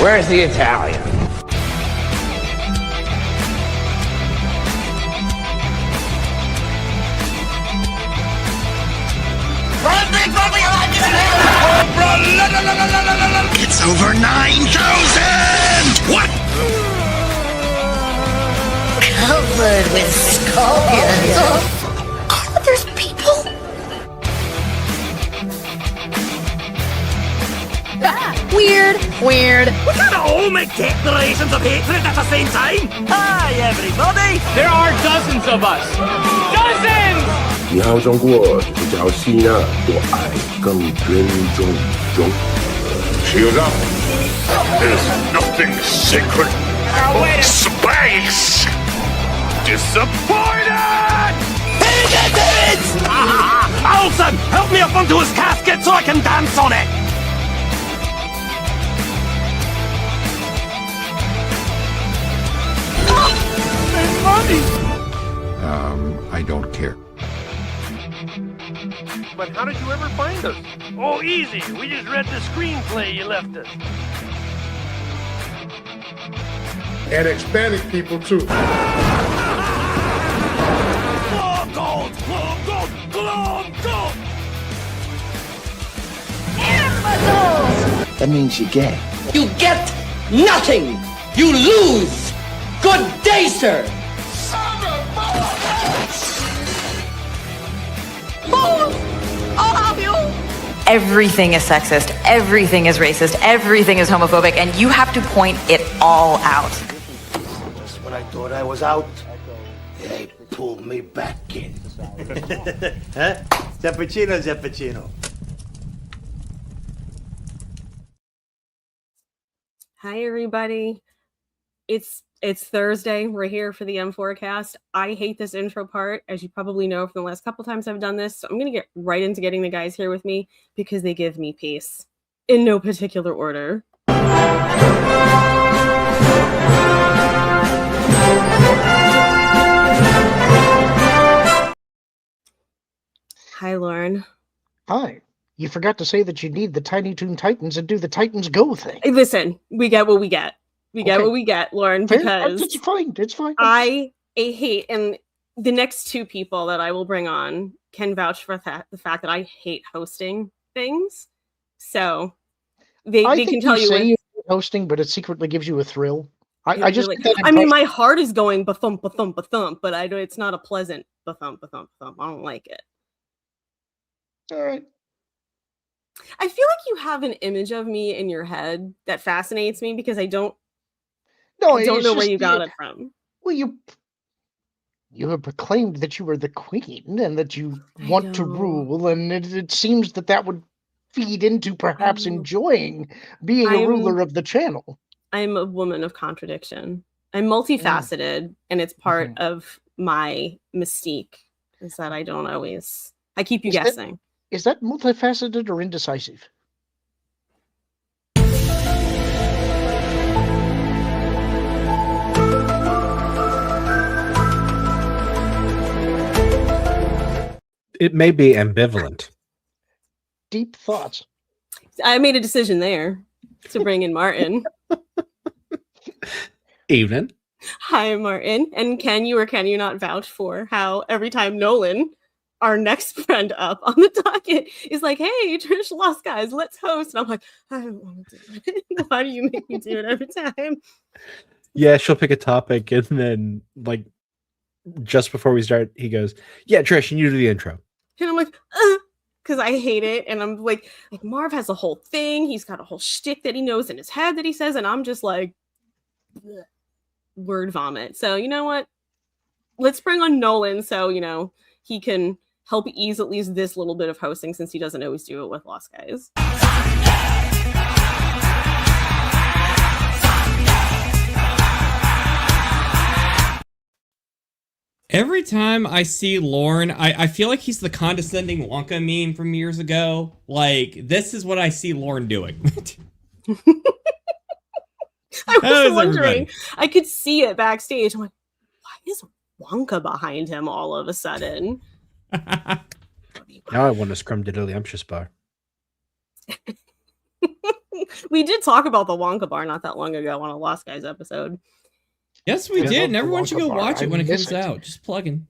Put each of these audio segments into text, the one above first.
Where's the Italian? It's over 9,000! What? Covered with scorpions. Oh, there's people. Weird. We can't all make declarations of hatred at the same time. Hi, everybody. There are dozens of us. Dozens! 你好中过比较细呢，我爱更尊重中。Shield up. There's nothing sacred about space! Disappointed! Alton, help me up onto his casket so I can dance on it. I don't care. But how did you ever find us? Oh, easy. We just read the screenplay you left us. And Hispanic people too. Globe gold! Globe gold! Globe gold! That means you're gay. You get nothing. You lose. Good day, sir. I'll help you. Everything is sexist, everything is racist, everything is homophobic, and you have to point it all out. Just when I thought I was out, they pulled me back in. Huh? Zappuccino. Hi, everybody. It's Thursday. We're here for the M forecast. I hate this intro part, as you probably know from the last couple times I've done this. So I'm going to get right into getting the guys here with me because they give me peace. In no particular order. Hi, Lauren. Hi. You forgot to say that you need the Tiny Toon Titans and do the Titans Go thing. Hey, listen, we get what we get. We get what we get, Lauren, Fair? because It's fine. It's fine. I hate, and the next two people that I will bring on can vouch for the fact that I hate hosting things. So they can tell you you hate hosting, but it secretly gives you a thrill. I just really, get that I mean, impression. my heart is going ba-thump, ba-thump, ba-thump, but it's not a pleasant ba-thump, ba-thump, ba-thump. I don't like it. All right. I feel like you have an image of me in your head that fascinates me because I don't know where you got it from. Well, you have proclaimed that you are the queen and that you want to rule, and it seems that would feed into perhaps enjoying being a ruler of the channel. I'm a woman of contradiction. I'm multifaceted, and it's part of my mystique is that I don't always. I keep you guessing. Is that multifaceted or indecisive? It may be ambivalent. Deep thoughts. I made a decision there to bring in Martin. Evening. Hi, Martin. And can you or can you not vouch for how every time Nolan, our next friend up on the docket, is like, hey, Trish lost, guys, let's host. And I'm like, I don't want to do it. Why do you make me do it every time? Yeah, she'll pick a topic, and then, like, just before we start, he goes, yeah, Trish, you do the intro. And I'm like, because I hate it. And I'm like Marv has a whole thing. He's got a whole shtick that he knows in his head that he says. And I'm just like, bleh, word vomit. So, you know what? Let's bring on Nolan so, he can help ease at least this little bit of hosting since he doesn't always do it with Lost Guys. Every time I see Lorne, I feel like he's the condescending Wonka meme from years ago. Like, this is what I see Lorne doing. I was wondering. I could see it backstage. I'm like, why is Wonka behind him all of a sudden? Now I want a scrum-diddly-umptious bar. We did talk about the Wonka Bar not that long ago on a Lost Guys episode. Yes, we did. And everyone should go watch it when it comes out. Just plugging.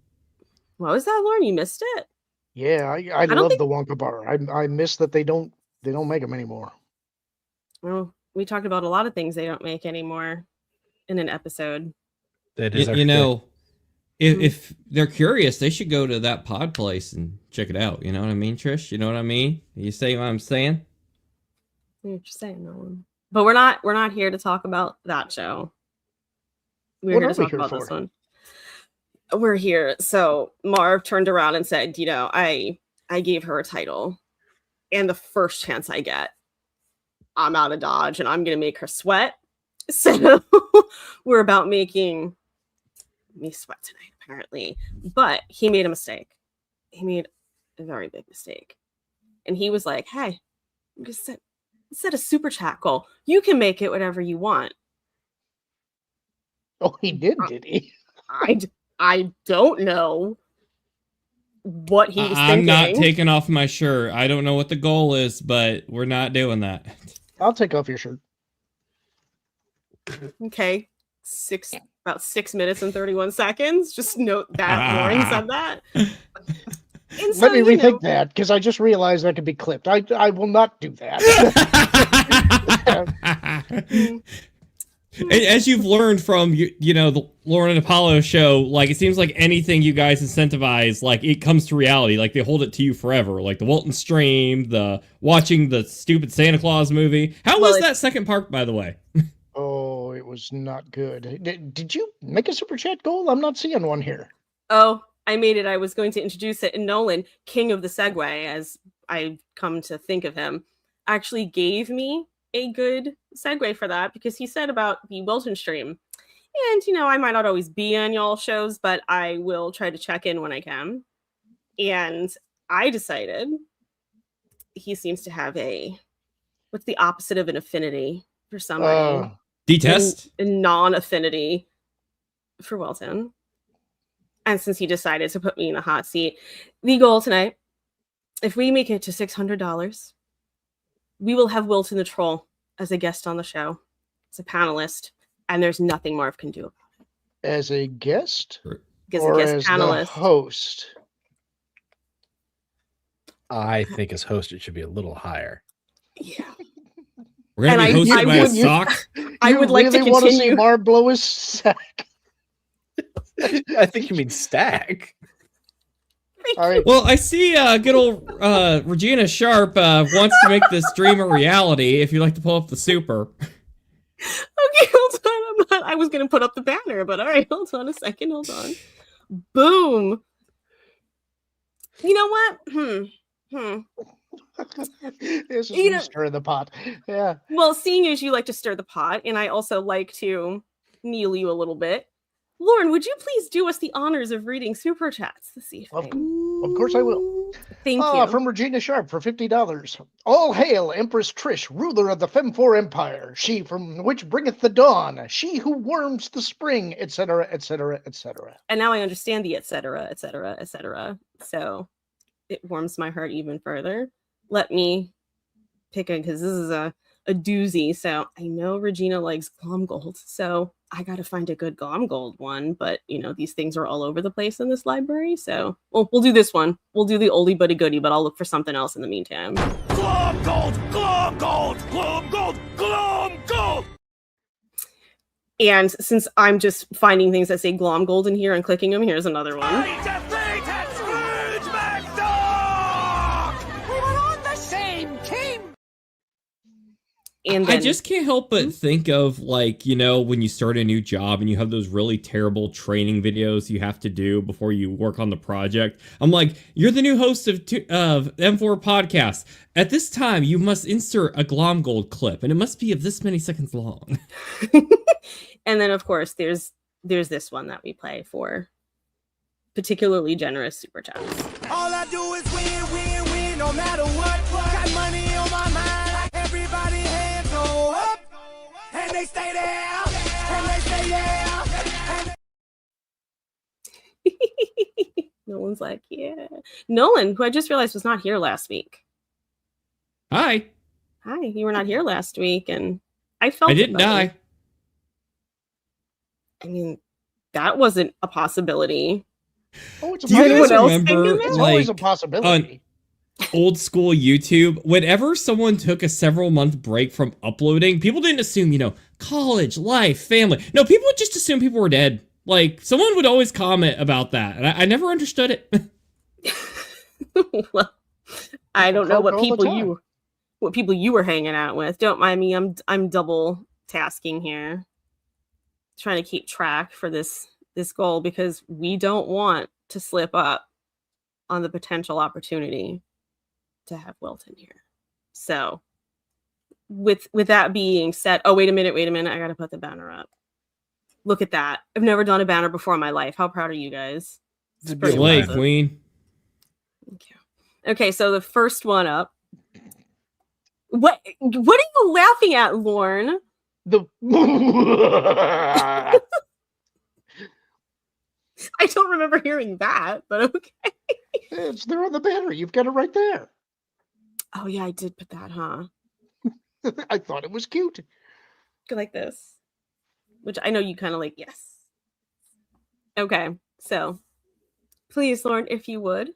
What was that, Lauren? You missed it? Yeah, I love the Wonka Bar. I miss that they don't make them anymore. Well, we talked about a lot of things they don't make anymore in an episode. That is you know, if they're curious, they should go to that pod place and check it out. You know what I mean, Trish? You know what I mean? You say what I'm saying? You're just saying, Nolan. But we're not here to talk about that show. We're here to talk about this one. We're here. So Marv turned around and said, you know, I gave her a title, and the first chance I get, I'm out of Dodge and I'm gonna make her sweat. So we're about making me sweat tonight, apparently. But he made a mistake. He made a very big mistake. And he was like, hey, just set a super chat goal. You can make it whatever you want. Oh, he did he? I don't know what he was thinking. I'm not taking off my shirt. I don't know what the goal is, but we're not doing that. I'll take off your shirt. Okay. About 6 minutes and 31 seconds. Just note that Lauren said that. So, let me rethink that, because I just realized that could be clipped. I will not do that. As you've learned from the Lauren and Apollo show, like it seems like anything you guys incentivize, like it comes to reality. Like they hold it to you forever. Like the Walton stream, the watching the stupid Santa Claus movie. How was that second part, by the way? Oh, it was not good. Did you make a super chat goal? I'm not seeing one here. Oh, I made it. I was going to introduce it. And Nolan, king of the segue, as I've come to think of him, actually gave me a good segue for that, because he said about the Wilton stream. And, I might not always be on y'all shows, but I will try to check in when I can. And I decided he seems to have what's the opposite of an affinity for somebody? Detest? A non-affinity for Wilton. And since he decided to put me in the hot seat, the goal tonight, if we make it to $600, we will have Wilton the Troll as a guest on the show, as a panelist, and there's nothing Marv can do about it. As a guest? Or as panelist? The host? I think as host, it should be a little higher. Yeah. We're going to be hosted by a sock? I would like to continue. Want to see Marv blow his sack? I think you mean stack. All right. Well, I see good old Regina Sharp wants to make this dream a reality. If you'd like to pull up the super. Okay, hold on. I was going to put up the banner, but all right, hold on a second. Hold on. Boom. You know what? This is stir the pot. Yeah. Well, seeing as you like to stir the pot, and I also like to kneel you a little bit, Lauren, would you please do us the honors of reading super chats this evening? Of course I will. Thank you. From Regina Sharp for $50. All hail Empress Trish, ruler of the Femfour Empire, she from which bringeth the dawn, she who warms the spring, etc., etc., etc. And now I understand the etc., etc., etc. So it warms my heart even further. Let me pick it, because this is a doozy. So I know Regina likes Glomgold, so I gotta find a good Glomgold one. But these things are all over the place in this library, so we'll do this one. We'll do the oldie but a goodie, but I'll look for something else in the meantime. Glomgold, Glomgold, Glomgold, Glomgold. And since I'm just finding things that say Glomgold in here and clicking them, here's another one. And then, I just can't help but think of, like, when you start a new job and you have those really terrible training videos you have to do before you work on the project. I'm like, you're the new host of M4 Podcast. At this time, you must insert a Glomgold clip, and it must be of this many seconds long. And then, of course, there's this one that we play for particularly generous super chats. All I do is win, win, win, no matter what. Got money on my mind. Everybody hands go up, and they stay there, and they stay there. Nolan's like, yeah. Nolan, who I just realized was not here last week. Hi. Hi, you were not here last week, and I felt I didn't it, buddy. die. I mean, that wasn't a possibility. Oh, it's a Do you guys Anyone else thinking remember, that? It's always a like, possibility. on old school YouTube, whenever someone took a several month break from uploading, people didn't assume, college, life, family. No, people would just assume people were dead. Like, someone would always comment about that, and I never understood it. Well, I don't know croak all the time. what people you were hanging out with. Don't mind me. I'm double tasking here, trying to keep track for this goal because we don't want to slip up on the potential opportunity to have Wilton here. So, with that being said, oh wait a minute, I gotta put the banner up. Look at that! I've never done a banner before in my life. How proud are you guys? It's Slay, Queen. Thank you. Okay, so the first one up. What are you laughing at, Lorne? I don't remember hearing that, but okay. It's there on the banner. You've got it right there. Oh yeah, I did put that, huh? I thought it was cute. Go like this, which I know you kind of like. Yes. Okay, so please, Lorne, if you would.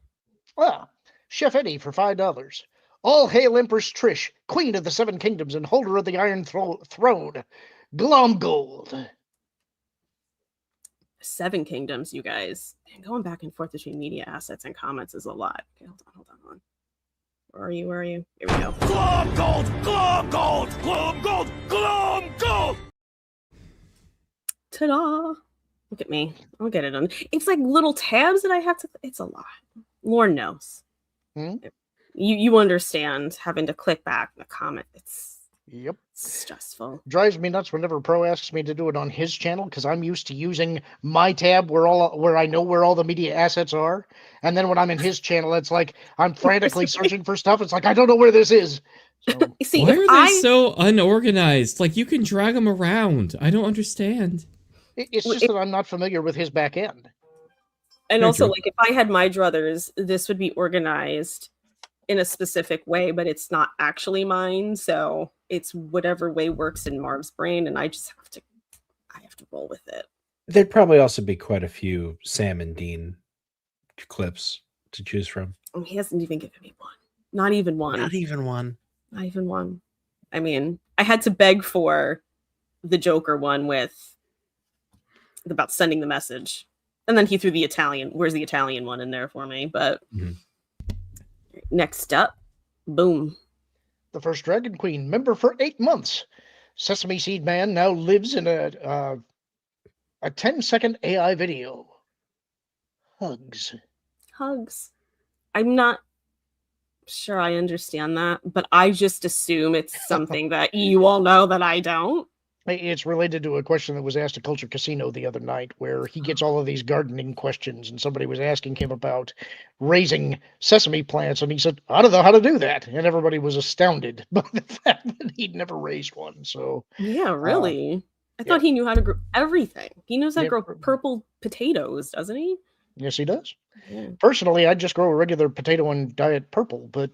Chef Eddie for $5. All hail Empress Trish, Queen of the Seven Kingdoms and holder of the Iron Throne. Glomgold. 7 kingdoms, you guys. And going back and forth between media assets and comments is a lot. Okay, hold on. Where are you? Here we go. Glomgold! Glomgold! Glomgold! Glomgold! Ta-da! Look at me. I'll get it on. It's like little tabs that I have to. It's a lot. Lord knows. You understand having to click back in a comment. It's stressful. Drives me nuts whenever Pro asks me to do it on his channel because I'm used to using my tab where I know where all the media assets are, and then when I'm in his channel, it's like I'm frantically searching for stuff. It's like I don't know where this is. So, see, why are they so unorganized? Like you can drag them around. I don't understand. It's just that I'm not familiar with his back end. And also, like, if I had my druthers, this would be organized in a specific way, but it's not actually mine. So it's whatever way works in Marv's brain, and I have to roll with it. There'd probably also be quite a few Sam and Dean clips to choose from. Oh, he hasn't even given me one. Not even one. Not even one. Not even one. I mean, I had to beg for the Joker one with about sending the message. And then he threw the Italian. Where's the Italian one in there for me? But next up, boom. The first Dragon Queen, member for 8 months. Sesame Seed Man now lives in a 10-second AI video. Hugs. I'm not sure I understand that, but I just assume it's something that you all know that I don't. It's related to a question that was asked at Culture Casino the other night, where he gets all of these gardening questions, and somebody was asking him about raising sesame plants, and he said, I don't know how to do that. And everybody was astounded by the fact that he'd never raised one. So yeah, really? I thought he knew how to grow everything. He knows how to grow purple potatoes, doesn't he? Yes, he does. Yeah. Personally, I'd just grow a regular potato and dye it purple, but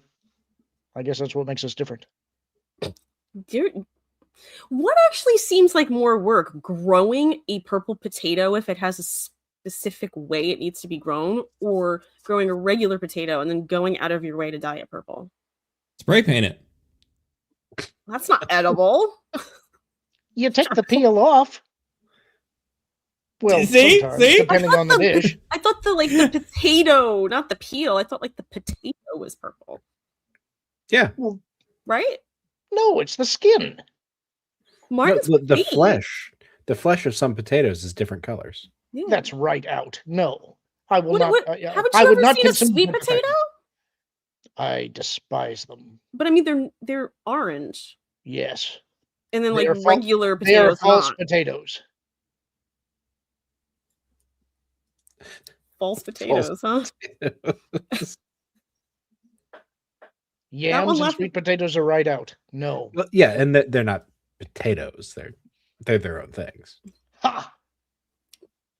I guess that's what makes us different. What actually seems like more work? Growing a purple potato if it has a specific way it needs to be grown, or growing a regular potato and then going out of your way to dye it purple? Spray paint it. That's not edible. You take the peel off. Well, see? depending on the dish. I thought the potato, not the peel. I thought like the potato was purple. Yeah. Well, right? No, it's the skin. The flesh of some potatoes is different colors. Yeah. That's right out. No, I will not. Haven't you ever seen a sweet potato? I despise them. But I mean, they're orange. Yes. And then regular potatoes. They are false potatoes. False potatoes, huh? Yams and sweet potatoes are right out. No. Well, yeah, and they're not potatoes. They're their own things. Ha!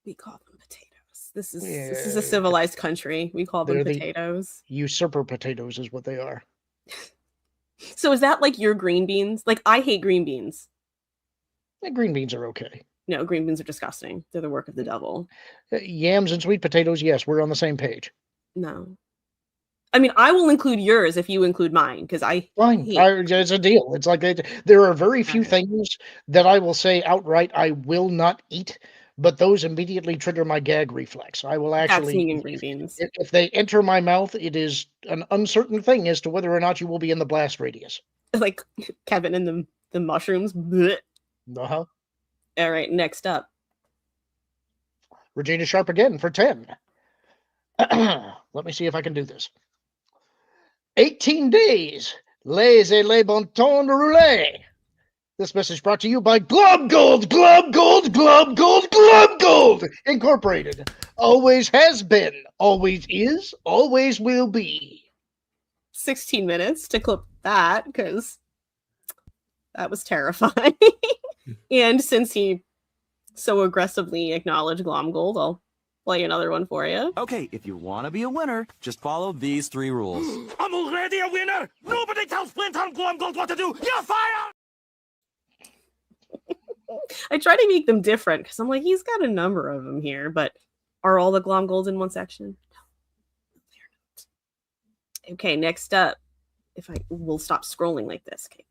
We call them potatoes. This is a civilized country. We call them potatoes. Usurper potatoes is what they are. So is that like your green beans? Like, I hate green beans. Green beans are okay. No, green beans are disgusting. They're the work of the devil. Yams and sweet potatoes, yes, we're on the same page. No. I mean, I will include yours if you include mine, because Fine. It's a deal. It's like there are very few things that I will say outright I will not eat, but those immediately trigger my gag reflex. I will actually, green beans. If they enter my mouth, it is an uncertain thing as to whether or not you will be in the blast radius. Like Kevin and the mushrooms. Blech. Uh-huh. All right, next up. Regina Sharp again for 10. Let me see if I can do this. 18 days. Les et les bon temps de rouler. This message brought to you by Glob Gold, Glob Gold, Glob Gold, Glob Gold Incorporated. Always has been, always is, always will be. 16 minutes to clip that, because that was terrifying. And since he so aggressively acknowledged Glom Gold, I'll play another one for you. Okay, if you want to be a winner, just follow these 3 rules. I'm already a winner! Nobody tells Flint on Glom Gold what to do! You're fired! I try to make them different, because I'm like, he's got a number of them here, but are all the Glom Golds in one section? No, they're not. Okay, next up. If I will stop scrolling like this. Okay.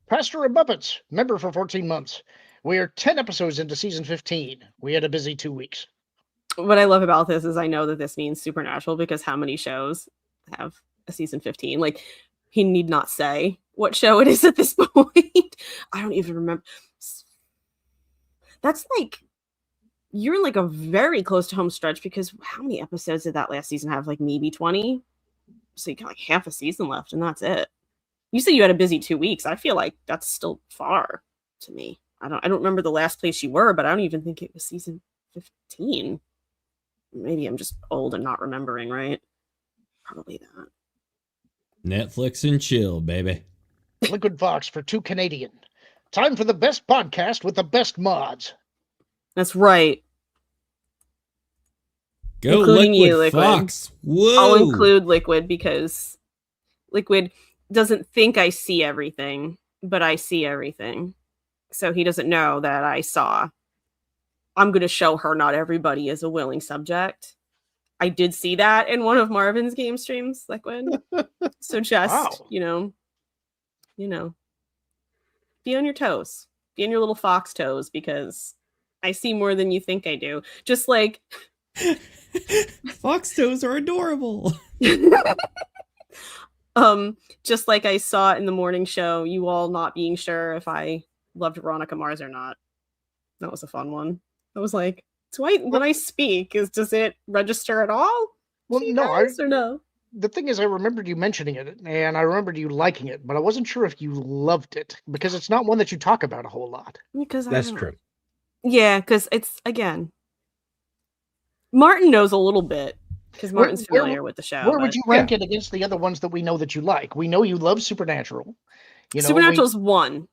Pastor and Muppets, member for 14 months. We are 10 episodes into season 15. We had a busy 2 weeks. What I love about this is I know that this means Supernatural, because how many shows have a season 15? Like, he need not say what show it is at this point. I don't even remember. That's like, you're in like a very close to home stretch, because how many episodes did that last season have? Like maybe 20? So you got like half a season left, and that's it. You said you had a busy 2 weeks. I feel like that's still far to me. I don't remember the last place you were, but I don't even think it was season 15. Maybe I'm just old and not remembering, right? Probably that. Netflix and chill, baby. Liquid Fox for 2 Canadian. Time for the best podcast with the best mods. That's right. Go including Liquid you, Liquid. Fox. Whoa. I'll include Liquid, because Liquid doesn't think I see everything, but I see everything. So he doesn't know that I saw. I'm going to show her not everybody is a willing subject. I did see that in one of Marvin's game streams, Liquid. So just, you know, be on your toes. Be on your little fox toes, because I see more than you think I do. Just like... Fox toes are adorable. Just like I saw in the morning show, you all not being sure if I loved Veronica Mars or not. That was a fun one. I was like, when I speak, does it register at all? Well, or no? The thing is, I remembered you mentioning it, and I remembered you liking it, but I wasn't sure if you loved it, because it's not one that you talk about a whole lot. Because that's true. Yeah, because it's, again, Martin knows a little bit, because Martin's familiar with the show. Where would you rank it against the other ones that we know that you like? We know you love Supernatural. Supernatural's 1.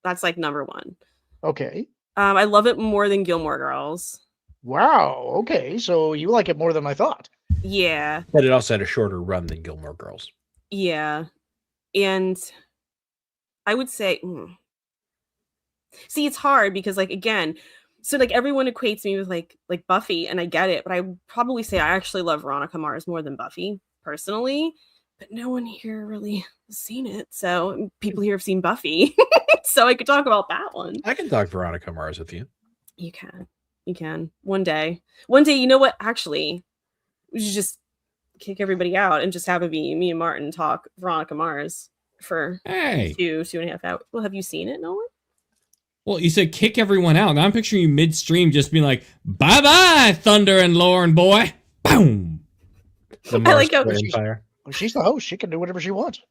That's like number 1. Okay. I love it more than Gilmore Girls. Wow. Okay, so you like it more than I thought. Yeah. But it also had a shorter run than Gilmore Girls. Yeah. And I would say, see, it's hard because, like, again, so like everyone equates me with like Buffy, and I get it, but I would probably say I actually love Veronica Mars more than Buffy personally, but no one here really has seen it. So people here have seen Buffy. So I could talk about that one. I can talk Veronica Mars with you. You can. One day, you know what? Actually, we should just kick everybody out and just have it be me and Martin talk Veronica Mars for 2.5 hours. Well, have you seen it, Nolan? Well, you said kick everyone out. Now I'm picturing you midstream just being like, bye-bye, Thunder and Lauren, boy. Boom. I like how she's the host. She can do whatever she wants.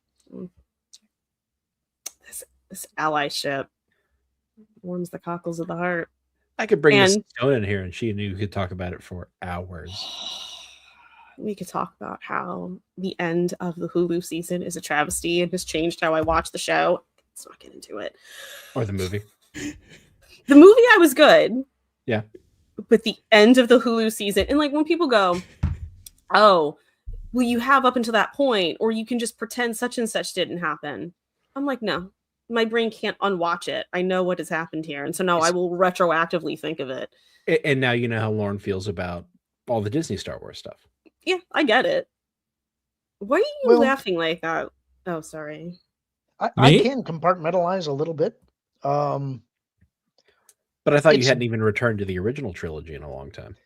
This allyship warms the cockles of the heart. I could bring Miss Stone in here, and she and you could talk about it for hours. We could talk about how the end of the Hulu season is a travesty and has changed how I watch the show. Let's not get into it. Or the movie. The movie I was good. Yeah. But the end of the Hulu season, and like when people go, oh, well, you have up until that point, or you can just pretend such and such didn't happen. I'm like, no, my brain can't unwatch it. I know what has happened here. And so now I will retroactively think of it. And now you know how Lauren feels about all the Disney Star Wars stuff. Yeah, I get it. Why are you laughing like that? Oh, sorry. I can compartmentalize a little bit. But I thought you hadn't even returned to the original trilogy in a long time.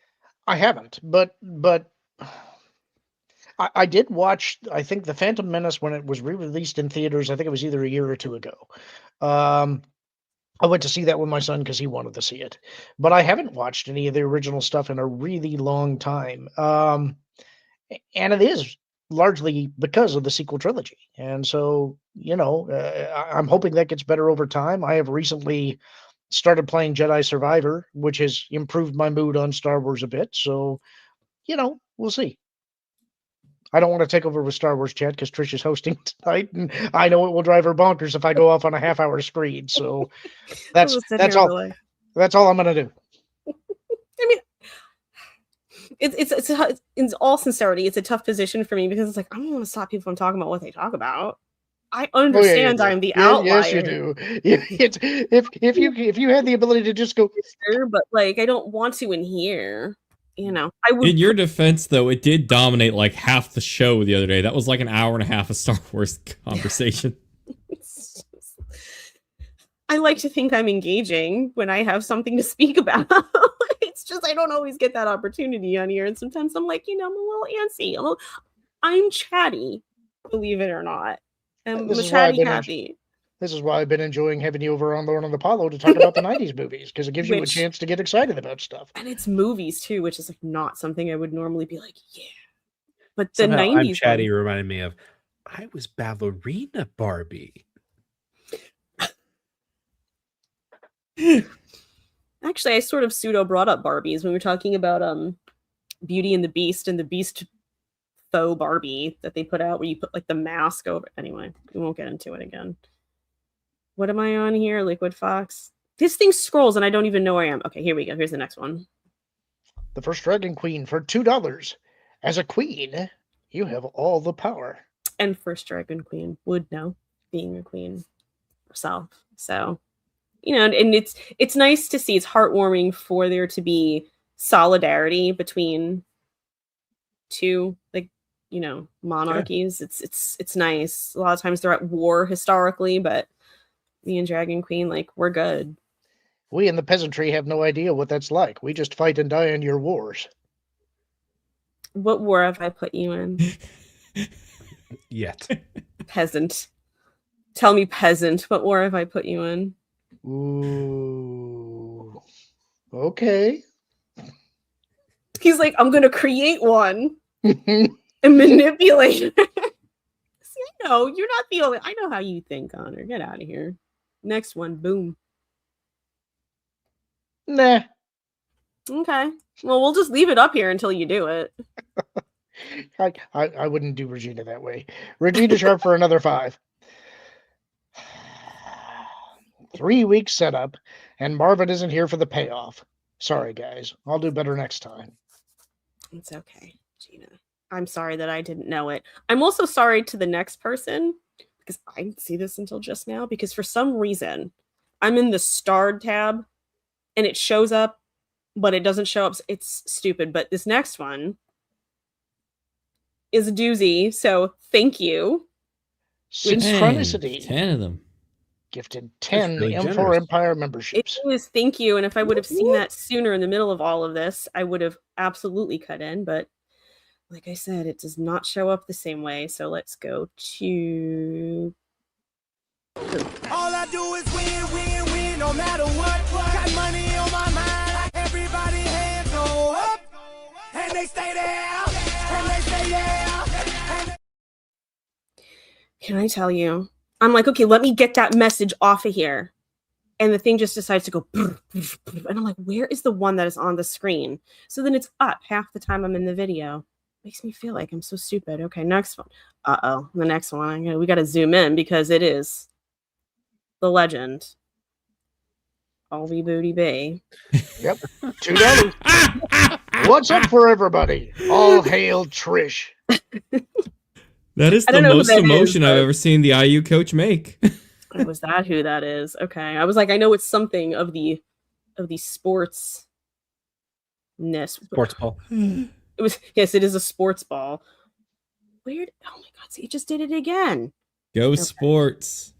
I haven't, but I did watch, I think, The Phantom Menace when it was re-released in theaters. I think it was either a year or two ago. I went to see that with my son because he wanted to see it. But I haven't watched any of the original stuff in a really long time. And it is largely because of the sequel trilogy. And so, I'm hoping that gets better over time. I have recently started playing Jedi Survivor, which has improved my mood on Star Wars a bit. So, we'll see. I don't want to take over with Star Wars chat because Trish is hosting tonight, and I know it will drive her bonkers if I go off on a half-hour screed. So that's all. That's all I'm gonna do. I mean, it's in all sincerity, it's a tough position for me because it's like I don't want to stop people from talking about what they talk about. I understand I'm the outlier. Yes, you do. If you had the ability to just go, but like I don't want to in here. I would. In your defense, though, it did dominate like half the show the other day. That was like an hour and a half of Star Wars conversation. I like to think I'm engaging when I have something to speak about. It's just I don't always get that opportunity on here, and sometimes I'm like, I'm a little antsy. I'm chatty, believe it or not. I'm a chatty Kathy. This is why I've been enjoying having you over on Lauren and Apollo to talk about the 90s movies, because it gives you a chance to get excited about stuff. And it's movies, too, which is like not something I would normally be like, yeah. But the Somehow 90s I'm chatty reminded me of, I was ballerina Barbie. Actually, I sort of pseudo brought up Barbies when we were talking about Beauty and the Beast faux Barbie that they put out where you put like the mask over. Anyway, we won't get into it again. What am I on here? Liquid Fox. This thing scrolls and I don't even know where I am. Okay, here we go. Here's the next one. The first Dragon Queen for $2. As a queen, you have all the power. And first Dragon Queen would know, being a queen herself. So, and it's nice to see. It's heartwarming for there to be solidarity between two, monarchies. Yeah. It's nice. A lot of times they're at war historically, but me and Dragon Queen, we're good. We in the peasantry have no idea what that's like. We just fight and die in your wars. What war have I put you in? Yet. Peasant. Tell me, peasant, what war have I put you in? Ooh. Okay. He's like, I'm going to create one and manipulate it. See, I know, you're not the only. I know how you think, Connor. Get out of here. Next one, boom. Nah. Okay. Well, we'll just leave it up here until you do it. I wouldn't do Regina that way. Regina Sharp for another 5. 3 weeks setup, and Marvin isn't here for the payoff. Sorry, guys. I'll do better next time. It's okay, Gina. I'm sorry that I didn't know it. I'm also sorry to the next person, because I didn't see this until just now, because for some reason, I'm in the starred tab, and it shows up, but it doesn't show up. It's stupid, but this next one is a doozy, so thank you. Synchronicity. 10 of them. Gifted 10 really M4 generous. Empire memberships. It is, thank you, and if I would have seen that sooner in the middle of all of this, I would have absolutely cut in, but like I said, it does not show up the same way, so let's go to... All I do is win, no matter what. Got money on my mind, everybody hands go up, and they stay there, and they stay there. Can I tell you? I'm like, okay, let me get that message off of here. And the thing just decides to go, and I'm like, where is the one that is on the screen? So then it's up half the time I'm in the video. Makes me feel like I'm so stupid. Okay, next one. Uh-oh, the next one. We got to zoom in because it is the legend. Alby Booty Bay. Yep, $2. What's up for everybody? All hail Trish. That is the most emotion I've ever seen the IU coach make. Was that who that is? Okay. I was like, I know it's something of the sports-ness. Sports ball. It was, yes, it is a sports ball. Weird. Oh my god, see, it just did it again. Go sports.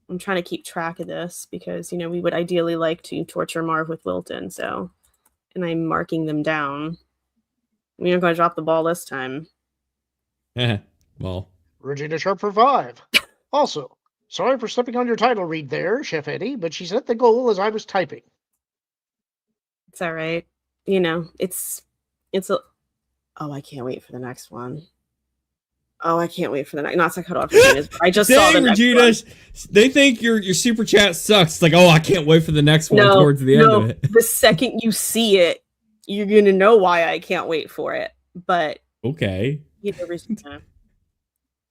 I'm trying to keep track of this because, we would ideally like to torture Marv with Wilton, so, and I'm marking them down. We aren't going to drop the ball this time. Well. Regina Sharp for 5. Also, sorry for stepping on your title read there, Chef Eddie, but she set the goal as I was typing. It's all right. It's a... Oh, I can't wait for the next one. Oh, I can't wait for the next... Not to cut off Regina's. I just saw the next Regina, one. They think your super chat sucks. It's like, oh, I can't wait for the next one towards the end of it. The second you see it, you're going to know why I can't wait for it. But... Okay.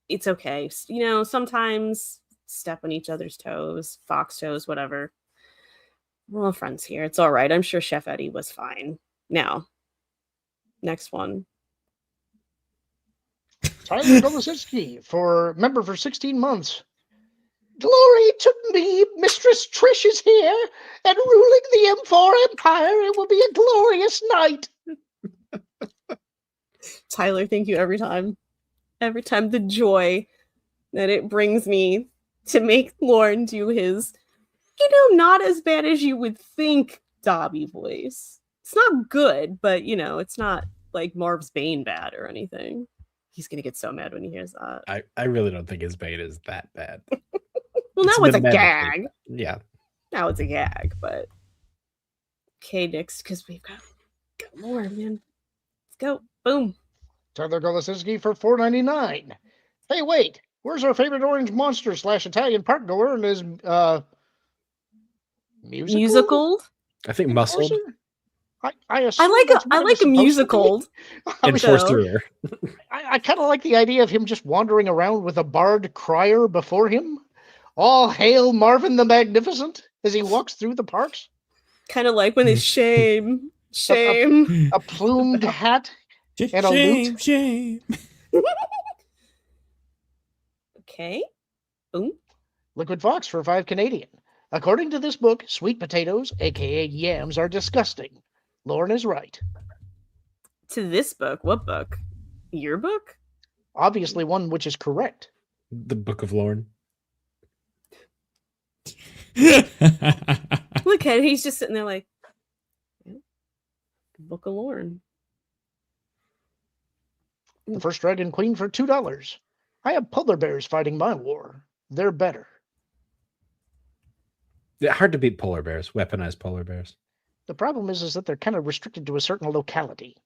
It's okay. Sometimes step on each other's toes, fox toes, whatever. We're all friends here. It's all right. I'm sure Chef Eddie was fine. Now, next one. Tyler Golositsky, member for 16 months. Glory to me, Mistress Trish is here, and ruling the M4 Empire, it will be a glorious night. Tyler, thank you every time. Every time, the joy that it brings me to make Lauren do his, not as bad as you would think Dobby voice. It's not good, but, it's not like Marv's Bane bad or anything. He's going to get so mad when he hears that. I really don't think his Bane is that bad. Well, now it's a gag. Yeah. Now it's a gag, but... Okay, Nix, because we've got more, man. Let's go. Boom. Tyler Golositsky for $4.99. Hey, wait. Where's our favorite orange monster / Italian park goer and his musical? I think muscled. I like a musical. Enforcer. I kind of like the idea of him just wandering around with a bard crier before him. All hail Marvin the Magnificent as he walks through the parks. Kind of like when it's shame. A plumed hat. And a loot. Shame. Okay. Boom. Liquid Fox for $5 According to this book, sweet potatoes, aka yams, are disgusting. Lauren is right. To this book? What book? Your book? Obviously one which is correct. The Book of Lauren. Look at it. He's just sitting there like, Book of Lauren. The First Dragon Queen for $2. I have polar bears fighting my war. They're better. Yeah, hard to beat polar bears, weaponized polar bears. The problem is that they're kind of restricted to a certain locality.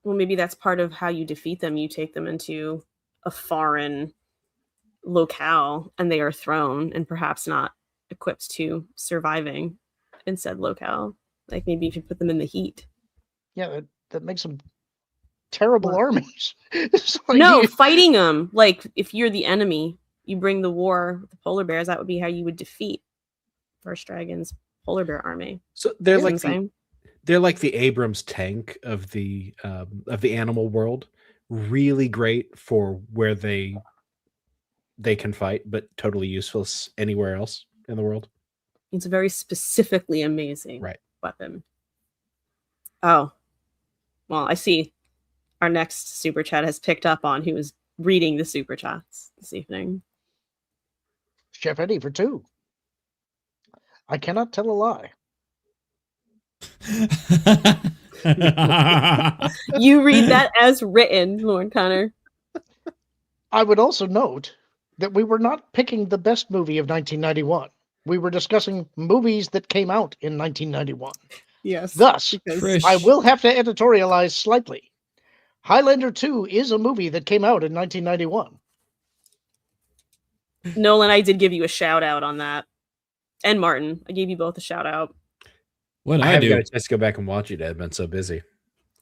Well, maybe that's part of how you defeat them. You take them into a foreign locale and they are thrown and perhaps not equipped to surviving in said locale. Like maybe if you put them in the heat. Yeah, that makes them terrible armies. Fighting them. Like if you're the enemy, you bring the war with the polar bears. That would be how you would defeat First Dragon's polar bear army. So they're like the Abrams tank of the animal world. Really great for where they can fight, but totally useless anywhere else in the world. It's a very specifically amazing weapon. Oh, well, I see our next super chat has picked up on who is reading the super chats this evening. Chef Eddie for $2. I cannot tell a lie. You read that as written, Lord Connor. I would also note that we were not picking the best movie of 1991. We were discussing movies that came out in 1991. Yes. Thus, I will have to editorialize slightly. Highlander 2 is a movie that came out in 1991. Nolan, I did give you a shout out on that. And Martin, I gave you both a shout out. I haven't got a chance to go back and watch it. I've been so busy.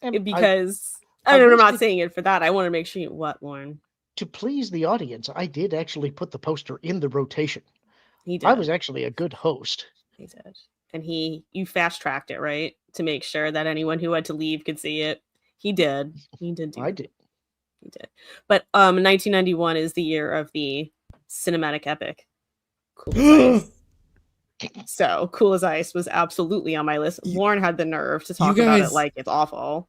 Because I'm not saying it for that. I want to make sure what, Lauren? To please the audience, I did actually put the poster in the rotation. He did. I was actually a good host. He did. And you fast tracked it, right? To make sure that anyone who had to leave could see it. He did. He did do I did. He did. But 1991 is the year of the cinematic epic. Cool as Ice. So Cool as Ice was absolutely on my list. Lauren had the nerve to talk about it like it's awful.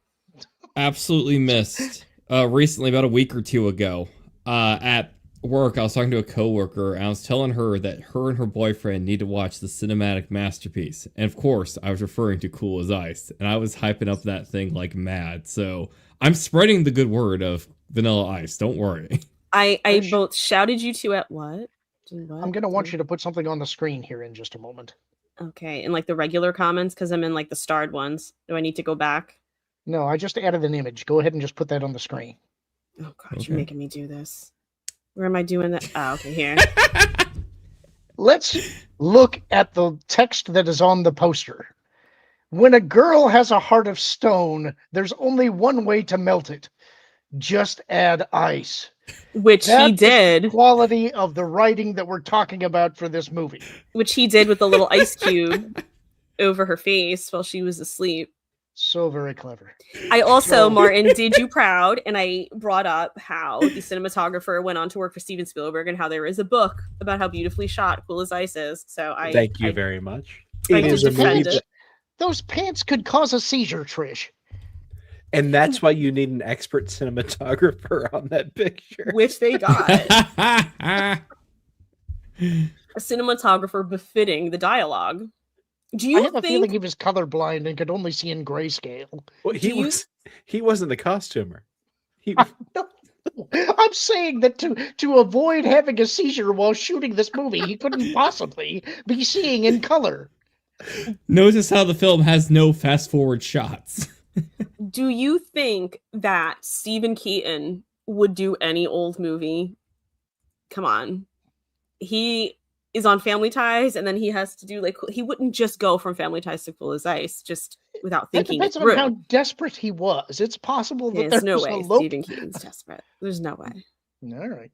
Absolutely missed. Recently, about a week or two ago, at work, I was talking to a coworker, and I was telling her that her and her boyfriend need to watch the cinematic masterpiece. And of course, I was referring to Cool as Ice, and I was hyping up that thing like mad. So I'm spreading the good word of Vanilla Ice. Don't worry. I both shouted you two at what? I'm gonna want you to put something on the screen here in just a moment. Okay, in like the regular comments, because I'm in like the starred ones. Do I need to go back? No, I just added an image. Go ahead and just put that on the screen. Oh god, you're making me do this. Where am I doing that? Oh, okay, here. Let's look at the text that is on the poster. When a girl has a heart of stone, there's only one way to melt it. Just add ice. Which that he did. The quality of the writing that we're talking about for this movie. Which he did with the little ice cube over her face while she was asleep. So very clever. I also, Martin, did you proud, and I brought up how the cinematographer went on to work for Steven Spielberg and how there is a book about how beautifully shot Cool as Ice is. So thank you very much. Those pants could cause a seizure, Trish. And that's why you need an expert cinematographer on that picture. Which they got. A cinematographer befitting the dialogue. Do you I have a feeling he was colorblind and could only see in grayscale. Well, he wasn't the costumer. I'm saying that to avoid having a seizure while shooting this movie, he couldn't possibly be seeing in color. Notice how the film has no fast forward shots. Do you think that Stephen Keaton would do any old movie? Come on. He is on Family Ties, and then he has to do he wouldn't just go from Family Ties to Cool as Ice just without thinking it through. Depends on how desperate he was. It's possible that there's no way Stephen Keaton's desperate. There's no way. All right.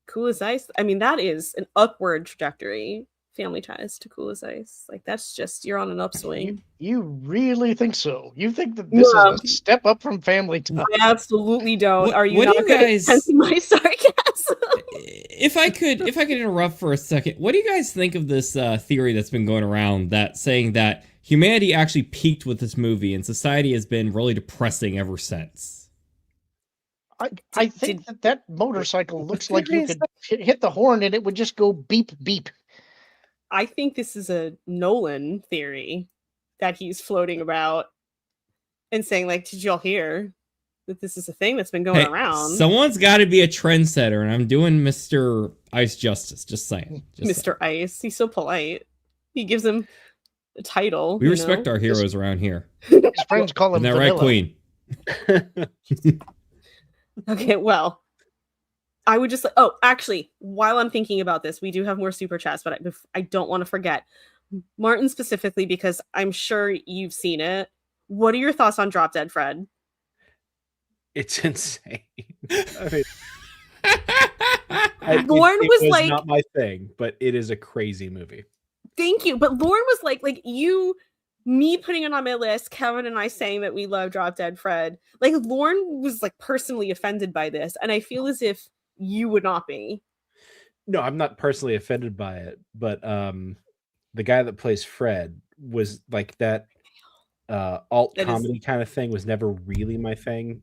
Cool as Ice. I mean, that is an upward trajectory. Family Ties to Cool as Ice. Like that's just you're on an upswing. You really think so? You think that this is a step up from Family Ties? I absolutely don't. Are you what not do you guys? My sarcasm. If I could interrupt for a second, what do you guys think of this theory that's been going around that saying that humanity actually peaked with this movie and society has been really depressing ever since? I think that motorcycle looks like you could hit the horn and it would just go beep beep. I think this is a Nolan theory that he's floating about and saying, like, did y'all hear that this is a thing that's been going around? Someone's got to be a trendsetter, and I'm doing Mr. Ice justice. Just saying. Mr. Ice. He's so polite. He gives him a title. We respect our heroes around here. His friends call him Vanilla. Isn't that right, Queen? Okay, well. I would just actually, while I'm thinking about this, we do have more super chats, but I don't want to forget Martin specifically because I'm sure you've seen it. What are your thoughts on Drop Dead Fred? It's insane. Lauren was like, not my thing, but it is a crazy movie. Thank you, but Lauren was like me putting it on my list, Kevin and I saying that we love Drop Dead Fred. Like Lauren was like personally offended by this, and I feel as if you would not be. No, I'm not personally offended by it, but the guy that plays Fred was like that alt comedy kind of thing was never really my thing.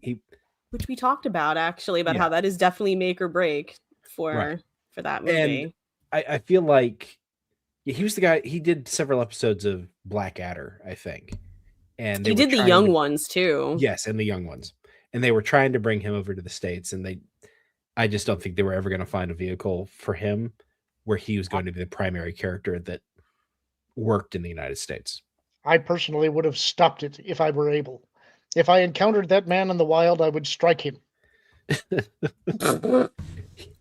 Which we talked about actually about how that is definitely make or break for that movie. And I feel like he was the guy. He did several episodes of Blackadder, I think, and he did the young ones too. Yes, and the young ones, and they were trying to bring him over to the States, and I just don't think they were ever going to find a vehicle for him where he was going to be the primary character that worked in the United States. I personally would have stopped it if I were able. If I encountered that man in the wild, I would strike him.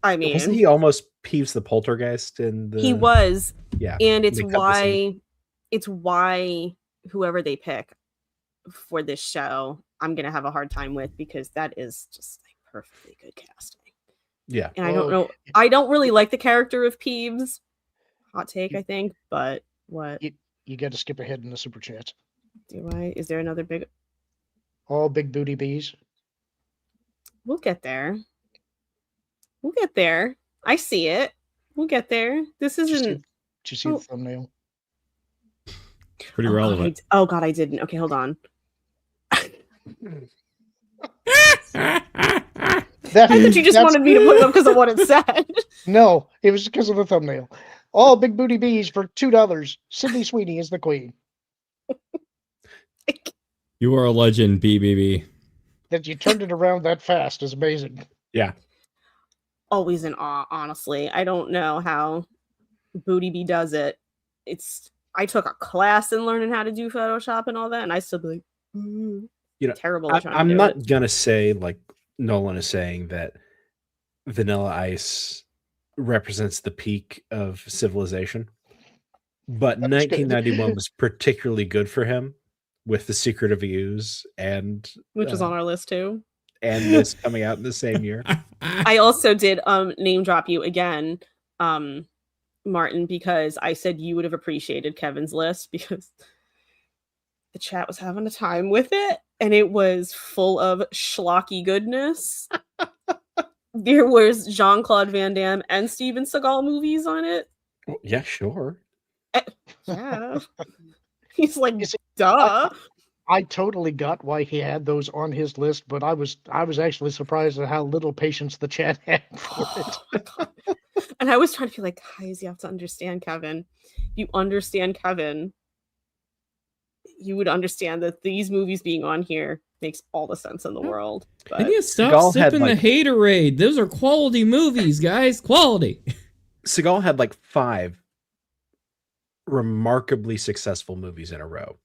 I mean, wasn't he almost Peeves the Poltergeist in the... He was. Yeah. And it's why whoever they pick for this show, I'm going to have a hard time with because that is just like perfectly good casting. Yeah. And I don't know. I don't really like the character of Peeves. Hot take, I think. But what? You got to skip ahead in the super chat. Do I? Is there another big? All big booty bees. We'll get there. We'll get there. I see it. We'll get there. This isn't. Did you see the thumbnail? Pretty relevant. God, I didn't. Okay, hold on. I thought you just wanted me to put it up because of what it said. No, it was because of the thumbnail. All big booty bees for $2. Sydney Sweeney is the queen. You are a legend, BBB. That you turned it around that fast is amazing. Yeah. Always in awe, honestly. I don't know how Booty Bee does it. I took a class in learning how to do Photoshop and all that, and I still be like, terrible. I'm not gonna say like Nolan is saying that Vanilla Ice represents the peak of civilization, but 1991 was particularly good for him with The Secret of Use and which was on our list too, and this coming out in the same year. I also did name drop you again, Martin, because I said you would have appreciated Kevin's list because the chat was having a time with it and it was full of schlocky goodness. There was Jean-Claude Van Damme and Steven Seagal movies on it. Well, yeah, sure. Yeah. He's like, duh. I totally got why he had those on his list, but I was actually surprised at how little patience the chat had for it. And I was trying to be like, guys, you have to understand Kevin. If you understand Kevin, you would understand that these movies being on here makes all the sense in the world. But I need to stop sipping the haterade. Those are quality movies, guys. Quality. Seagal had like 5 remarkably successful movies in a row.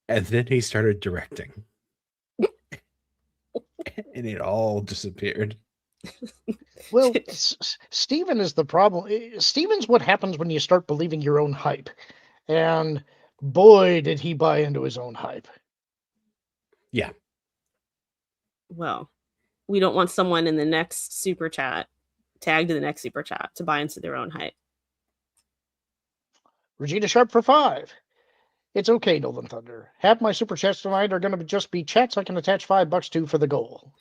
And then he started directing. And it all disappeared. Well, Steven is the problem. Steven's what happens when you start believing your own hype. And boy, did he buy into his own hype. Yeah. Well, we don't want someone in the next super chat, tagged in the next super chat, to buy into their own hype. Regina Sharp for 5. It's okay, Nolan Thunder. Half my super chats tonight are going to just be chats I can attach $5 to for the goal.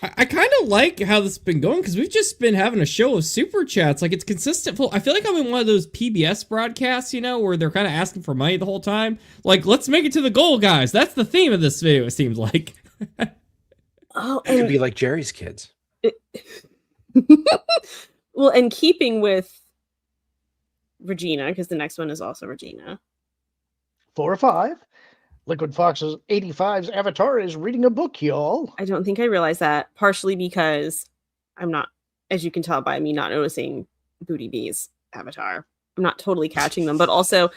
I kind of like how this has been going because we've just been having a show of super chats. Like, it's consistent. I feel like I'm in one of those PBS broadcasts, where they're kind of asking for money the whole time. Like, let's make it to the goal, guys. That's the theme of this video, it seems like. Oh, it could be like Jerry's Kids. Well, and keeping with Regina, because the next one is also Regina. 4 or 5. Liquid Fox's 85's avatar is reading a book, y'all. I don't think I realized that, partially because I'm not, as you can tell by me not noticing Booty Bee's avatar, I'm not totally catching them, but also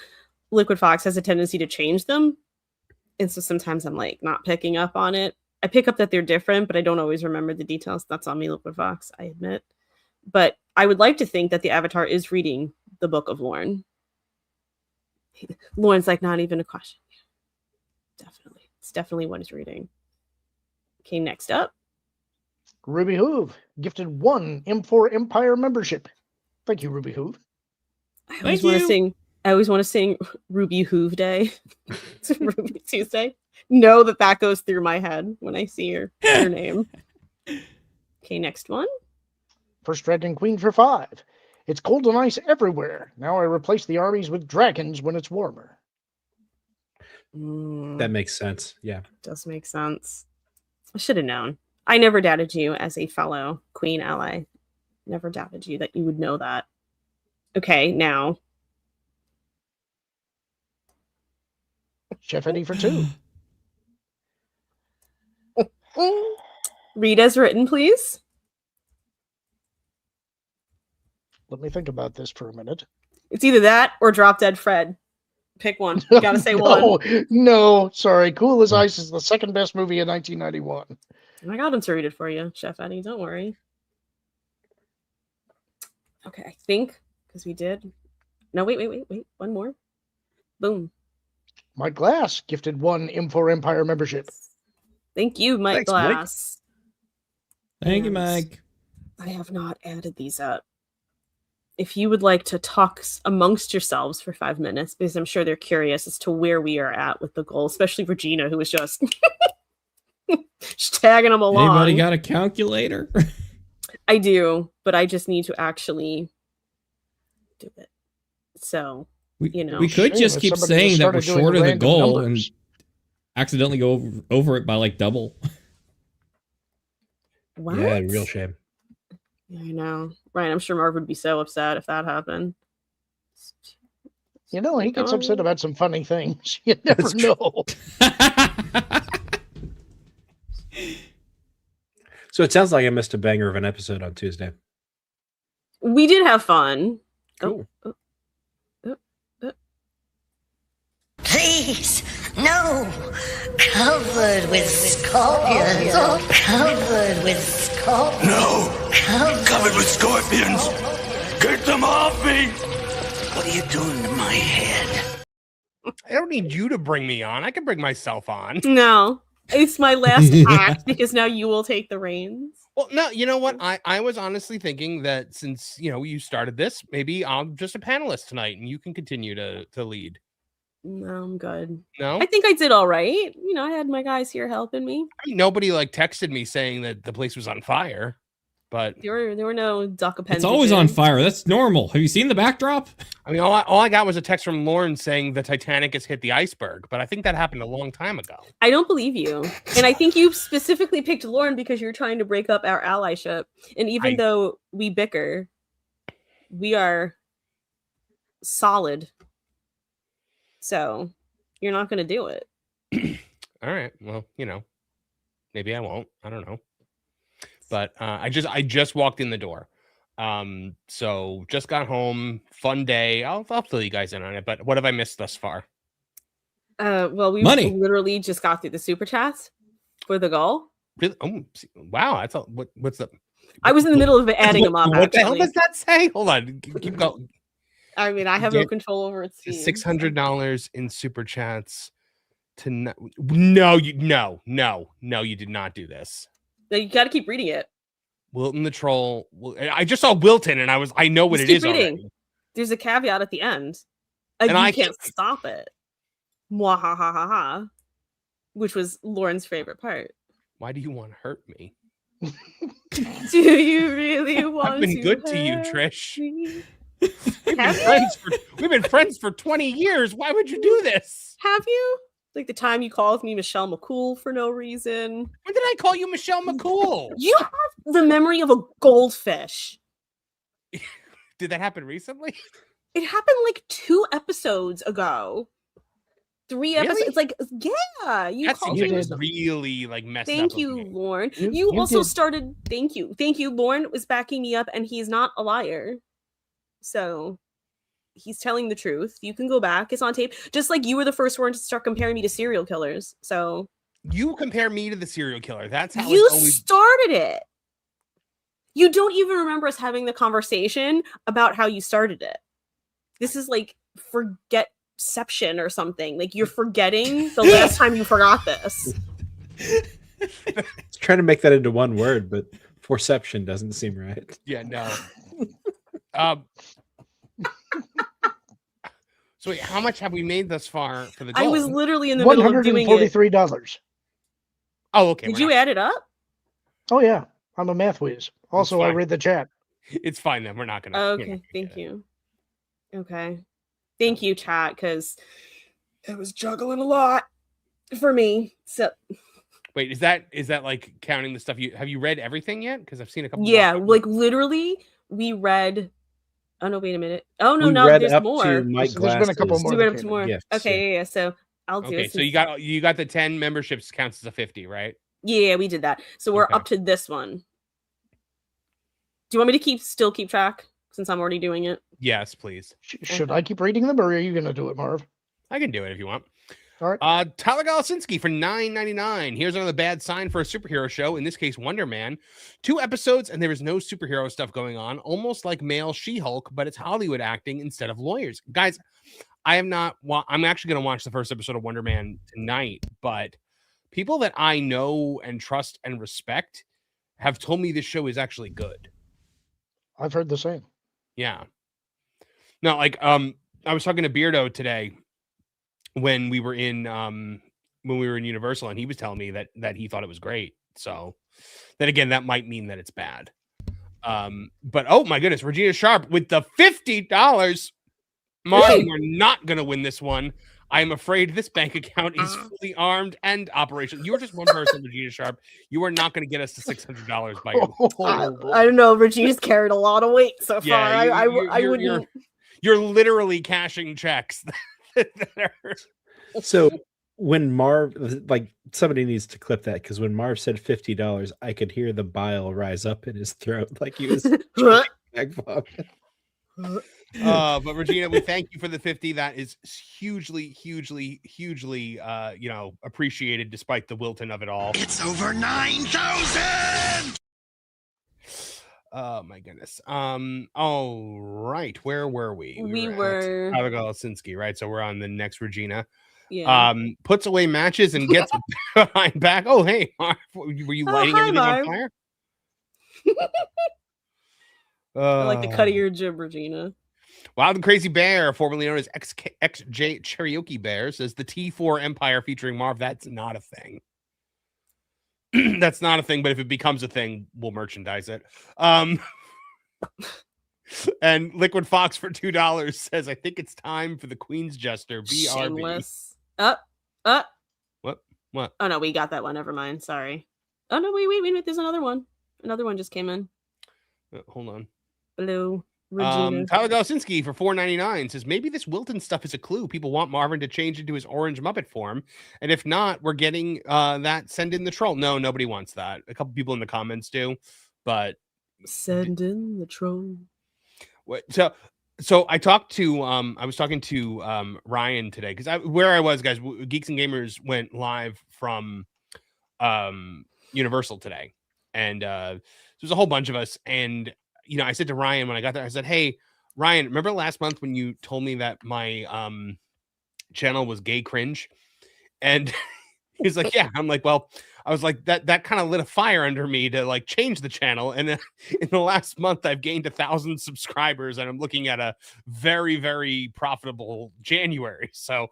Liquid Fox has a tendency to change them. And so sometimes I'm like not picking up on it. I pick up that they're different, but I don't always remember the details. That's on me, Liquid Fox, I admit. But I would like to think that the avatar is reading the Book of Lorne. Lorne's like, not even a question. Definitely. It's definitely what he's reading. Okay, next up. Ruby Hoove gifted 1 M4 Empire membership. Thank you, Ruby Hoove. I always want to sing Ruby Hoove Day. It's Ruby Tuesday. Know that goes through my head when I see your name. Okay, next one. First Dragon Queen for 5. It's cold and ice everywhere. Now I replace the armies with dragons when it's warmer. That makes sense. Yeah. Does make sense. I should have known. I never doubted you as a fellow Queen ally. Never doubted you that you would know that. Okay, now. Chef Eddie for 2. Read as written, please. Let me think about this for a minute. It's either that or Drop Dead Fred. Pick one. You gotta say one. No, sorry. Cool as Ice is the second best movie in 1991. I got him to read it for you, Chef Eddie. Don't worry. Okay, I think, because we did. No, wait. One more. Boom. Mike Glass gifted 1 M4 Empire membership. Thank you, Mike Glass. Thank you, Mike. I have not added these up. if you would like to talk amongst yourselves for 5 minutes, because I'm sure they're curious as to where we are at with the goal, especially Regina, who was just tagging them along. Anybody got a calculator? I do, but I just need to actually do it. So, we could just keep saying that we're short of the goal and accidentally go over it by like double. What? Yeah, real shame. I know. Ryan, I'm sure Marv would be so upset if that happened. You know, he gets upset about some funny things. You never know. So it sounds like I missed a banger of an episode on Tuesday. We did have fun. Cool. Please, no. Covered with scorpions. Covered with scorpions. No. Covered with scorpions. Get them off me. What are you doing to my head? I don't need you to bring me on. I can bring myself on. No, it's my last act because now you will take the reins. Well, no, you know what? I was honestly thinking that since, you started this, maybe I'm just a panelist tonight and you can continue to lead. No, I'm good. No? I think I did all right. I had my guys here helping me. I mean, nobody texted me saying that the place was on fire, but there were no duck appendages. It's always on fire. That's normal. Have you seen the backdrop? I mean, all I got was a text from Lauren saying the Titanic has hit the iceberg, but I think that happened a long time ago. I don't believe you. And I think you specifically picked Lauren because you're trying to break up our allyship. And even though we bicker, we are solid. So you're not going to do it. All right. Well, maybe I won't. I don't know. But I just walked in the door. So just got home. Fun day. I'll fill you guys in on it. But what have I missed thus far? Well, we literally just got through the super chats for the goal. Really? Oh, wow. I thought what's the? I was in the middle of adding them up. What the hell does that say? Hold on. Keep going. I mean, I have no control over its speed. $600 in super chats to no, you did not do this. You got to keep reading it. Wilton the troll. I just saw Wilton, and I know what it is already. There's a caveat at the end, and I can't stop it. Mwahahaha, which was Lauren's favorite part. Why do you want to hurt me? Do you really want? I've been good to you, Trish. We've been friends for 20 years. Why would you do this? Have you? Like the time you called me Michelle McCool for no reason. When did I call you Michelle McCool? You have the memory of a goldfish. Did that happen recently? It happened like 2 episodes ago. 3 episodes. It's like, yeah. You called me. Really messed up. Thank you, Lauren. You also started. Thank you. Lauren was backing me up, and he's not a liar. So he's telling the truth. You can go back. It's on tape. Just like you were the first one to start comparing me to serial killers. So you compare me to the serial killer. That's how you started it. You don't even remember us having the conversation about how you started it. This is like forgetception or something. Like you're forgetting the last time you forgot this. It's trying to make that into one word, but forception doesn't seem right. Yeah, no. So wait, how much have we made thus far for the goal? I was literally in the middle of doing it. $143. Oh, okay. Did you add it up? Oh yeah, I'm a math whiz. Also, I read the chat. It's fine then. We're not gonna. Okay, thank you. Okay, thank you, chat, because it was juggling a lot for me. So wait, is that like counting the stuff have you read everything yet? Because I've seen a couple. Yeah, like literally, we read. Oh no! Wait a minute. Oh no! There's more. There's been a couple more. We read up to more. Okay, yeah. So I'll do it. Okay, so you got the 10 memberships counts as a 50, right? Yeah, we did that. So we're up to this one. Do you want me to still keep track since I'm already doing it? Yes, please. Should I keep reading them, or are you going to do it, Marv? I can do it if you want. All right. Tyler Galasinski for $9.99. Here's another bad sign for a superhero show. In this case, Wonder Man. 2 episodes and there is no superhero stuff going on. Almost like male She-Hulk, but it's Hollywood acting instead of lawyers. Guys, I'm actually going to watch the first episode of Wonder Man tonight, but people that I know and trust and respect have told me this show is actually good. I've heard the same. Yeah. No, like I was talking to Beardo today when we were in Universal, and he was telling me that he thought it was great. So then again, that might mean that it's bad. But oh my goodness, Regina Sharp with the $50. Marv, we're not gonna win this one. I am afraid this bank account is fully armed and operational. You are just one person, Regina Sharp. You are not going to get us to $600 by your. I don't know. Regina's carried a lot of weight so far. I wouldn't. You're literally cashing checks. So when Marv, like, somebody needs to clip that, because when Marv said $50, I could hear the bile rise up in his throat, like he was. But Regina, we thank you for the 50. That is hugely appreciated despite the Wilton of it all. It's over 9,000. Oh my goodness. All right, where were we? We were Tyler Golasinski, right? So we're on the next Regina. Yeah. Puts away matches and gets behind back. Oh, hey, Marv, were you lighting everything on fire? I like the cut of your jib, Regina. Wild and Crazy Bear, formerly known as XJ Cherokee Bear, says the T4 Empire featuring Marv. That's not a thing. That's not a thing, but if it becomes a thing, we'll merchandise it. And Liquid Fox for $2 says, I think it's time for the Queen's Jester, BRB. Shameless. What? Oh, no, we got that one. Never mind. Sorry. Oh, no, wait. There's another one. Another one just came in. Hold on. Hello. Regina. Tyler Golasinski for $4.99 says, maybe this Wilton stuff is a clue. People want Marvin to change into his orange Muppet form. And if not, we're getting that send in the troll. No, nobody wants that. A couple people in the comments do, but send in the troll. So I talked to I was talking to Ryan today, because where I was, guys, Geeks and Gamers went live from Universal today, and there's a whole bunch of us. And I said to Ryan when I got there, I said, hey, Ryan, remember last month when you told me that my channel was gay cringe? And he's like, yeah. I'm like, well, I was like, that kind of lit a fire under me to like change the channel. And in the last month, I've gained 1,000 subscribers, and I'm looking at a very, very profitable January. So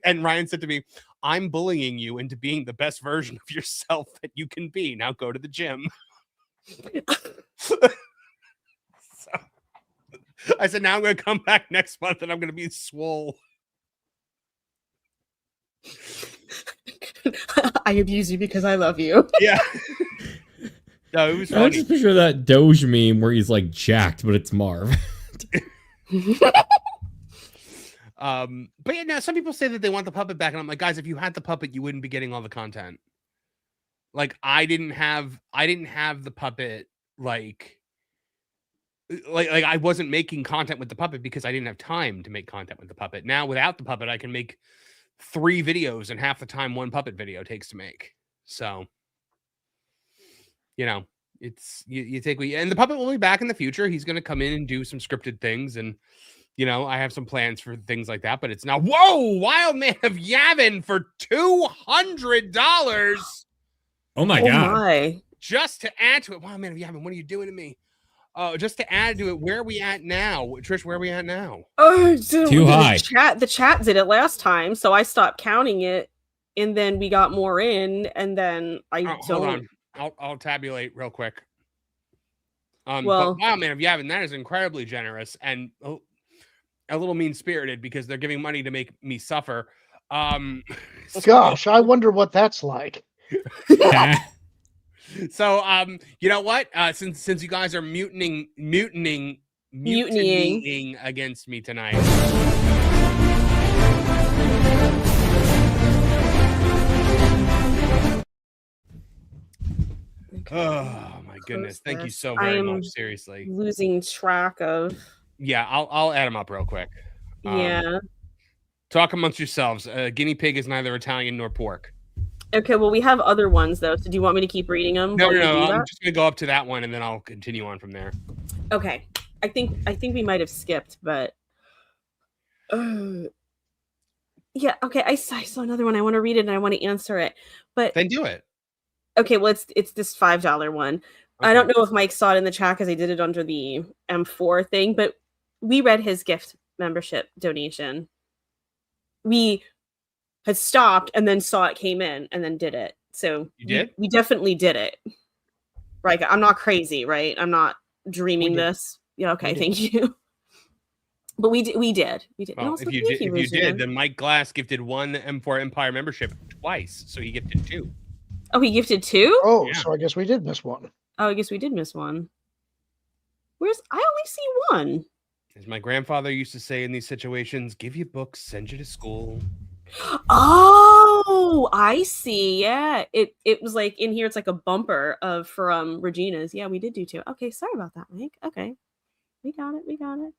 Ryan said to me, I'm bullying you into being the best version of yourself that you can be. Now go to the gym. I said, now I'm going to come back next month and I'm going to be swole. I abuse you because I love you. Yeah. No, it was funny. I just picture that Doge meme where he's like jacked, but it's Marv. But yeah, now some people say that they want the puppet back, and I'm like, guys, if you had the puppet, you wouldn't be getting all the content. Like, I didn't have the puppet, like I wasn't making content with the puppet because I didn't have time to make content with the puppet. Now without the puppet, I can make 3 videos, and half the time one puppet video takes to make. So, it's you take, and the puppet will be back in the future. He's going to come in and do some scripted things, and I have some plans for things like that. But it's not. Whoa, Wild Man of Yavin for $200. Oh my god! My. Just to add to it, Wild Man of Yavin, what are you doing to me? Just to add to it, where are we at now? Trish, where are we at now? Too high. The chat did it last time, so I stopped counting it, and then we got more in, and then Hold on. I'll tabulate real quick. Well, but Wild Man of Yavin, that is incredibly generous and a little mean-spirited, because they're giving money to make me suffer. Gosh, I wonder what that's like. So, you know what? Since you guys are mutinying against me tonight. Okay. Oh my goodness! Thank you so very much. Seriously, losing track of. Yeah, I'll add them up real quick. Yeah. Talk amongst yourselves. Guinea pig is neither Italian nor pork. Okay, well, we have other ones, though. So do you want me to keep reading them? No. I'm just going to go up to that one, and then I'll continue on from there. Okay. I think we might have skipped, but... yeah, okay. I saw another one. I want to read it, and I want to answer it. But then do it. Okay, well, it's this $5 one. Okay. I don't know if Mike saw it in the chat because I did it under the M4 thing, but we read his gift membership donation. We had stopped and then saw it came in and then did it. So you did? We definitely did it. Right. I'm not crazy, right? I'm not dreaming this. Yeah, okay, thank you. But we did. Well, if you did, then Mike Glass gifted one M4 Empire membership twice, so he gifted 2. Oh, he gifted 2? Oh, Yeah. so I guess we did miss one. Oh, I guess we did miss one. I only see one. As my grandfather used to say in these situations, give you books, send you to school. Oh, I see. Yeah. It was like in here, it's like a bumper from Regina's. Yeah, we did do 2. Okay, sorry about that, Mike. Okay. We got it. I'm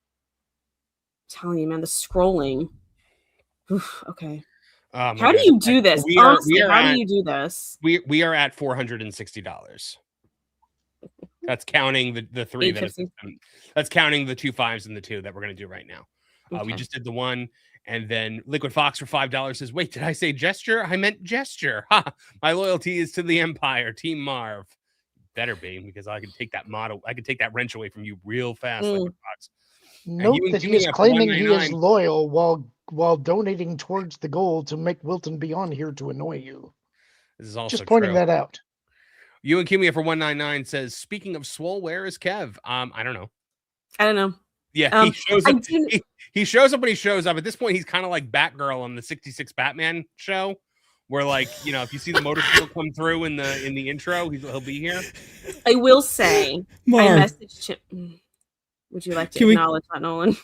telling you, man, the scrolling. Oof, okay. Oh, how do you do this? Honestly, how do you do this? We are at $460. That's counting the 3 that's counting the 2 5s and the 2 that we're going to do right now. Okay. We just did the 1, and then Liquid Fox for $5 says, "Wait, did I say gesture? I meant gesture. Ha! My loyalty is to the Empire, Team Marv. Better be, because I can take that model. I can take that wrench away from you real fast, Liquid Fox." Note that he is claiming he is loyal while donating towards the goal to make Wilton be on here to annoy you. This is also just pointing true. that out. You and Kimia for 199 says, "Speaking of swole, where is Kev?" I don't know. Yeah, he shows up. He shows up when he shows up. At this point, he's kind of like Batgirl on the 66 Batman show, where, like, you know, if you see the motorcycle come through in the intro, he'll be here. I will say, Marv. I messaged him. Would you like to acknowledge that, Nolan?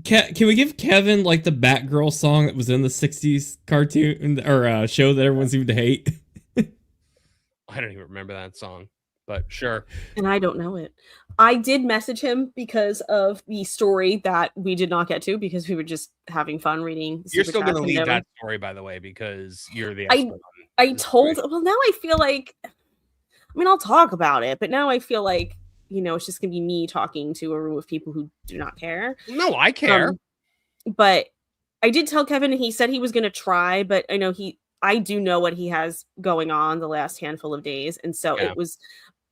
Can we give Kevin like the Batgirl song that was in the 60s cartoon or show that everyone seemed to hate? I don't even remember that song, but sure. And I don't know it. I did message him because of the story that we did not get to because we were just having fun reading. You're still going to lead that story, by the way, because you're the expert. Well, now I feel like, I mean, I'll talk about it, but now I feel like, you know, it's just going to be me talking to a room of people who do not care. No, I care. But I did tell Kevin, and he said he was going to try, but I know I do know what he has going on the last handful of days. And so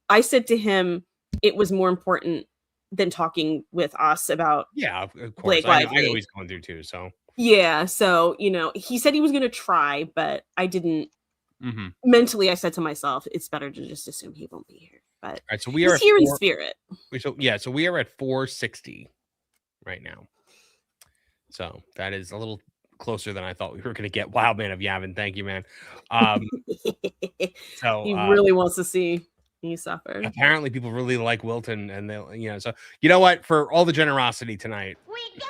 I said to him, it was more important than talking with us about. Yeah, of course. Blake I know Lively. he's going through too. So yeah. So, you know, he said he was going to try, but I didn't. Mm-hmm. Mentally, I said to myself, it's better to just assume he won't be here. But all right, so we are here in spirit. So we are at 460 right now. So that is a little closer than I thought we were going to get. Wild Man of Yavin, thank you, man. So he really wants to see you suffer. Apparently, people really like Wilton, and they'll, you know. So you know what? For all the generosity tonight, We got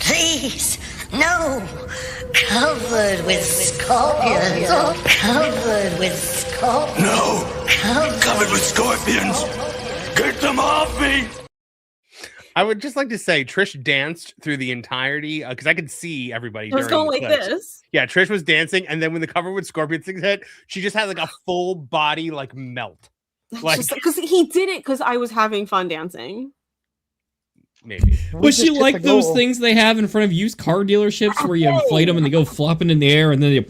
Please, no. Covered with scorpions. Oh, covered with scorpions. No. Covered with scorpions. Get them off me. I would just like to say Trish danced through the entirety because I could see everybody. I was going like clips. this. Yeah, Trish was dancing, and then when the cover with scorpions things hit, she just had like a full body like melt. Like because he did it because I was having fun dancing. Maybe. Was she like those things they have in front of used car dealerships where you inflate them and they go flopping in the air and then they.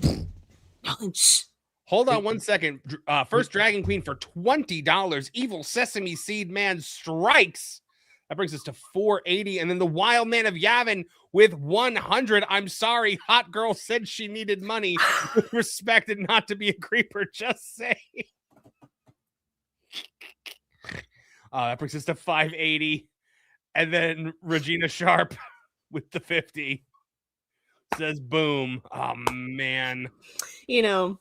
Hold on one second. First Dragon Queen for $20. Evil Sesame Seed Man strikes. That brings us to 480. And then the Wild Man of Yavin with 100. I'm sorry. Hot girl said she needed money. With respect and not to be a creeper. Just say. That brings us to 580. And then Regina Sharp with the 50 says boom. Oh, man. You know,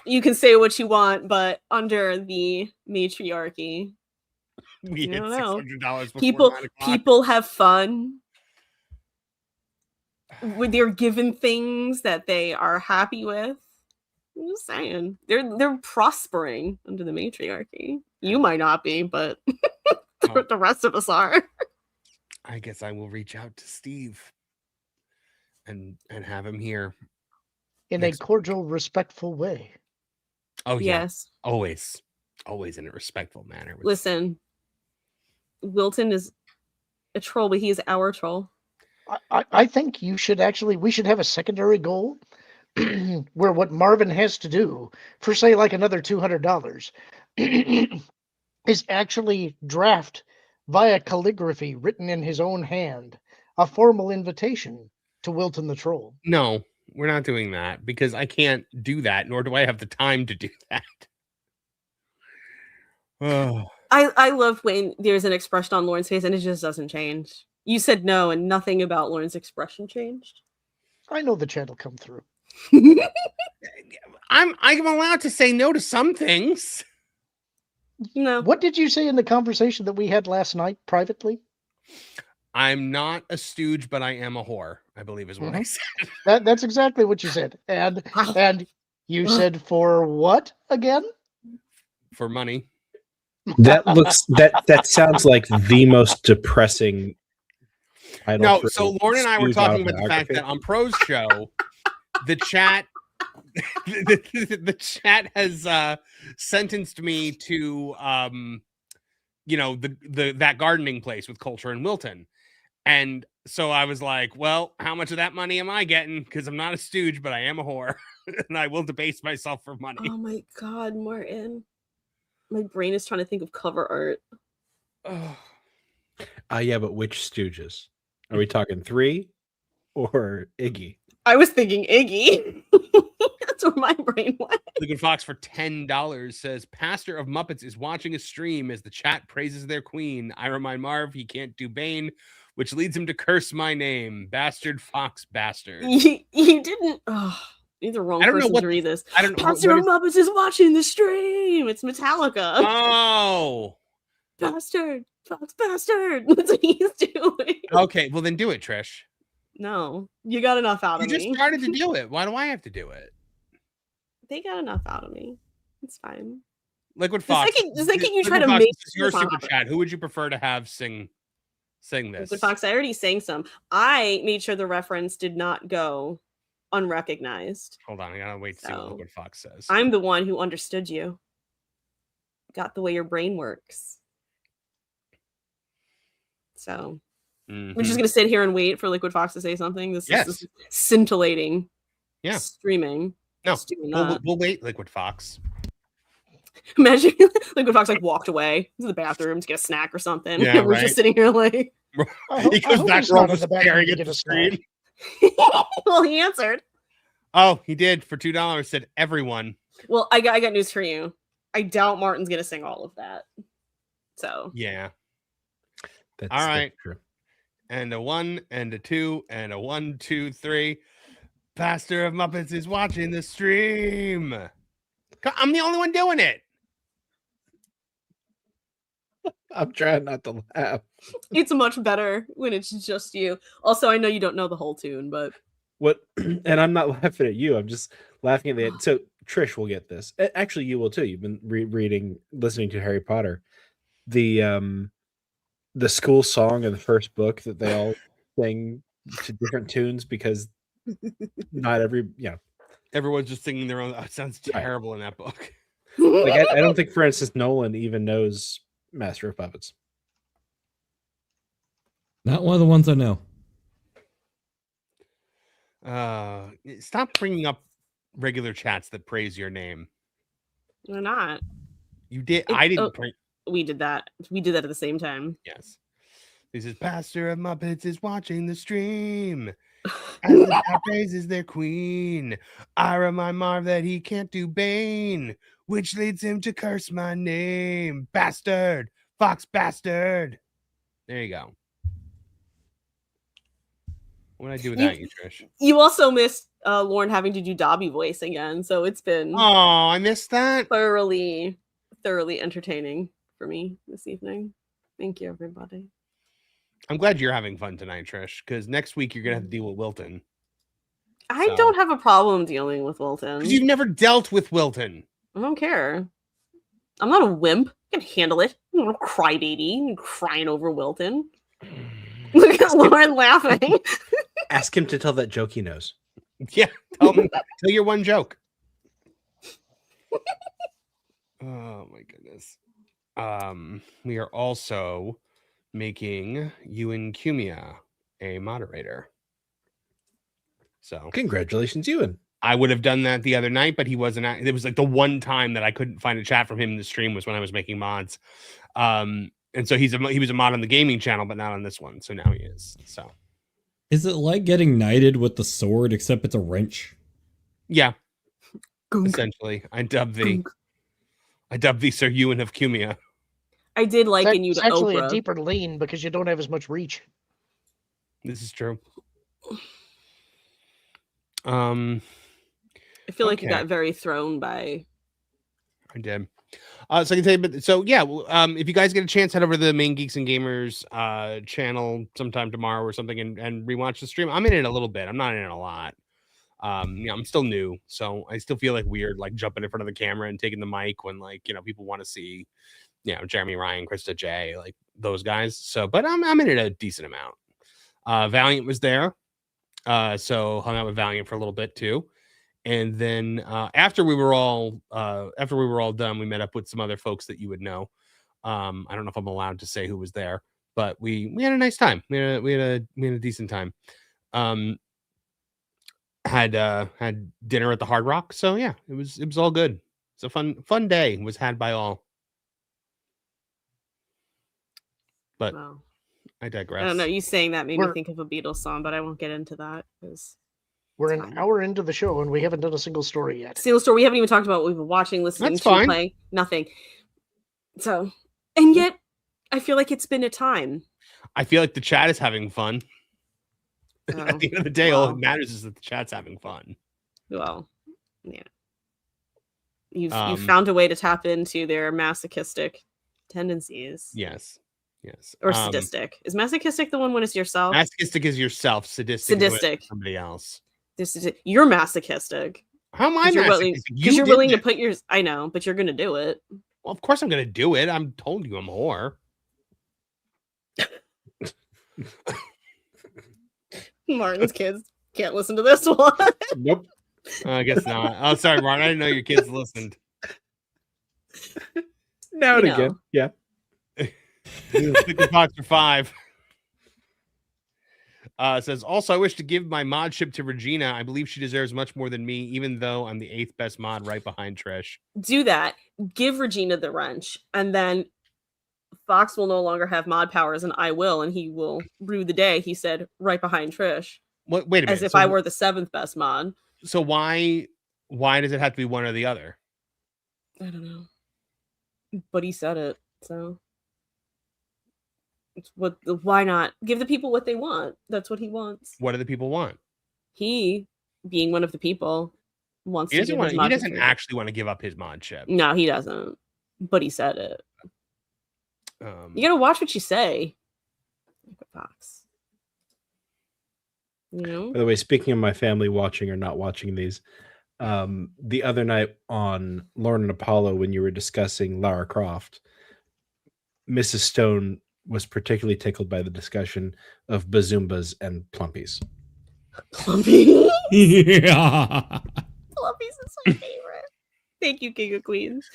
you can say what you want, but under the matriarchy, we hit $600 people have fun when they're given things that they are happy with. I'm just saying. They're prospering under the matriarchy. You might not be, but the rest of us are. I guess I will reach out to Steve and have him here in a cordial, respectful way. Oh yeah. Yes, always in a respectful manner. Listen, Wilton is a troll, but he is our troll. I think we should have a secondary goal where what Marvin has to do for, say, like another $200 is actually draft via calligraphy written in his own hand a formal invitation to Wilton the Troll. No, we're not doing that because I can't do that, nor do I have the time to do that. Oh. I love when there's an expression on Lauren's face and it just doesn't change. You said no, and nothing about Lauren's expression changed. I know the chat will come through. I'm allowed to say no to some things. No. What did you say in the conversation that we had last night privately? I'm not a stooge, but I am a whore, I believe is what I said. That's exactly what you said. And you said for what again? For money. That sounds like the most depressing title. No, so Lauren and I were talking about the fact that on Pro's show, the chat the chat has sentenced me to that gardening place with Culture and Wilton. And so I was like, well, how much of that money am I getting? Because I'm not a stooge, but I am a whore. And I will debase myself for money. Oh my God, Martin. My brain is trying to think of cover art. Yeah, but which Stooges? Are we talking 3 or Iggy? I was thinking Iggy. That's where my brain went. Liquid Fox for $10 says, Pastor of Muppets is watching a stream as the chat praises their queen. I remind Marv he can't do Bane, which leads him to curse my name. Bastard Fox bastard. He didn't. Oh, you're the wrong person to read this. I don't know. Pastor of Muppets is watching the stream. It's Metallica. Oh. Bastard. Fox bastard. That's what he's doing. Okay, well then do it, Trish. No, you got enough out of me. You just started to do it. Why do I have to do it? They got enough out of me. It's fine. Liquid Fox. The second you try to make your super chat, who would you prefer to have sing this? Liquid Fox, I already sang some. I made sure the reference did not go unrecognized. Hold on, I gotta wait to see what Liquid Fox says. I'm the one who understood you. Got the way your brain works. So we're just gonna sit here and wait for Liquid Fox to say something. This is scintillating. Yeah. Streaming. No, we'll wait, Liquid Fox. Imagine Liquid Fox like walked away to the bathroom to get a snack or something. Yeah, and we're just sitting here like he comes back staring at the screen. Well, he answered. Oh, he did for $2. Said everyone. Well, I got news for you. I doubt Martin's gonna sing all of that. So yeah. That's all right. True. And a 1 and a 2 and a 1, 2, 3. Pastor of Muppets is watching the stream. I'm the only one doing it. I'm trying not to laugh. It's much better when it's just you. Also, I know you don't know the whole tune, but what? And I'm not laughing at you. I'm just laughing at the. So Trish will get this. Actually, you will too. You've been listening to Harry Potter. The school song in the first book that they all sing to different tunes because not everyone's just singing their own. It sounds terrible in that book. Like I don't think, for instance, Nolan even knows Master of Puppets. Not one of the ones I know. Stop bringing up regular chats that praise your name. We're not. You did. I didn't. We did that. We did that at the same time. Yes. This is Pastor of Muppets is watching the stream. As the chat praises their queen. I remind Marv that he can't do Bane, which leads him to curse my name. Bastard. Fox bastard. There you go. What did I do without you, Trish? You also missed Lauren having to do Dobby voice again, so it's been I missed that. Thoroughly entertaining for me this evening. Thank you, everybody. I'm glad you're having fun tonight, Trish, because next week you're gonna have to deal with Wilton. I don't have a problem dealing with Wilton. Because you've never dealt with Wilton. I don't care. I'm not a wimp. I can handle it. I'm not a crybaby crying over Wilton. Look at Lauren laughing. Ask him to tell that joke he knows. Yeah, tell your one joke. Oh my goodness. We are also making Ewan Cumia a moderator. So congratulations, Ewan. I would have done that the other night, but he wasn't. It was like the one time that I couldn't find a chat from him in the stream was when I was making mods. And so he was a mod on the gaming channel, but not on this one. So now he is. So is it like getting knighted with the sword, except it's a wrench? Yeah, essentially. I dubbed the Sir Ewan of Cumia. I did liken you It's to actually Oprah. a deeper lean because you don't have as much reach. This is true. I feel like you got very thrown by. I did. So I can tell you, but so yeah, if you guys get a chance, head over to the Main Geeks and Gamers channel sometime tomorrow or something and rewatch the stream. I'm in it a little bit. I'm not in it a lot. I'm still new, so I still feel like weird, like jumping in front of the camera and taking the mic when people want to see, Jeremy Ryan, Krista J, like those guys. So, but I'm in it a decent amount. Valiant was there, so hung out with Valiant for a little bit too. And then after we were all done, we met up with some other folks that you would know. I don't know if I'm allowed to say who was there, but we had a nice time. We had a decent time. Had dinner at the Hard Rock. So yeah, it was all good. It's a fun day was had by all. But Wow. I digress. I don't know. You saying that made me think of a Beatles song, but I won't get into that because we're an hour into the show and we haven't done a single story yet. Single story. We haven't even talked about what we've been watching, listening That's to, fine. playing. Nothing. So, and yet, I feel like it's been a time. I feel like the chat is having fun. At the end of the day, all that matters is that the chat's having fun. Well, yeah. You've found a way to tap into their masochistic tendencies. Yes. Or sadistic. Is masochistic the one when it's yourself? Masochistic is yourself. Sadistic. Is when it's somebody else. You're masochistic. How am I masochistic? Because you're willing to put yours. I know, but you're going to do it. Well, of course I'm going to do it. I'm told you I'm a whore. Martin's kids can't listen to this one. Nope. I guess not. Oh, sorry, Martin. I didn't know your kids listened. Now and again. Yeah. Pick the box for 5. Says, also, I wish to give my modship to Regina. I believe she deserves much more than me, even though I'm the 8th best mod right behind Trish. Do that. Give Regina the wrench. And then Fox will no longer have mod powers and I will. And he will rue the day, he said, right behind Trish. Wait a minute. As if I were the 7th best mod. So why does it have to be one or the other? I don't know. But he said it. So why not give the people what they want? That's what he wants. What do the people want? He, being one of the people, wants He to doesn't give want. his He mod doesn't to actually want to give up his modship. No, he doesn't. But he said it. You gotta watch what you say. Fox. You know? By the way, speaking of my family watching or not watching these, the other night on Lauren and Apollo, when you were discussing Lara Croft, Mrs. Stone was particularly tickled by the discussion of bazoombas and plumpies. Plumpy? Yeah. Plumpies is my favorite. Thank you, King of Queens.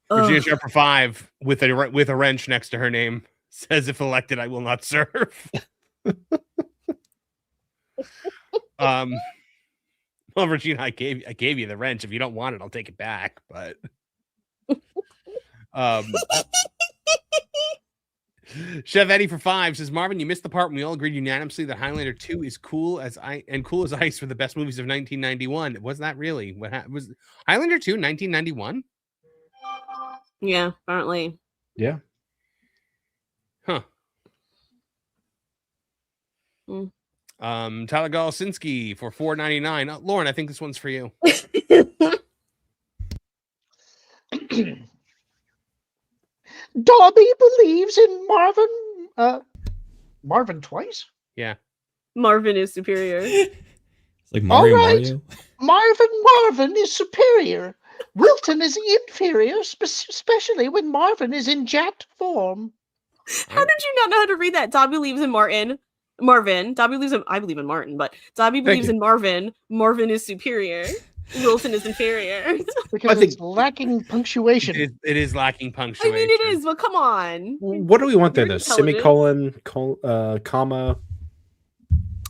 Regina Sharper 5 with a wrench next to her name says, "If elected, I will not serve." Well, Regina, I gave you the wrench. If you don't want it, I'll take it back. But Chef Eddie for 5 says, Marvin, you missed the part when we all agreed unanimously that Highlander 2 is cool as ice for the best movies of 1991. Was that really what was Highlander 2 1991? Yeah, apparently. Yeah. Huh. Tyler Golosinski for $4.99. Lauren, I think this one's for you. Dobby believes in Marvin. Marvin twice? Yeah. Marvin is superior. It's like Mario. All right. Marvin is superior. Wilton is inferior, especially when Marvin is in jacked form. How did you not know how to read that? Dobby believes in Marvin. Dobby believes in, I believe in Martin, but Dobby believes in Marvin. Marvin is superior. Wilson is inferior. Because it's lacking punctuation. It is lacking I punctuation. mean, it is, but come on. What do we want there, You're though? intelligent. Semicolon, comma.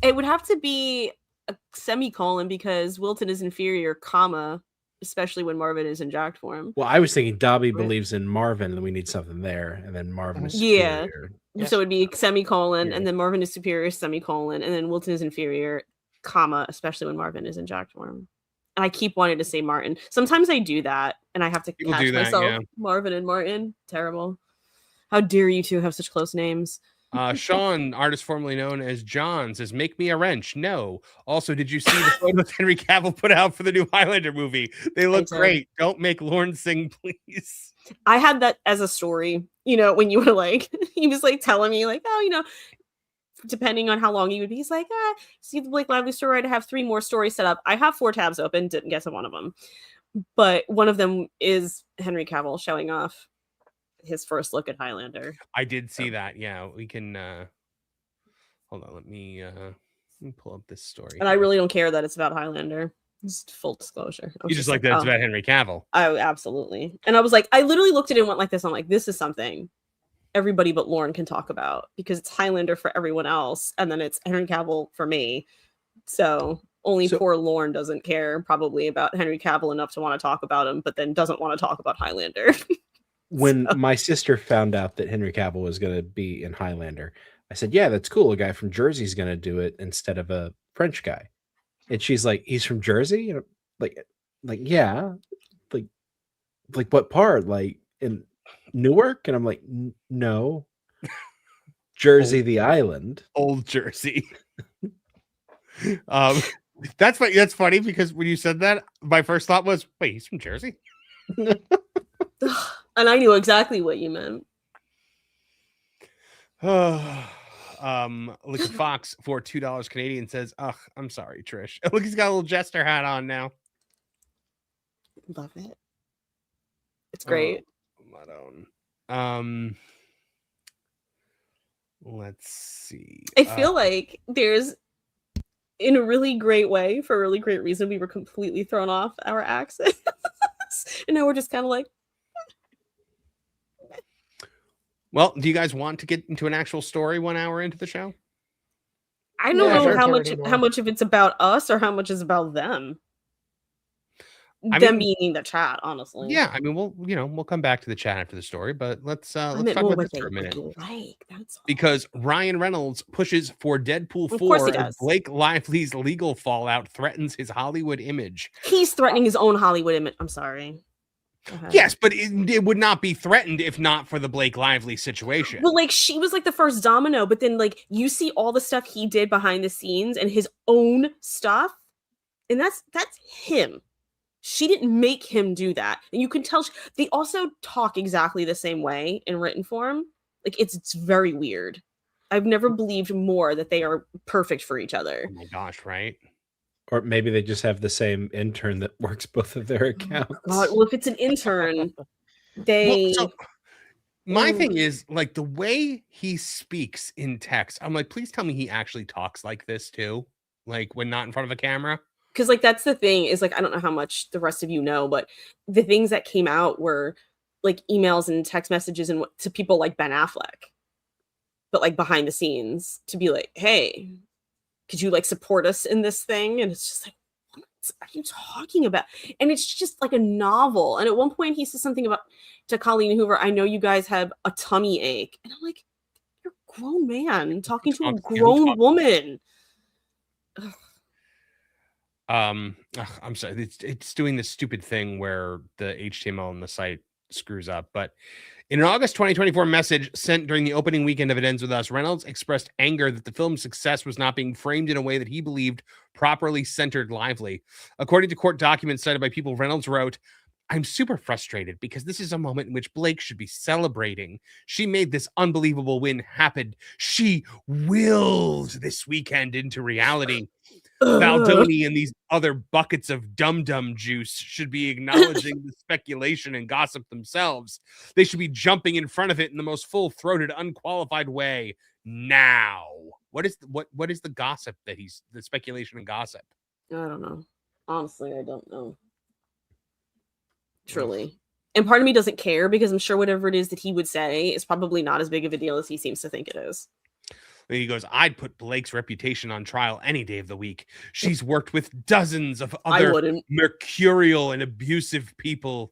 It would have to be a semicolon because Wilton is inferior, comma, especially when Marvin is in jacked form. Well, I was thinking Dobby believes in Marvin, and we need something there, and then Marvin is Yeah. superior. So it'd be semicolon, and then Marvin is superior, semicolon, and then Wilton is inferior, comma, especially when Marvin is in jacked form. And I keep wanting to say Martin. Sometimes I do that, and I have to People catch do that, myself. yeah. Marvin and Martin. Terrible. How dare you two have such close names? Sean, artist formerly known as John, says, "Make me a wrench." No. Also, did you see the photos Henry Cavill put out for the new Highlander movie? They look did. great. Don't make Lorne sing, please. I had that as a story, you know, when you were like, he was like telling me, like, oh, you know, depending on how long you would be, he's like, see the Blake Lively story, I have 3 more stories set up. I have 4 tabs open, didn't get to one of them. But one of them is Henry Cavill showing off his first look at Highlander. I did see that. Yeah, we can hold on, let me pull up this story. And I really don't care that it's about Highlander. Just full disclosure. You just like that it's about Henry Cavill. Oh, absolutely. And I was like, I literally looked at it and went like this. I'm like, this is something everybody but Lauren can talk about because it's Highlander for everyone else. And then it's Henry Cavill for me. So only poor Lauren doesn't care probably about Henry Cavill enough to want to talk about him, but then doesn't want to talk about Highlander. When my sister found out that Henry Cavill was going to be in Highlander, I said, yeah, that's cool. A guy from Jersey's going to do it instead of a French guy. And she's like, he's from Jersey? And like, yeah. Like what part? Like in Newark? And I'm like, no. Jersey, the island. Old Jersey. That's funny because when you said that, my first thought was, wait, he's from Jersey? And I knew exactly what you meant. Liquid Fox for $2 Canadian says, "Ugh, I'm sorry, Trish." Look, he's got a little jester hat on now. Love it. It's great. Let's see. I feel like there's, in a really great way, for a really great reason, we were completely thrown off our accents. And now we're just kind of like, well, do you guys want to get into an actual story 1 hour into the show? I don't know how much of it's about us or how much is about them. Them being the chat, honestly. Yeah, I mean, we'll come back to the chat after the story, but let's talk about this for a minute. Because Ryan Reynolds pushes for Deadpool 4 as Blake Lively's legal fallout threatens his Hollywood image. He's threatening his own Hollywood image. I'm sorry. Yes, but it would not be threatened if not for the Blake Lively situation. Well, like, she was like the first domino, but then like you see all the stuff he did behind the scenes and his own stuff, and that's him. She didn't make him do that. And you can tell they also talk exactly the same way in written form. Like, it's very weird. I've never believed more that they are perfect for each other. Oh my gosh, right? Or maybe they just have the same intern that works both of their accounts. God, well, if it's an intern, my thing is, like, the way he speaks in text, I'm like, please tell me he actually talks like this too. Like, when not in front of a camera. Because, like, that's the thing is, like, I don't know how much the rest of you know, but the things that came out were, like, emails and text messages and to people like Ben Affleck. But, like, behind the scenes to be like, hey, could you, like, support us in this thing? And it's just like, what are you talking about? And it's just like a novel. And at one point he says something about to Colleen Hoover, I know you guys have a tummy ache. And I'm like, you're a grown man talking to a grown woman. Ugh. I'm sorry, it's doing this stupid thing where the HTML on the site screws up. But in an August 2024 message sent during the opening weekend of It Ends With Us, Reynolds expressed anger that the film's success was not being framed in a way that he believed properly centered Lively. According to court documents cited by People, Reynolds wrote, I'm super frustrated because this is a moment in which Blake should be celebrating. She made this unbelievable win happen. She willed this weekend into reality. Baldoni and these other buckets of dum-dum juice should be acknowledging the speculation and gossip themselves. They should be jumping in front of it in the most full-throated, unqualified way now. What is the gossip that the speculation and gossip? I don't know. Honestly, I don't know. Truly. And part of me doesn't care because I'm sure whatever it is that he would say is probably not as big of a deal as he seems to think it is. And he goes, I'd put Blake's reputation on trial any day of the week. She's worked with dozens of other mercurial and abusive people.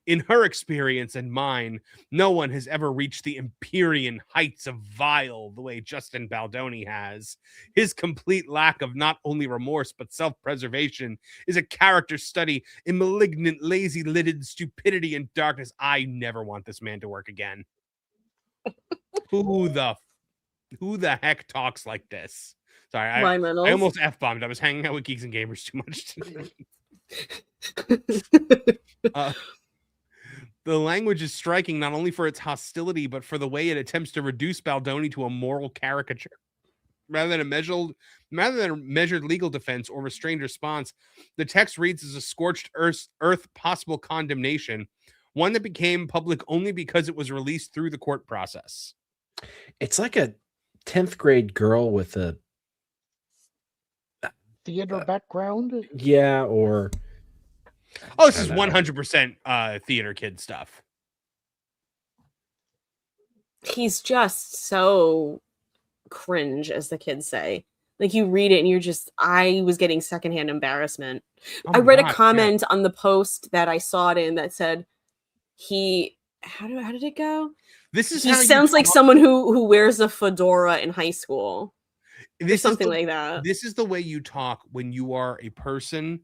In her experience and mine, no one has ever reached the Empyrean heights of vile the way Justin Baldoni has. His complete lack of not only remorse but self-preservation is a character study in malignant, lazy-lidded stupidity and darkness. I never want this man to work again. Who the heck talks like this? Sorry, I almost F-bombed. I was hanging out with Geeks and Gamers too much today. The language is striking not only for its hostility, but for the way it attempts to reduce Baldoni to a moral caricature. Rather than a measured legal defense or restrained response, the text reads as a scorched earth possible condemnation, one that became public only because it was released through the court process. It's like a 10th grade girl with a theater background. Yeah, or... Oh, this is 100% theater kid stuff. He's just so cringe, as the kids say. Like, you read it and you're just, I was getting secondhand embarrassment. I read a comment on the post that I saw it in that said, how did it go? He sounds like someone who wears a fedora in high school. Something like that. This is the way you talk when you are a person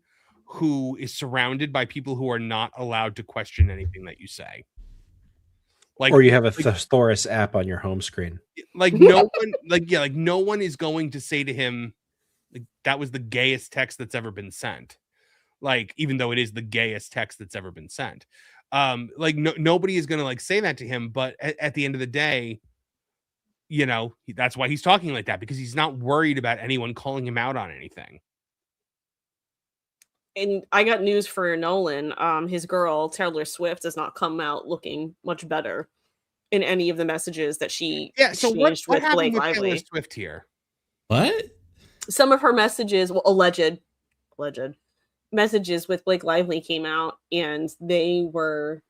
who is surrounded by people who are not allowed to question anything that you say. Or you have a thesaurus app on your home screen. No one is going to say to him, that was the gayest text that's ever been sent. Even though it is the gayest text that's ever been sent. Nobody is going to say that to him, but at the end of the day, that's why he's talking like that, because he's not worried about anyone calling him out on anything. And I got news for Nolan. His girl, Taylor Swift, does not come out looking much better in any of the messages that she exchanged with Blake Lively. Taylor Swift here? What? Some of her messages, alleged messages with Blake Lively came out, and they were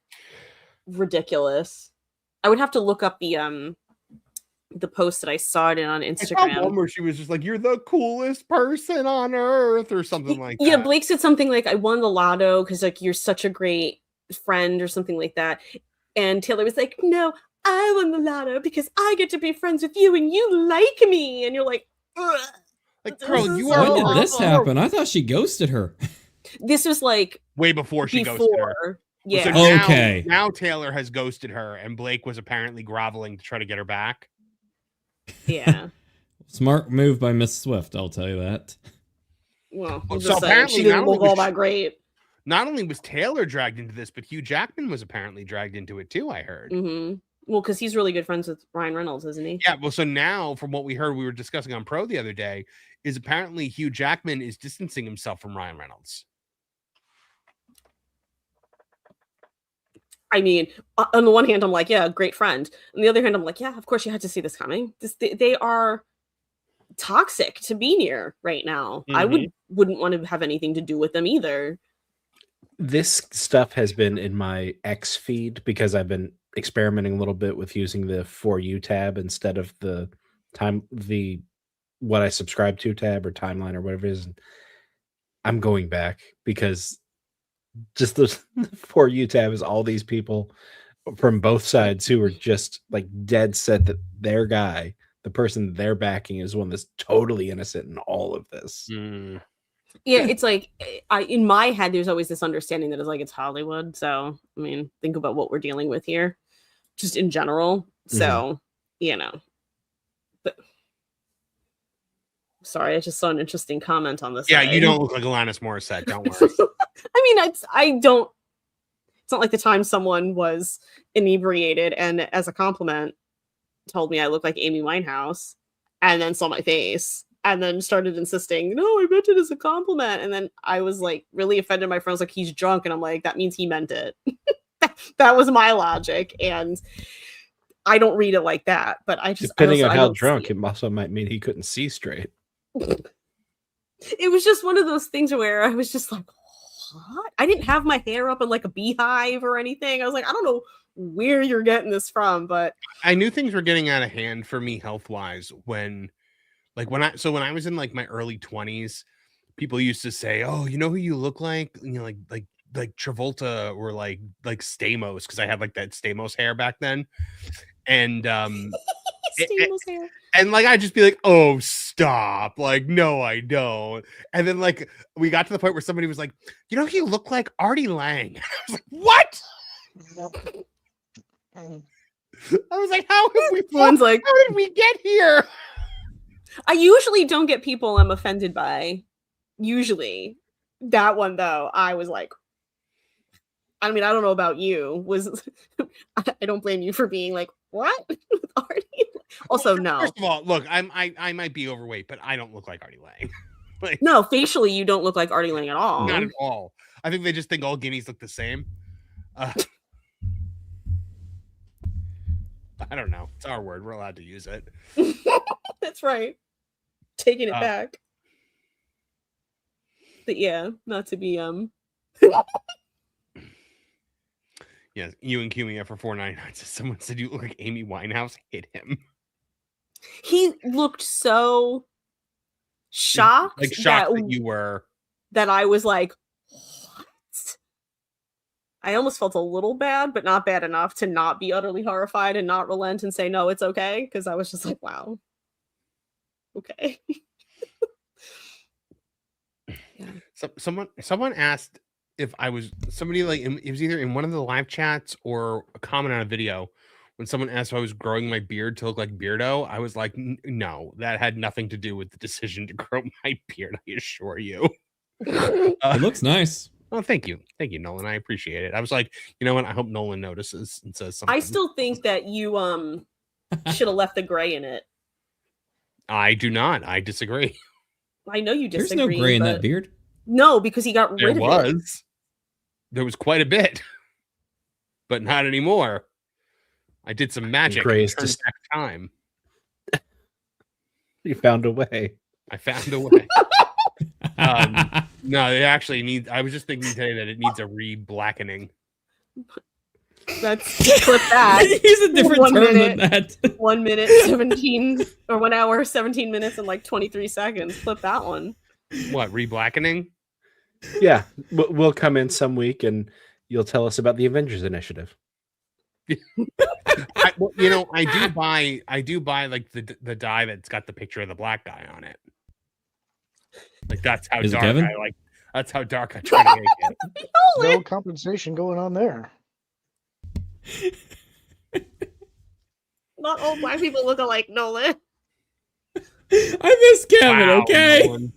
ridiculous. I would have to look up the post that I saw it in on Instagram. I saw one where she was just like, "You're the coolest person on earth," or something like that. Yeah, Blake said something like, "I won the lotto because you're such a great friend," or something like that. And Taylor was like, "No, I won the lotto because I get to be friends with you and you like me." And you're like, ugh. Girl, you are. When did this happen? I thought she ghosted her. This was way before she ghosted her. Yeah. So now Taylor has ghosted her, and Blake was apparently groveling to try to get her back. Yeah. Smart move by Miss Swift, I'll tell you that. Well, so apparently she didn't look all that great. Not only was Taylor dragged into this, but Hugh Jackman was apparently dragged into it too, I heard. Mm-hmm. Well, because he's really good friends with Ryan Reynolds, isn't he? Yeah, well, so now, from what we heard, we were discussing on Pro the other day, is apparently Hugh Jackman is distancing himself from Ryan Reynolds. I mean, on the one hand, I'm like, yeah, great friend. On the other hand, I'm like, yeah, of course you had to see this coming. They are toxic to be near right now. Mm-hmm. I wouldn't want to have anything to do with them either. This stuff has been in my X feed because I've been experimenting a little bit with using the For You tab instead of the what I subscribe to tab or timeline or whatever it is. I'm going back because just the For You tab is all these people from both sides who are just like dead set that their guy, the person they're backing, is one that's totally innocent in all of this. Mm. Yeah, it's like in my head, there's always this understanding that it's Hollywood. So, I mean, think about what we're dealing with here, just in general. So, but sorry, I just saw an interesting comment on this. Yeah, you don't look like Alanis Morissette. Don't worry. I mean, I don't. It's not like the time someone was inebriated and, as a compliment, told me I look like Amy Winehouse, and then saw my face, and then started insisting, "No, I meant it as a compliment." And then I was like, really offended. My friends like, "He's drunk," and I'm like, "That means he meant it." That was my logic, and I don't read it like that. But I just depending on how drunk, it also might mean he couldn't see straight. It was just one of those things where I was just like, what? I didn't have my hair up in like a beehive or anything. I was like, I don't know where you're getting this from, but I knew things were getting out of hand for me health-wise when I was in like my early 20s, people used to say, "Oh, you know who you look like?" You know, like Travolta or like Stamos, because I had like that Stamos hair back then. And Stamos hair. And like I'd just be like, "Oh, stop!" Like, no, I don't. And then like we got to the point where somebody was like, "You know, you look like Artie Lang." I was like, "What?" I was like, "How have we?" One's like, "How did we get here?" I usually don't get people I'm offended by. Usually, that one though, I was like, I mean, I don't know about you. I don't blame you for being like, what? Artie? Also, no. First of all, look, I might be overweight, but I don't look like Artie Lang. Like, no, facially, you don't look like Artie Lang at all. not at all. I think they just think all guineas look the same. I don't know. It's our word. We're allowed to use it. That's right. Taking it back. But yeah, not to be Yes, you and Kumia for $4.99 says someone said you look like Amy Winehouse. Hit him. He looked so shocked. Like shocked that you were. That I was like, what? I almost felt a little bad, but not bad enough to not be utterly horrified and not relent and say, no, it's okay. Because I was just like, wow. Okay. Yeah. So someone asked if I was somebody like it was either in one of the live chats or a comment on a video when someone asked if I was growing my beard to look like Beardo. I was like, no, that had nothing to do with the decision to grow my beard. I assure you. It looks nice. Oh, thank you, Nolan. I appreciate it. I was like, you know what? I hope Nolan notices and says something. I still think that you should have left the gray in it. I do not. I disagree. I know you disagree. There's no gray in that beard. No, because he got rid of it. There was quite a bit, but not anymore. I did some magic. Gray's Just time. You found a way. I found a way. No, it actually needs. I was just thinking today that it needs a re-blackening. Let's clip that. Use a different term than that. 1 minute 17 or 1 hour 17 minutes and like 23 seconds. Clip that one. What, re-blackening? Yeah, we'll come in some week and you'll tell us about the Avengers Initiative. I do buy like the dye that's got the picture of the black guy on it. Like that's how dark I like. That's how dark I try to make it. No compensation going on there. Not all black people look alike, Nolan. I miss Kevin. Wow, okay. Nolan.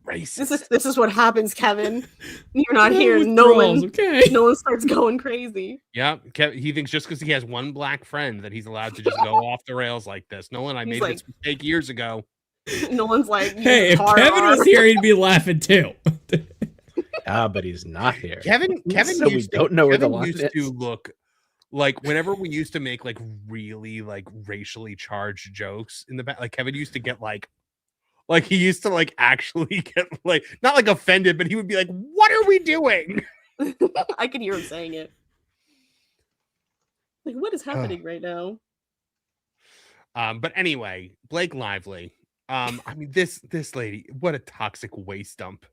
Racist. This is what happens, Kevin. You're not here. Nolan. Okay. Nolan starts going crazy. Yeah, he thinks just because he has one black friend that he's allowed to just go off the rails like this. Nolan, I made this mistake years ago. Nolan's like, hey, if Kevin was here, he'd be laughing too. But he's not here. Kevin so we don't know where the line used is. to look like whenever we used to make like really like racially charged jokes in the back. Like Kevin used to get like he used to like actually get like not like offended, but he would be like, "What are we doing?" I could hear him saying it. Like, what is happening right now? But anyway, Blake Lively. I mean, this lady, what a toxic waste dump.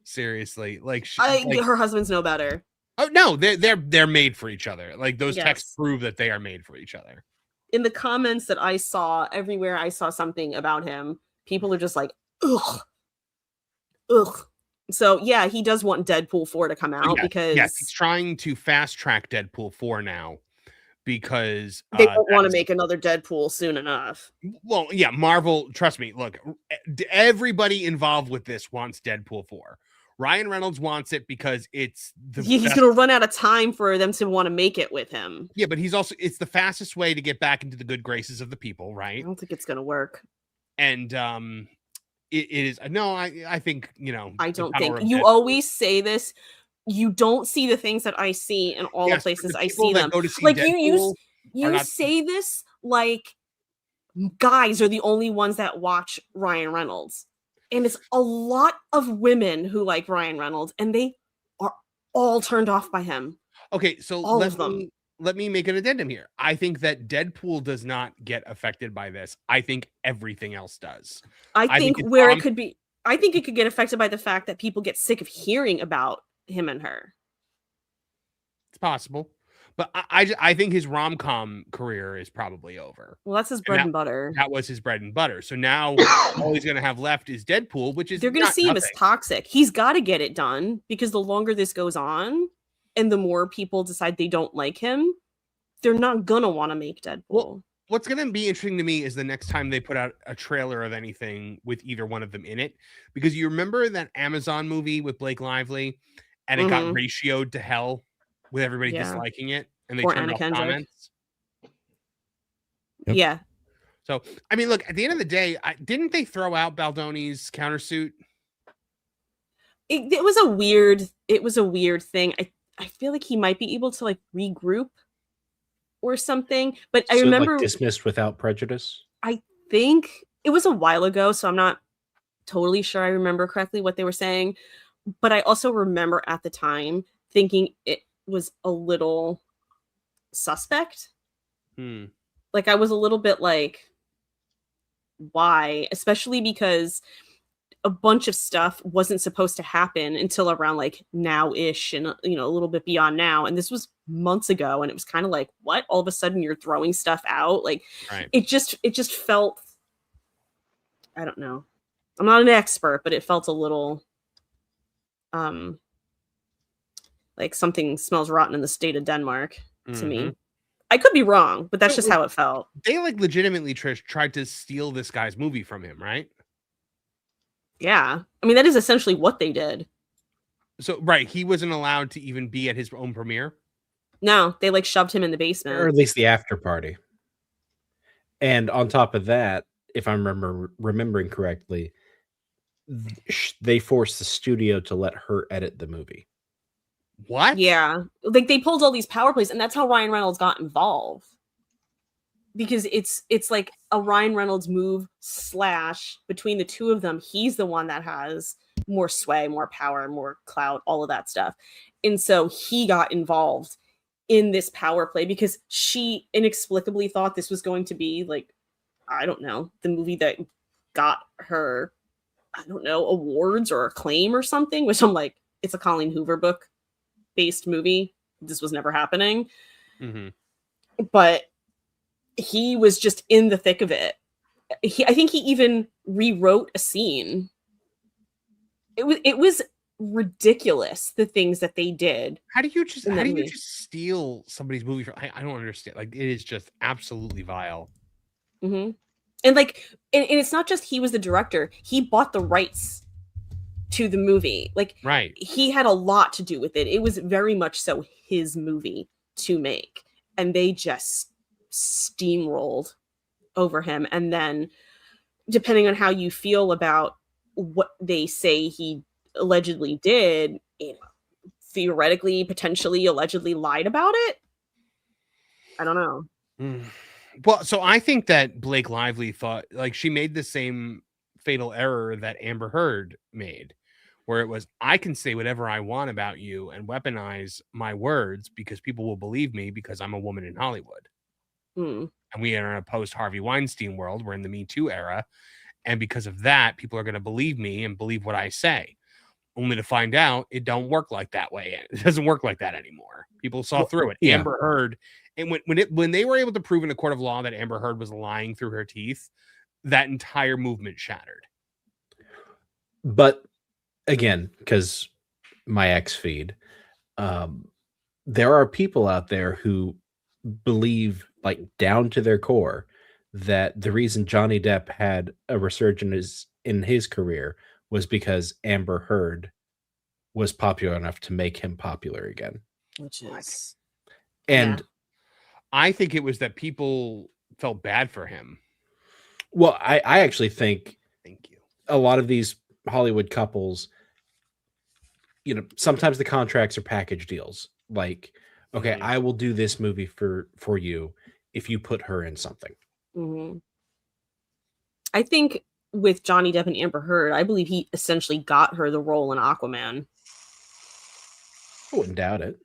Seriously, like, her husband's no better. Oh no, they're made for each other. Like those Yes. texts prove that they are made for each other. In the comments that I saw, everywhere I saw something about him, people are just like, ugh. So yeah, he does want Deadpool 4 to come out because he's trying to fast track Deadpool 4 now because they don't want to make another Deadpool soon enough. Well, yeah, Marvel, trust me, look, everybody involved with this wants Deadpool 4. Ryan Reynolds wants it because it's he's going to run out of time for them to want to make it with him. Yeah, but it's the fastest way to get back into the good graces of the people, right? I don't think it's going to work. And it is I think, I don't think you always say this. You don't see the things that I see in all the places I see them. Like you say this like guys are the only ones that watch Ryan Reynolds. And it's a lot of women who like Ryan Reynolds, and they are all turned off by him. Okay, so all of them. Let me make an addendum here. I think that Deadpool does not get affected by this. I think everything else does. I think where it could be, I think it could get affected by the fact that people get sick of hearing about him and her. It's possible. But I think his rom-com career is probably over. Well, that's his bread and butter. That was his bread and butter. So now all he's going to have left is Deadpool, which is they're going to see him as toxic. He's got to get it done because the longer this goes on and the more people decide they don't like him, they're not going to want to make Deadpool. Well, what's going to be interesting to me is the next time they put out a trailer of anything with either one of them in it. Because you remember that Amazon movie with Blake Lively and it got ratioed to hell with everybody disliking it, and they turned off comments. Yep. Yeah. So, I mean, look, at the end of the day, didn't they throw out Baldoni's countersuit? It was a weird thing. I feel like he might be able to like regroup or something, but I remember like dismissed without prejudice. I think it was a while ago, so I'm not totally sure I remember correctly what they were saying, but I also remember at the time thinking it was a little suspect. Like I was a little bit like, why? Especially because a bunch of stuff wasn't supposed to happen until around like now-ish and a little bit beyond now, and this was months ago, and it was kind of like, what? All of a sudden you're throwing stuff out? Like it just felt, I don't know. I'm not an expert, but it felt a little like something smells rotten in the state of Denmark to me. I could be wrong, but that's just how it felt. They like legitimately, Trish, tried to steal this guy's movie from him, right? Yeah. I mean, that is essentially what they did. So, right. He wasn't allowed to even be at his own premiere? No, they like shoved him in the basement. Or at least the after party. And on top of that, if I'm remembering correctly, they forced the studio to let her edit the movie. What? Yeah. Like they pulled all these power plays, and that's how Ryan Reynolds got involved. Because it's like a Ryan Reynolds move / between the two of them, he's the one that has more sway, more power, more clout, all of that stuff. And so he got involved in this power play because she inexplicably thought this was going to be like, I don't know, the movie that got her, I don't know, awards or acclaim or something, which I'm like, it's a Colleen Hoover book based movie. This was never happening. But he was just in the thick of it. I think he even rewrote a scene. It was ridiculous, the things that they did. How do you just steal somebody's movie from? I don't understand. Like, it is just absolutely vile. And like, and it's not just he was the director. He bought the rights to the movie. Like, right. He had a lot to do with it. It was very much so his movie to make. And they just steamrolled over him. And then, depending on how you feel about what they say he allegedly did, theoretically, potentially, allegedly lied about it. I don't know. Well, so I think that Blake Lively thought, like, she made the same fatal error that Amber Heard made, where it was, I can say whatever I want about you and weaponize my words because people will believe me because I'm a woman in Hollywood. And we are in a post-Harvey Weinstein world. We're in the Me Too era. And because of that, people are going to believe me and believe what I say. Only to find out it don't work like that way. It doesn't work like that anymore. People saw through it. Yeah. Amber Heard, and when they were able to prove in a court of law that Amber Heard was lying through her teeth, that entire movement shattered. But again, because my X feed, there are people out there who believe, like down to their core, that the reason Johnny Depp had a resurgence in his career was because Amber Heard was popular enough to make him popular again. Which is, and I think it was that people felt bad for him. Well, I actually think, thank you, a lot of these Hollywood couples, sometimes the contracts are package deals. Like, okay, I will do this movie for you if you put her in something. I think with Johnny Depp and Amber Heard, I believe he essentially got her the role in Aquaman. I wouldn't doubt it.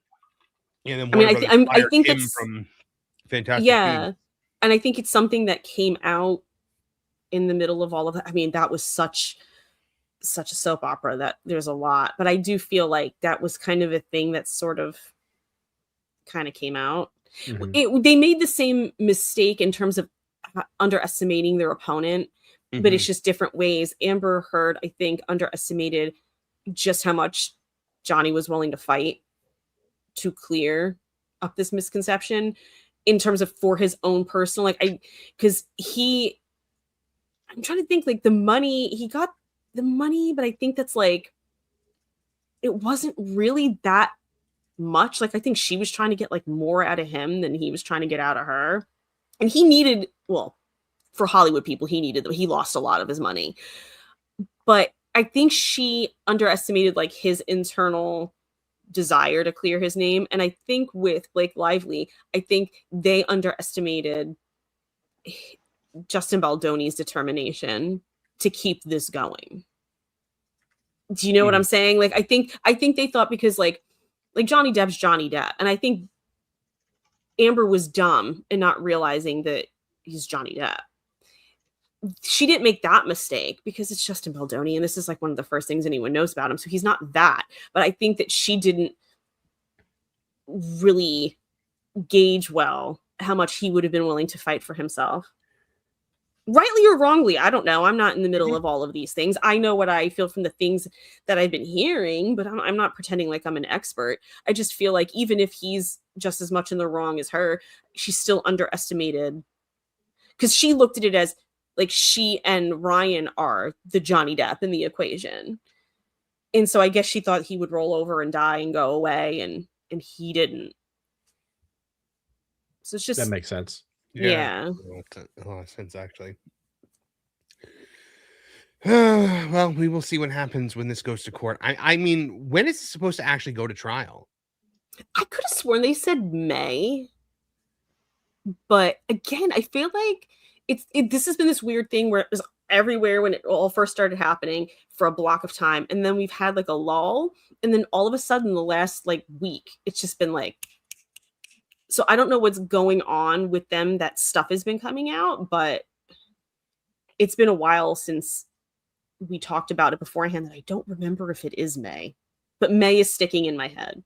And then I mean, Warner Brothers I fired think him it's from Fantastic yeah, Beasts. and I think it's something that came out in the middle of all of that. I mean, that was such a soap opera that there's a lot, but I do feel like that was kind of a thing that sort of kind of came out. They made the same mistake in terms of underestimating their opponent, but it's just different ways. Amber Heard, I think, underestimated just how much Johnny was willing to fight to clear up this misconception in terms of for his own personal, because I'm trying to think, like, he got the money, but I think that's like, it wasn't really that much. Like, I think she was trying to get like more out of him than he was trying to get out of her. And he needed, well, for Hollywood people, he lost a lot of his money. But I think she underestimated like his internal desire to clear his name. And I think with Blake Lively, I think they underestimated Justin Baldoni's determination to keep this going. Do you know what I'm saying? Like, I think they thought because like Johnny Depp's Johnny Depp. And I think Amber was dumb in not realizing that he's Johnny Depp. She didn't make that mistake because it's Justin Baldoni, and this is like one of the first things anyone knows about him. So he's not that. But I think that she didn't really gauge well how much he would have been willing to fight for himself. Rightly or wrongly, I don't know. I'm not in the middle of all of these things. I know what I feel from the things that I've been hearing, but I'm not pretending like I'm an expert. I just feel like even if he's just as much in the wrong as her, she's still underestimated, because she looked at it as like she and Ryan are the Johnny Depp in the equation. And so I guess she thought he would roll over and die and go away, and he didn't. So it's just... That makes sense. Yeah. A lot of sense, actually. Well, we will see what happens when this goes to court. I mean, when is it supposed to actually go to trial? I could have sworn they said May. But again, I feel like this has been this weird thing where it was everywhere when it all first started happening for a block of time. And then we've had like a lull. And then all of a sudden, the last like week, it's just been like... So I don't know what's going on with them. That stuff has been coming out, but it's been a while since we talked about it beforehand that I don't remember if it is May. But May is sticking in my head.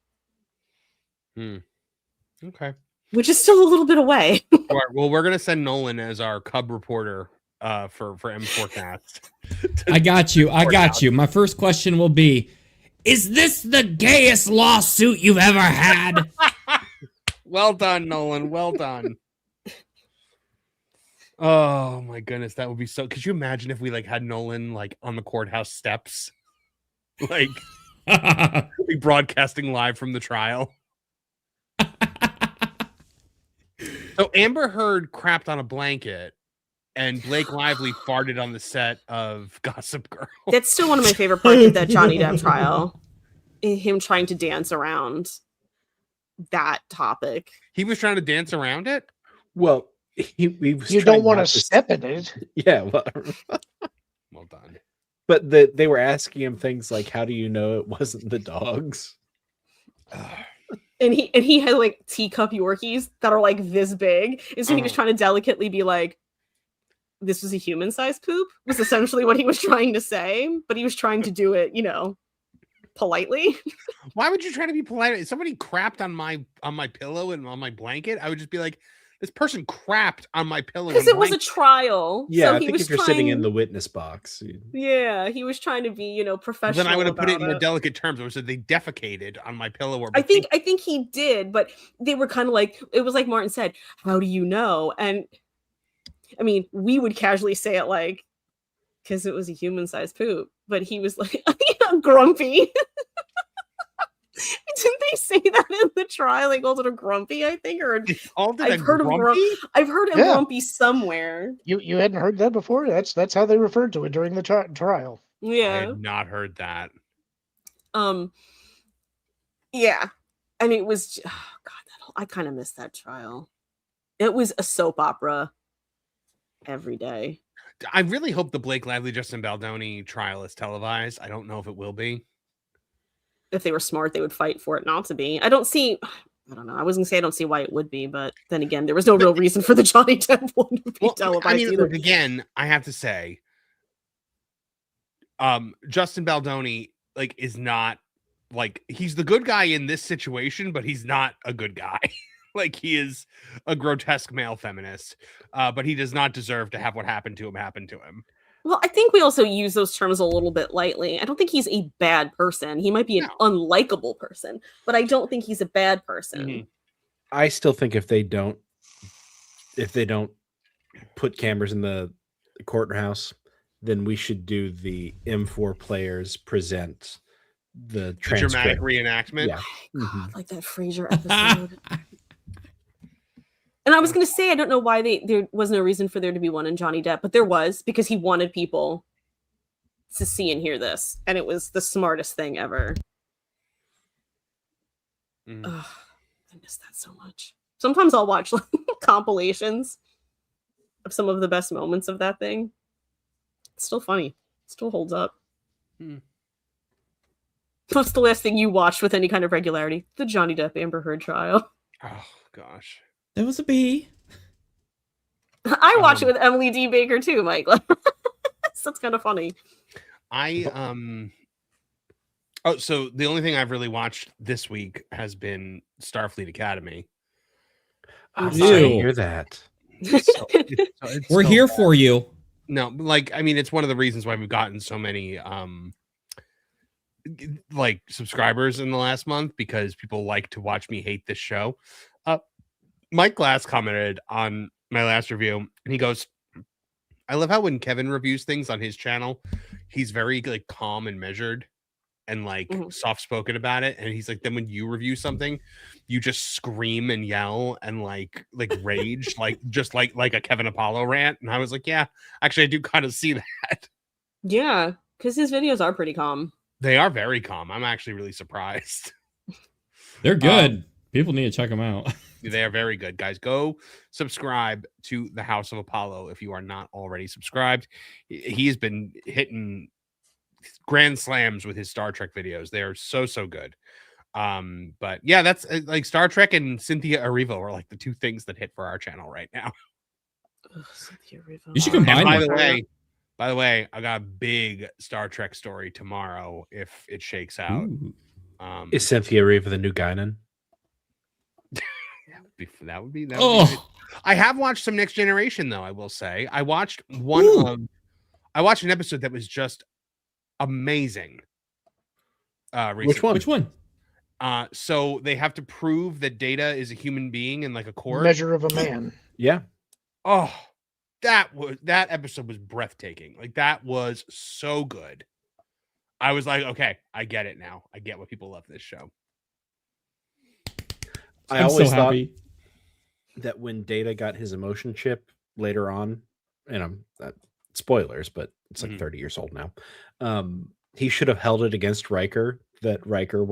Okay. Which is still a little bit away. All right, well, we're going to send Nolan as our Cub reporter for M Forecast. I got you. My first question will be, is this the gayest lawsuit you've ever had? Well done, Nolan. Well done. Oh my goodness, that would be so... Could you imagine if we like had Nolan like on the courthouse steps? Like be broadcasting live from the trial. So Amber Heard crapped on a blanket and Blake Lively farted on the set of Gossip Girl. That's still one of my favorite parts of that Johnny Depp trial. Him trying to dance around that topic. He was trying to dance around it? Well, he was... You don't want to step in it. Yeah, well done. But they were asking him things like, how do you know it wasn't the dogs? And he had like teacup Yorkies that are like this big. And so he was trying to delicately be like, this was a human-sized poop, was essentially what he was trying to say. But he was trying to do it, politely. Why would you try to be polite? If somebody crapped on my pillow and on my blanket, I would just be like, this person crapped on my pillow. Because it was a trial. Yeah, so I think if you're sitting in the witness box. Yeah, he was trying to be, professional. Well, then I would have put it in more delicate terms. I would have said they defecated on my pillow. Or I think he did, but they were kind of like, it was like Martin said, how do you know? And I mean, we would casually say it like, because it was a human-sized poop. But he was like, grumpy. Didn't they say that in the trial? They called it a grumpy, I think, or I've heard of grumpy somewhere. You hadn't heard that before? That's how they referred to it during the trial. Yeah, I had not heard that. Yeah, and it was I kind of missed that trial. It was a soap opera every day. I really hope the Blake Lively Justin Baldoni trial is televised. I don't know if it will be. If they were smart, they would fight for it not to be. I don't know. I was gonna say I don't see why it would be, but then again, there was no real reason for the Johnny Depp one to be televised either. Look, again, I have to say, Justin Baldoni is not he's the good guy in this situation, but he's not a good guy. He is a grotesque male feminist, but he does not deserve to have what happened to him. Well, I think we also use those terms a little bit lightly. I don't think he's a bad person. He might be an unlikable person, but I don't think he's a bad person. Mm-hmm. I still think if they don't put cameras in the courthouse, then we should do the M4 players present the dramatic reenactment. Yeah. God, like that Frasier episode. And I was going to say, I don't know why there was no reason for there to be one in Johnny Depp, but there was, because he wanted people to see and hear this. And it was the smartest thing ever. Mm. Ugh, I miss that so much. Sometimes I'll watch compilations of some of the best moments of that thing. It's still funny. It still holds up. What's the last thing you watched with any kind of regularity? The Johnny Depp Amber Heard trial. Oh, gosh. That was a B. I watch it with Emily D. Baker too, Mike. That's kind of funny. So the only thing I've really watched this week has been Starfleet Academy. I'm sorry to hear that. We're here for you. No, it's one of the reasons why we've gotten so many subscribers in the last month, because people like to watch me hate this show. Mike Glass commented on my last review, and he goes, I love how when Kevin reviews things on his channel, he's very calm and measured and soft-spoken about it. And he's like, then when you review something, you just scream and yell and rage, just like a Kevin Apollo rant. And I was like, yeah, actually, I do kind of see that. Yeah, because his videos are pretty calm. They are very calm. I'm actually really surprised. They're good. People need to check them out. They are very good, guys. Go subscribe to the House of Apollo if you are not already subscribed. He has been hitting grand slams with his Star Trek videos. They are so good. But yeah, that's Star Trek and Cynthia Erivo are the two things that hit for our channel right now. Ugh, Cynthia Erivo. You should combine them. By the way, I got a big Star Trek story tomorrow if it shakes out. Is Cynthia Erivo the new Guinan? That would be. I have watched some Next Generation, though. I will say I watched an episode that was just amazing. Recently. Which one? So they have to prove that Data is a human being in a court. Measure of a Man. Yeah. Oh, that episode was breathtaking. That was so good. I was like, okay, I get it now. I get why people love this show. I always thought that when Data got his emotion chip later on, spoilers, but it's 30 years old now. He should have held it against Riker, that Riker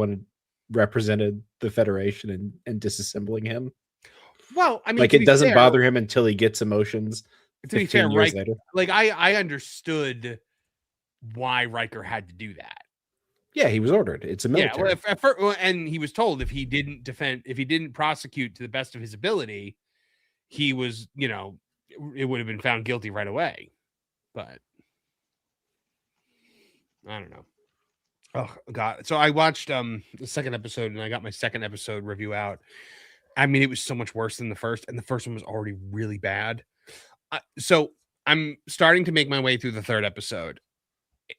represented the Federation and disassembling him. Well, it doesn't bother him until he gets emotions. To be fair, years later. I understood why Riker had to do that. Yeah, he was ordered. It's a military. Yeah, and he was told if he didn't prosecute to the best of his ability, he was, it would have been found guilty right away. But I don't know. Oh God! So I watched the second episode, and I got my second episode review out. It was so much worse than the first, and the first one was already really bad. So I'm starting to make my way through the third episode,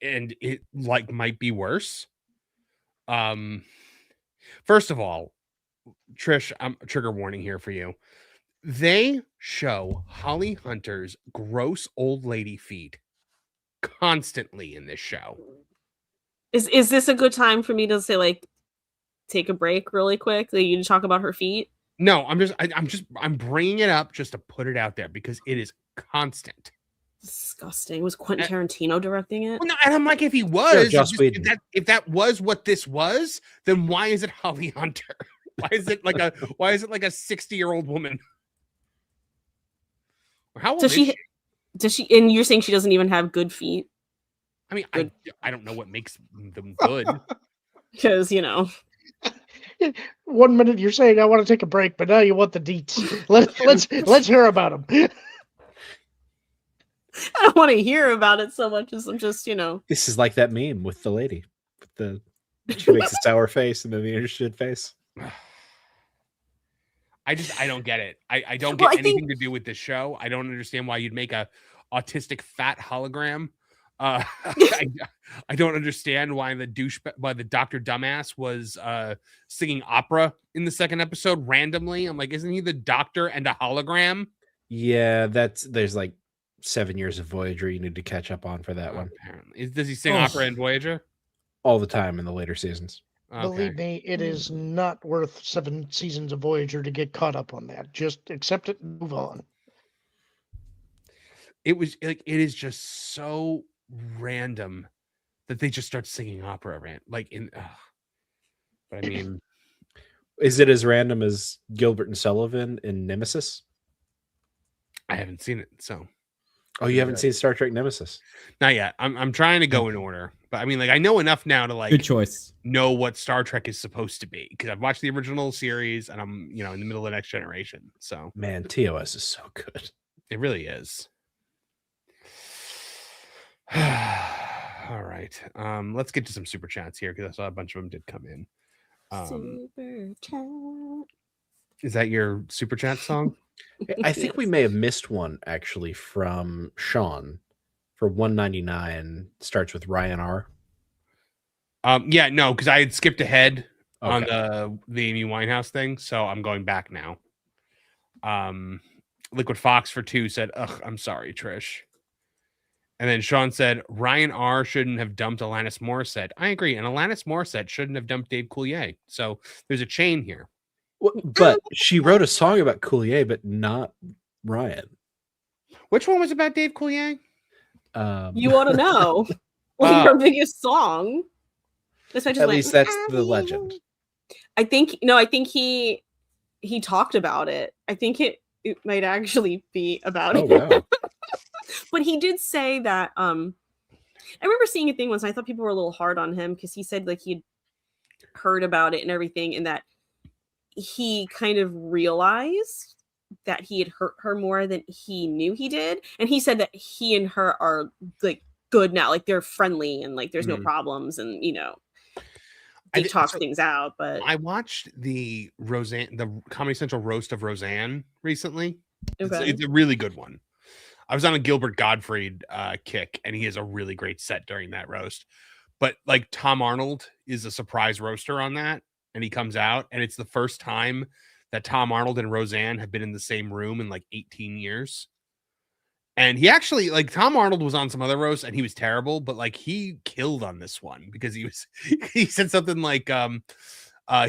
and it might be worse. First of all, Trish, trigger warning here for you. They show Holly Hunter's gross old lady feet constantly in this show. Is this a good time for me to say take a break really quick? You to talk about her feet? No, I'm bringing it up just to put it out there because it is constant. Disgusting. Was Quentin Tarantino directing it? Well, no, and I'm like, if he was, if that was what this was, then why is it Holly Hunter? Why is it like a 60-year-old woman? How old is she? Does she? And you're saying she doesn't even have good feet? I mean, I don't know what makes them good. Because, you know. 1 minute you're saying I want to take a break, but now you want the deets. Let's hear about them. I don't want to hear about it so much as I'm just, you know. This is like that meme with the lady. She makes a sour face and then the interested face. I don't get it. I don't get anything to do with this show. I don't understand why you'd make a autistic fat hologram. I don't understand why the Dr. Dumbass was singing opera in the second episode randomly. I'm like, isn't he the doctor and a hologram? Yeah, there's like 7 years of Voyager you need to catch up on for that one. Apparently. Does he sing opera in Voyager? All the time in the later seasons. Okay. Believe me, it is not worth 7 seasons of Voyager to get caught up on that. Just accept it and move on. It is just so random that they just start singing opera but I mean, is it as random as Gilbert and Sullivan in Nemesis? I haven't seen it, so. Oh, you haven't seen Star Trek Nemesis? Not yet. I'm trying to go in order, but I mean, like, I know enough now to like good choice. Know what Star Trek is supposed to be because I've watched the original series and I'm in the middle of Next Generation. So man, TOS is so good. It really is. All right. Let's get to some super chats here because I saw a bunch of them did come in. Super chat. Is that your super chat song? I think we may have missed one actually from Sean for $1.99. Starts with Ryan R. Yeah, no, because I had skipped ahead on the Amy Winehouse thing, so I'm going back now. Liquid Fox for 2 said, "Ugh, I'm sorry, Trish." And then Sean said, Ryan R. shouldn't have dumped Alanis Morissette. I agree. And Alanis Morissette shouldn't have dumped Dave Coulier. So there's a chain here. But she wrote a song about Coulier, but not Ryan. Which one was about Dave Coulier? You want to know? Her biggest song. At least that's the legend. I think he talked about it. I think it might actually be about it. Wow. But he did say that I remember seeing a thing once, I thought people were a little hard on him because he said like he'd heard about it and everything, and that he kind of realized that he had hurt her more than he knew he did. And he said that he and her are like good now, like they're friendly and like there's no problems, and they talk things out. But I watched the Comedy Central roast of Roseanne recently. Okay. It's a really good one. I was on a Gilbert Gottfried kick, and he has a really great set during that roast. But like Tom Arnold is a surprise roaster on that, and he comes out, and it's the first time that Tom Arnold and Roseanne have been in the same room in like 18 years. And he actually, like, Tom Arnold was on some other roasts, and he was terrible, but like he killed on this one because he said something like,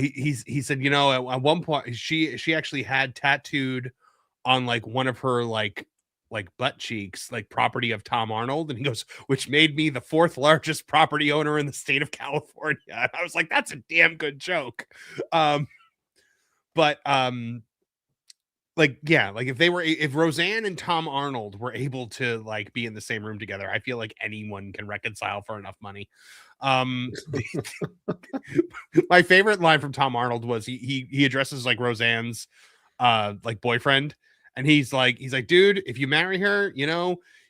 he said, at one point she actually had tattooed on like one of her like butt cheeks, like property of Tom Arnold. And he goes, which made me the 4th largest property owner in the state of California. And I was like, that's a damn good joke. But if Roseanne and Tom Arnold were able to like be in the same room together, I feel like anyone can reconcile for enough money. My favorite line from Tom Arnold was he addresses like Roseanne's like boyfriend. And he's like, dude, if you marry her,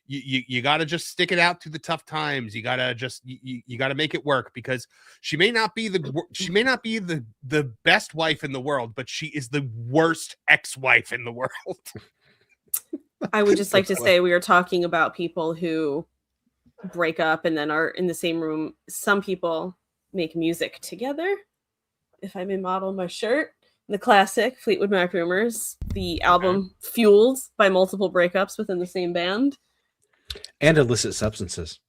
you got to just stick it out through the tough times. You got to just, you got to make it work because she may not be the best wife in the world, but she is the worst ex-wife in the world. I would just like to say we are talking about people who break up and then are in the same room. Some people make music together. If I may model my shirt. The classic Fleetwood Mac Rumors, the album fueled by multiple breakups within the same band. And illicit substances.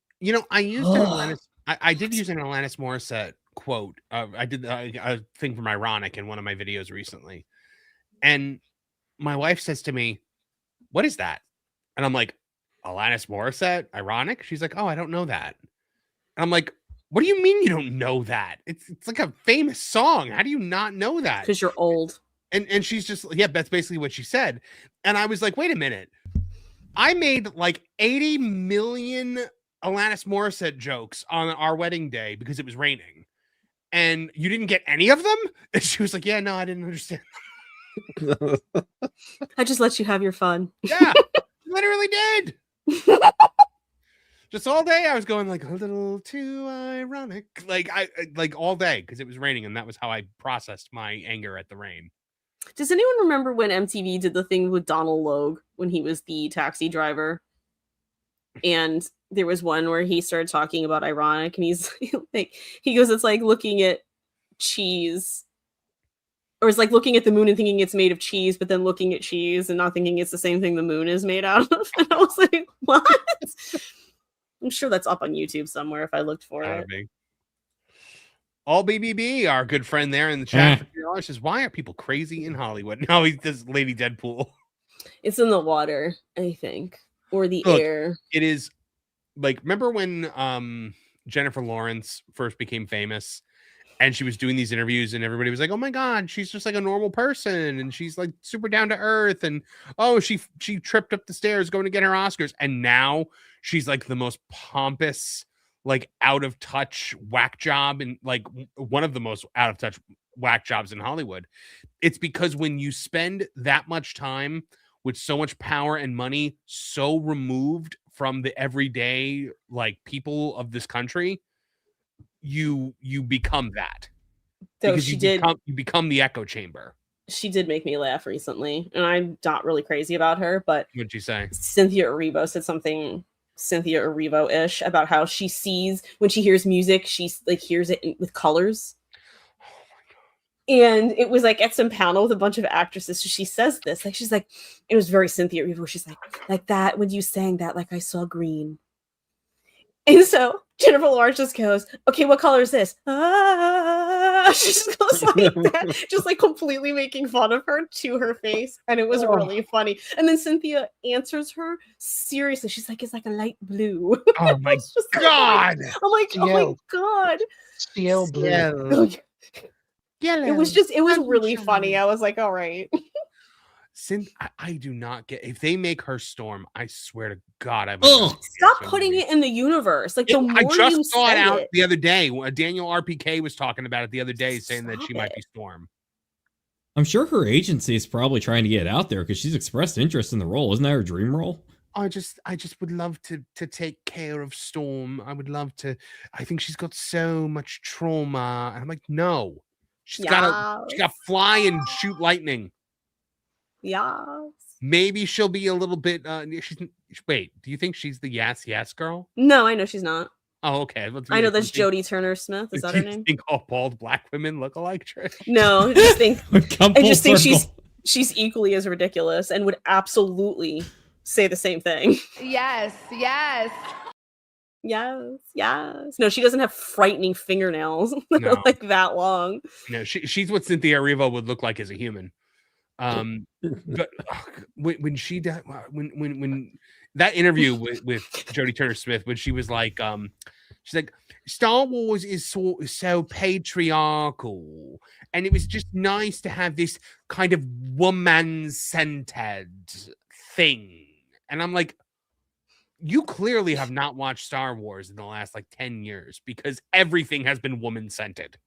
I used an Alanis. I did use an Alanis Morissette quote. I did a thing from Ironic in one of my videos recently. And my wife says to me, what is that? And I'm like, Alanis Morissette, Ironic? She's like, oh, I don't know that. And I'm like, what do you mean you don't know that? It's like a famous song. How do you not know that? Because you're old. And she's just, yeah, that's basically what she said. And I was like, wait a minute. I made like 80 million Alanis Morissette jokes on our wedding day because it was raining. And you didn't get any of them? And she was like, yeah, no, I didn't understand. I just let you have your fun. Yeah, literally did. Just all day I was going like a little too ironic. Like like all day because it was raining, and that was how I processed my anger at the rain. Does anyone remember when MTV did the thing with Donald Logue when he was the taxi driver? And there was one where he started talking about ironic, and he's like, he goes, it's like looking at cheese, or it's like looking at the moon and thinking it's made of cheese, but then looking at cheese and not thinking it's the same thing the moon is made out of. And I was like, what? I'm sure that's up on YouTube somewhere if I looked for it. All BBB, our good friend there in the chat, says, why are people crazy in Hollywood? No, he's this Lady Deadpool. It's in the water, I think, or the air. It is like, remember when Jennifer Lawrence first became famous and she was doing these interviews and everybody was like, oh my God, she's just like a normal person and she's like super down to earth. And oh, she tripped up the stairs going to get her Oscars. And now she's like the most pompous, like out of touch whack job, and like one of the most out of touch whack jobs in Hollywood. It's because when you spend that much time with so much power and money, so removed from the everyday like people of this country, you become that. Though because you become the echo chamber. She did make me laugh recently, and I'm not really crazy about her, but what'd you say? Cynthia Erivo said something Cynthia Erivo-ish about how she sees when she hears music, she's like hears it with colors. And it was like at some panel with a bunch of actresses. So she says this, like she's like, it was very Cynthia Erivo. She's like that when you sang that, like I saw green. And so Jennifer Lawrence just goes, okay, what color is this? She just goes like that, just like completely making fun of her to her face. And it was really funny. And then Cynthia answers her seriously. She's like, it's like a light blue. Oh my God. Like, I'm like, oh my God. Steel blue. It was really funny. I was like, all right. I do not get, if they make her Storm, I swear to God, stop putting it in the universe. Like I just saw it out the other day. Daniel RPK was talking about it the other day, saying that she might be Storm. I'm sure her agency is probably trying to get it out there because she's expressed interest in the role. Isn't that her dream role? I just would love to take care of Storm. I would love to. I think she's got so much trauma, and I'm like, no, she's got to fly and shoot lightning. Yeah. Maybe she'll be a little bit. Wait, do you think she's the yes girl? No, I know she's not. Oh, okay. I know that's Jodie Turner Smith. Is that her name? Think all bald black women look alike, Trish? No, I just think she's equally as ridiculous and would absolutely say the same thing. Yes. No, she doesn't have frightening fingernails that are like that long. No, she's what Cynthia Erivo would look like as a human. But when she died, when that interview with Jodie Turner Smith, when she was like, she's like, Star Wars is so patriarchal, and it was just nice to have this kind of woman-centered thing. And I'm like, you clearly have not watched Star Wars in the last like 10 years because everything has been woman-centered.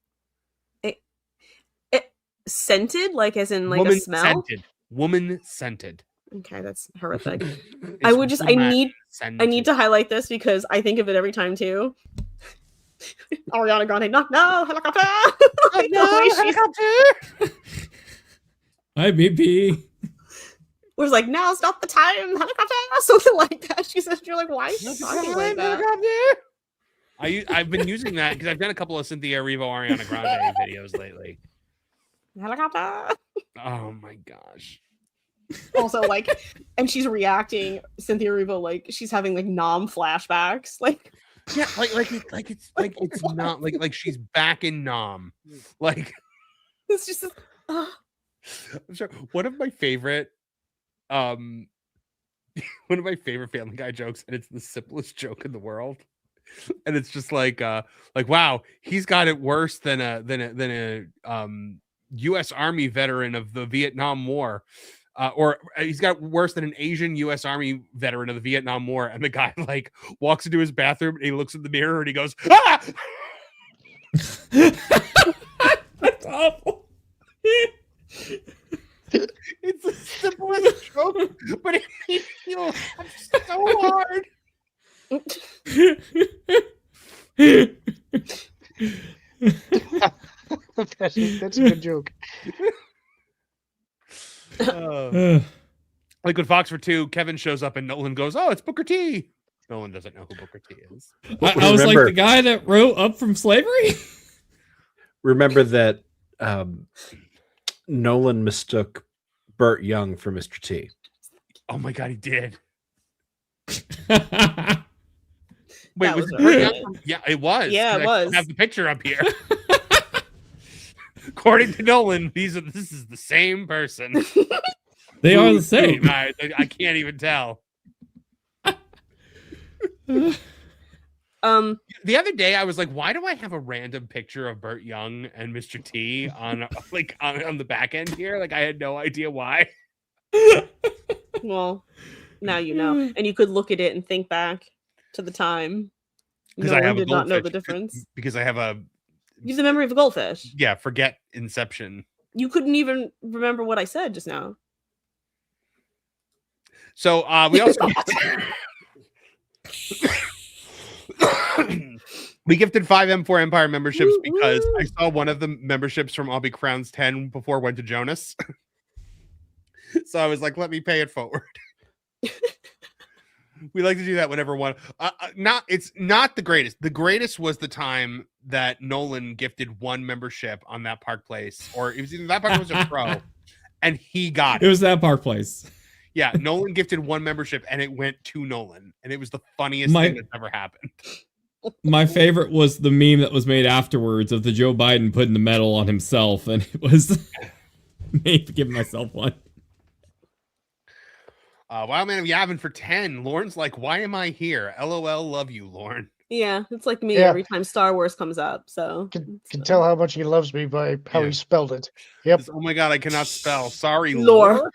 Scented, like as in like a smell. Woman scented. Okay, that's horrific. I need to highlight this because I think of it every time too. Ariana Grande, no, helicopter. Like, no, helicopter. Hi, BP. Was like, now's not the time, helicopter, something like that. She says, you're like, why are you talking like that? I've been using that because I've done a couple of Cynthia Erivo, Ariana Grande videos lately. Helicopter. Oh my gosh. Also, like, and she's reacting, Cynthia Erivo, like she's having like nom flashbacks. Like, yeah, it's not like she's back in nom. Like, it's just I'm sorry. One of my favorite Family Guy jokes, and it's the simplest joke in the world. And it's just like wow, he's got it worse than a U.S. Army veteran of the Vietnam War. or he's got worse than an Asian U.S. Army veteran of the Vietnam War. And the guy like walks into his bathroom and he looks in the mirror and he goes, "Ah!" That's awful. It's the simplest joke, but it made me feel so hard. That's a good joke. Like when Fox for 2, Kevin shows up and Nolan goes, "Oh, it's Booker T." Nolan doesn't know who Booker T is. I was like the guy that wrote Up From Slavery. Remember that Nolan mistook Burt Young for Mr. T. Oh my God, he did. Wait, was it Burt Young? Yeah, it was. Yeah, it was. I have the picture up here. According to Nolan, this is the same person. They are the same. I can't even tell. The other day, I was like, "Why do I have a random picture of Burt Young and Mr. T on on the back end here?" Like, I had no idea why. Well, now you know, and you could look at it and think back to the time. Because No I one have did not know the difference. Because I have a You have the memory of a goldfish. yeah. Forget Inception. You couldn't even remember what I said just now. So we also we gifted 5 M4 Empire memberships because I saw one of the memberships from I'll Be Crowns 10 before went to Jonas. So I was like, let me pay it forward. We like to do that whenever one. It's not the greatest. The greatest was the time that Nolan gifted one membership on That Park Place, or it was either That Park Place or Pro, and he got it. It was That Park Place. Yeah, Nolan gifted one membership, and it went to Nolan, and it was the funniest thing that's ever happened. My favorite was the meme that was made afterwards of the Joe Biden putting the medal on himself, and it was me giving myself one. Wild Man of Yavin for 10. Lauren's like, "Why am I here? LOL, love you, Lauren." Yeah, it's like me Yeah. every time Star Wars comes up. So Can tell how much he loves me by how he spelled it. Yep. Oh my God, I cannot spell. Sorry, Lore.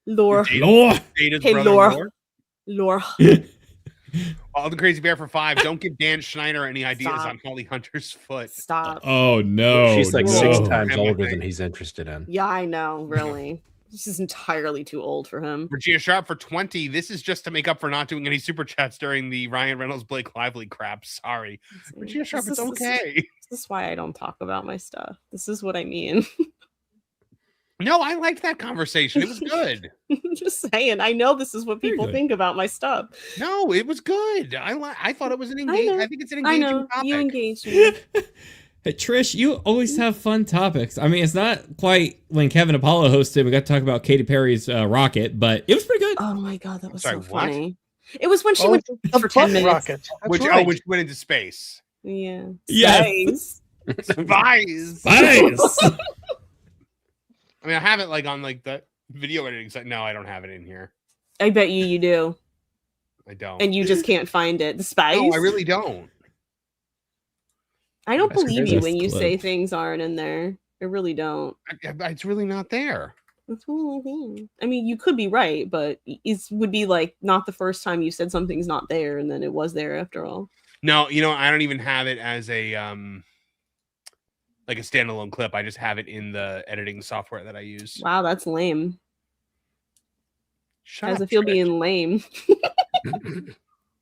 Lore. Data's Hey, brother, Lore. Lore. All the Crazy Bear for 5. Don't give Dan Schneider any ideas Stop. on Holly Hunter's foot. Stop. Oh no. She's like no. 6 times older than he's interested in. Yeah, I know. Really, this is entirely too old for him. Virginia Sharp for 20. This is just to make up for not doing any super chats during the Ryan Reynolds Blake Lively crap. Sorry. Virginia Sharp, it's okay. This is why I don't talk about my stuff. This is what I mean. No, I liked that conversation. It was good. Just saying. I know this is what people think about my stuff. No, it was good. I thought it was an engaging. I think it's an I engaging know. topic. You engaged me. Hey, Trish, you always have fun topics. I mean, it's not quite when Kevin Apollo hosted, we got to talk about Katy Perry's Rocket, but it was pretty good. Oh my God, that was Sorry, so what? funny. It was when she went for 10 minutes. Rocket. Which right. which went into space. Yeah. Yes. Spies. Spies. I mean, I have it like on like the video editing site. No, I don't have it in here. I bet you do. I don't. And you just can't find it. The spice? No, I really don't. I don't That's believe crazy. you when you Clip. say things aren't in there. I really don't. It's really not there. That's the only thing. I mean, you could be right, but it would be like not the first time you said something's not there and then it was there after all. No, you know, I don't even have it as a like a standalone clip. I just have it in the editing software that I use. Wow, that's lame. Shut How's up, it feel Trish. being lame?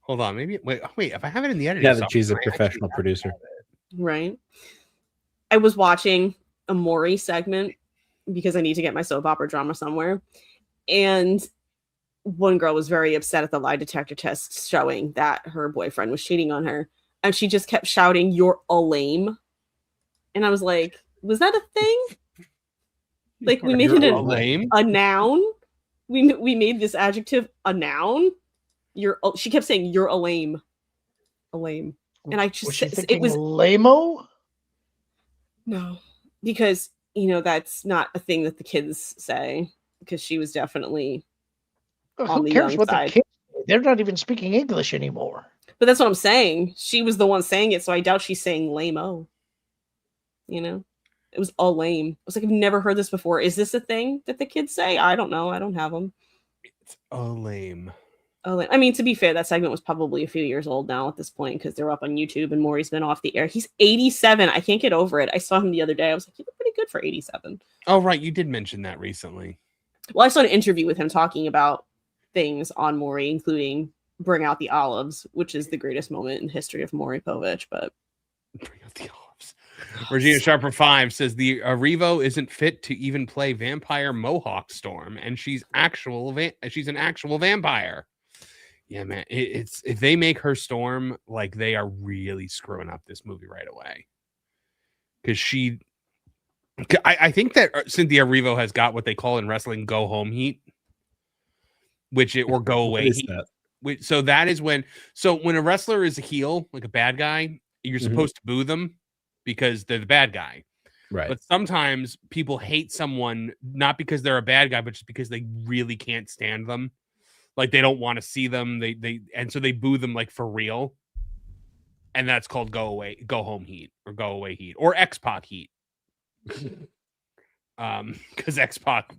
Hold on, maybe wait. If I have it in the editing, Yeah, that software, she's a I actually professional have producer. Right. I was watching a Maury segment because I need to get my soap opera drama somewhere. And one girl was very upset at the lie detector test showing that her boyfriend was cheating on her. And she just kept shouting, "You're a lame." And I was like, was that a thing? Like we made it a lame? a noun? We made this adjective a noun? She kept saying, "You're a lame." A lame. And I just Was she it thinking was lame-o? no, because that's not a thing that the kids say. Because she was definitely on Who the cares young what side. the kids say? They're not even speaking English anymore. But that's what I'm saying. She was the one saying it, so I doubt she's saying lame-o. It was all lame. I was like, I've never heard this before. Is this a thing that the kids say? I don't know. I don't have them. It's all lame. Oh, I mean, to be fair, that segment was probably a few years old now at this point because they're up on YouTube and Maury's been off the air. He's 87. I can't get over it. I saw him the other day. I was like, you look pretty good for 87. Oh, right. You did mention that recently. Well, I saw an interview with him talking about things on Maury, including Bring Out the Olives, which is the greatest moment in history of Maury Povich. But Bring Out the Olives. Regina Sharper 5 says the Revo isn't fit to even play Vampire Mohawk Storm, and she's an actual vampire. Yeah, man. It's if they make her Storm, like they are really screwing up this movie right away. Because I think that Cynthia Erivo has got what they call in wrestling go home heat, or go away heat. So that is when a wrestler is a heel, like a bad guy, you're supposed to boo them because they're the bad guy. Right. But sometimes people hate someone not because they're a bad guy, but just because they really can't stand them. Like they don't want to see them. And so they boo them like for real. And that's called go home heat or go away heat or X-Pac heat. Because X-Pac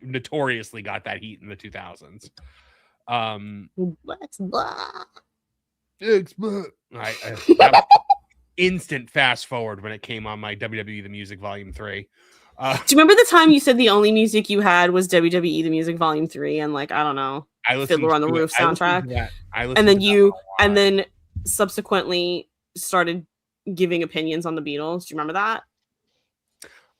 notoriously got that heat in the 2000s. Instant fast forward when it came on my WWE The Music Volume 3. Do you remember the time you said the only music you had was WWE The Music Volume 3 and like, I don't know, Fiddler on the Roof soundtrack? And then subsequently started giving opinions on the Beatles. Do you remember that?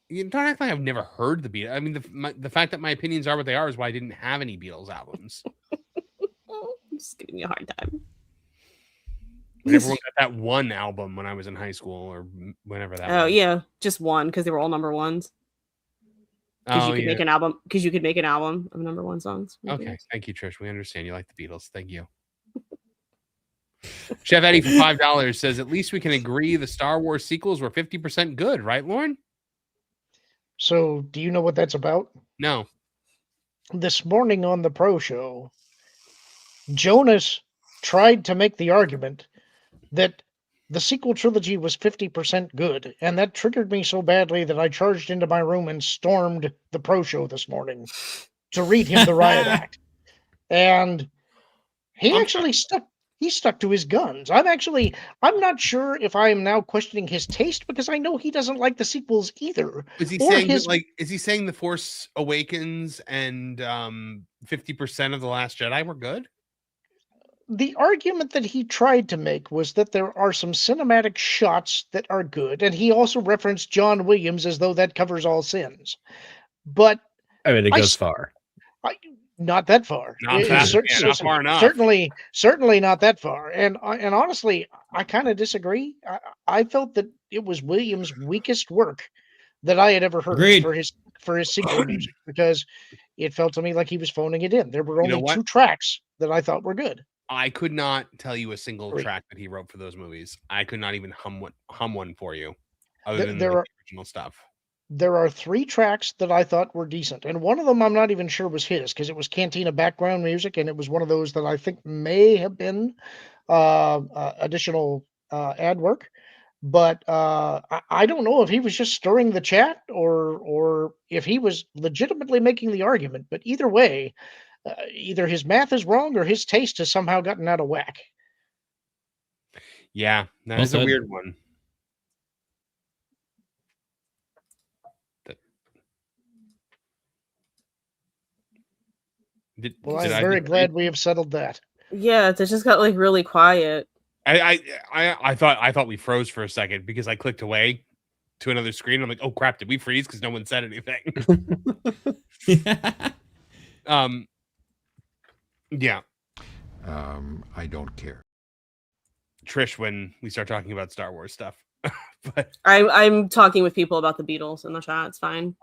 You don't act like I've never heard the Beatles. I mean, the fact that my opinions are what they are is why I didn't have any Beatles albums. I'm just giving you a hard time. Everyone got that one album when I was in high school or whenever that was. Oh, yeah. Just one because they were all number ones. Because you could make an album of number one songs. Okay. Thank you, Trish. We understand you like the Beatles. Thank you. Chef Eddie for $5 says, at least we can agree the Star Wars sequels were 50% good, right, Lauren? So do you know what that's about? No. This morning on the Pro Show, Jonas tried to make the argument that the sequel trilogy was 50% good, and that triggered me so badly that I charged into my room and stormed the Pro Show this morning to read him the riot act. And he actually stuck to his guns. I'm not sure if I am now questioning his taste because I know he doesn't like the sequels either. Is he saying The Force Awakens and 50% of The Last Jedi were good? The argument that he tried to make was that there are some cinematic shots that are good, and he also referenced John Williams as though that covers all sins. But I mean, it goes far. Not that far. Not far enough. Certainly not that far. And honestly, I kind of disagree. I felt that it was Williams' weakest work that I had ever heard for his sequel music because it felt to me like he was phoning it in. There were only 2 tracks that I thought were good. I could not tell you a single track that he wrote for those movies. I could not even hum one for you, other than the original stuff. There are 3 tracks that I thought were decent, and one of them I'm not even sure was his because it was Cantina background music, and it was one of those that I think may have been additional ad work. But I don't know if he was just stirring the chat or if he was legitimately making the argument. But either way, either his math is wrong or his taste has somehow gotten out of whack. Yeah, that is a weird one. I'm very glad we have settled that. Yeah, it just got like really quiet. I thought we froze for a second because I clicked away to another screen. I'm like, oh crap, did we freeze? Because no one said anything. Yeah. I don't care. Trish, when we start talking about Star Wars stuff. But I'm talking with people about the Beatles in the chat. It's fine.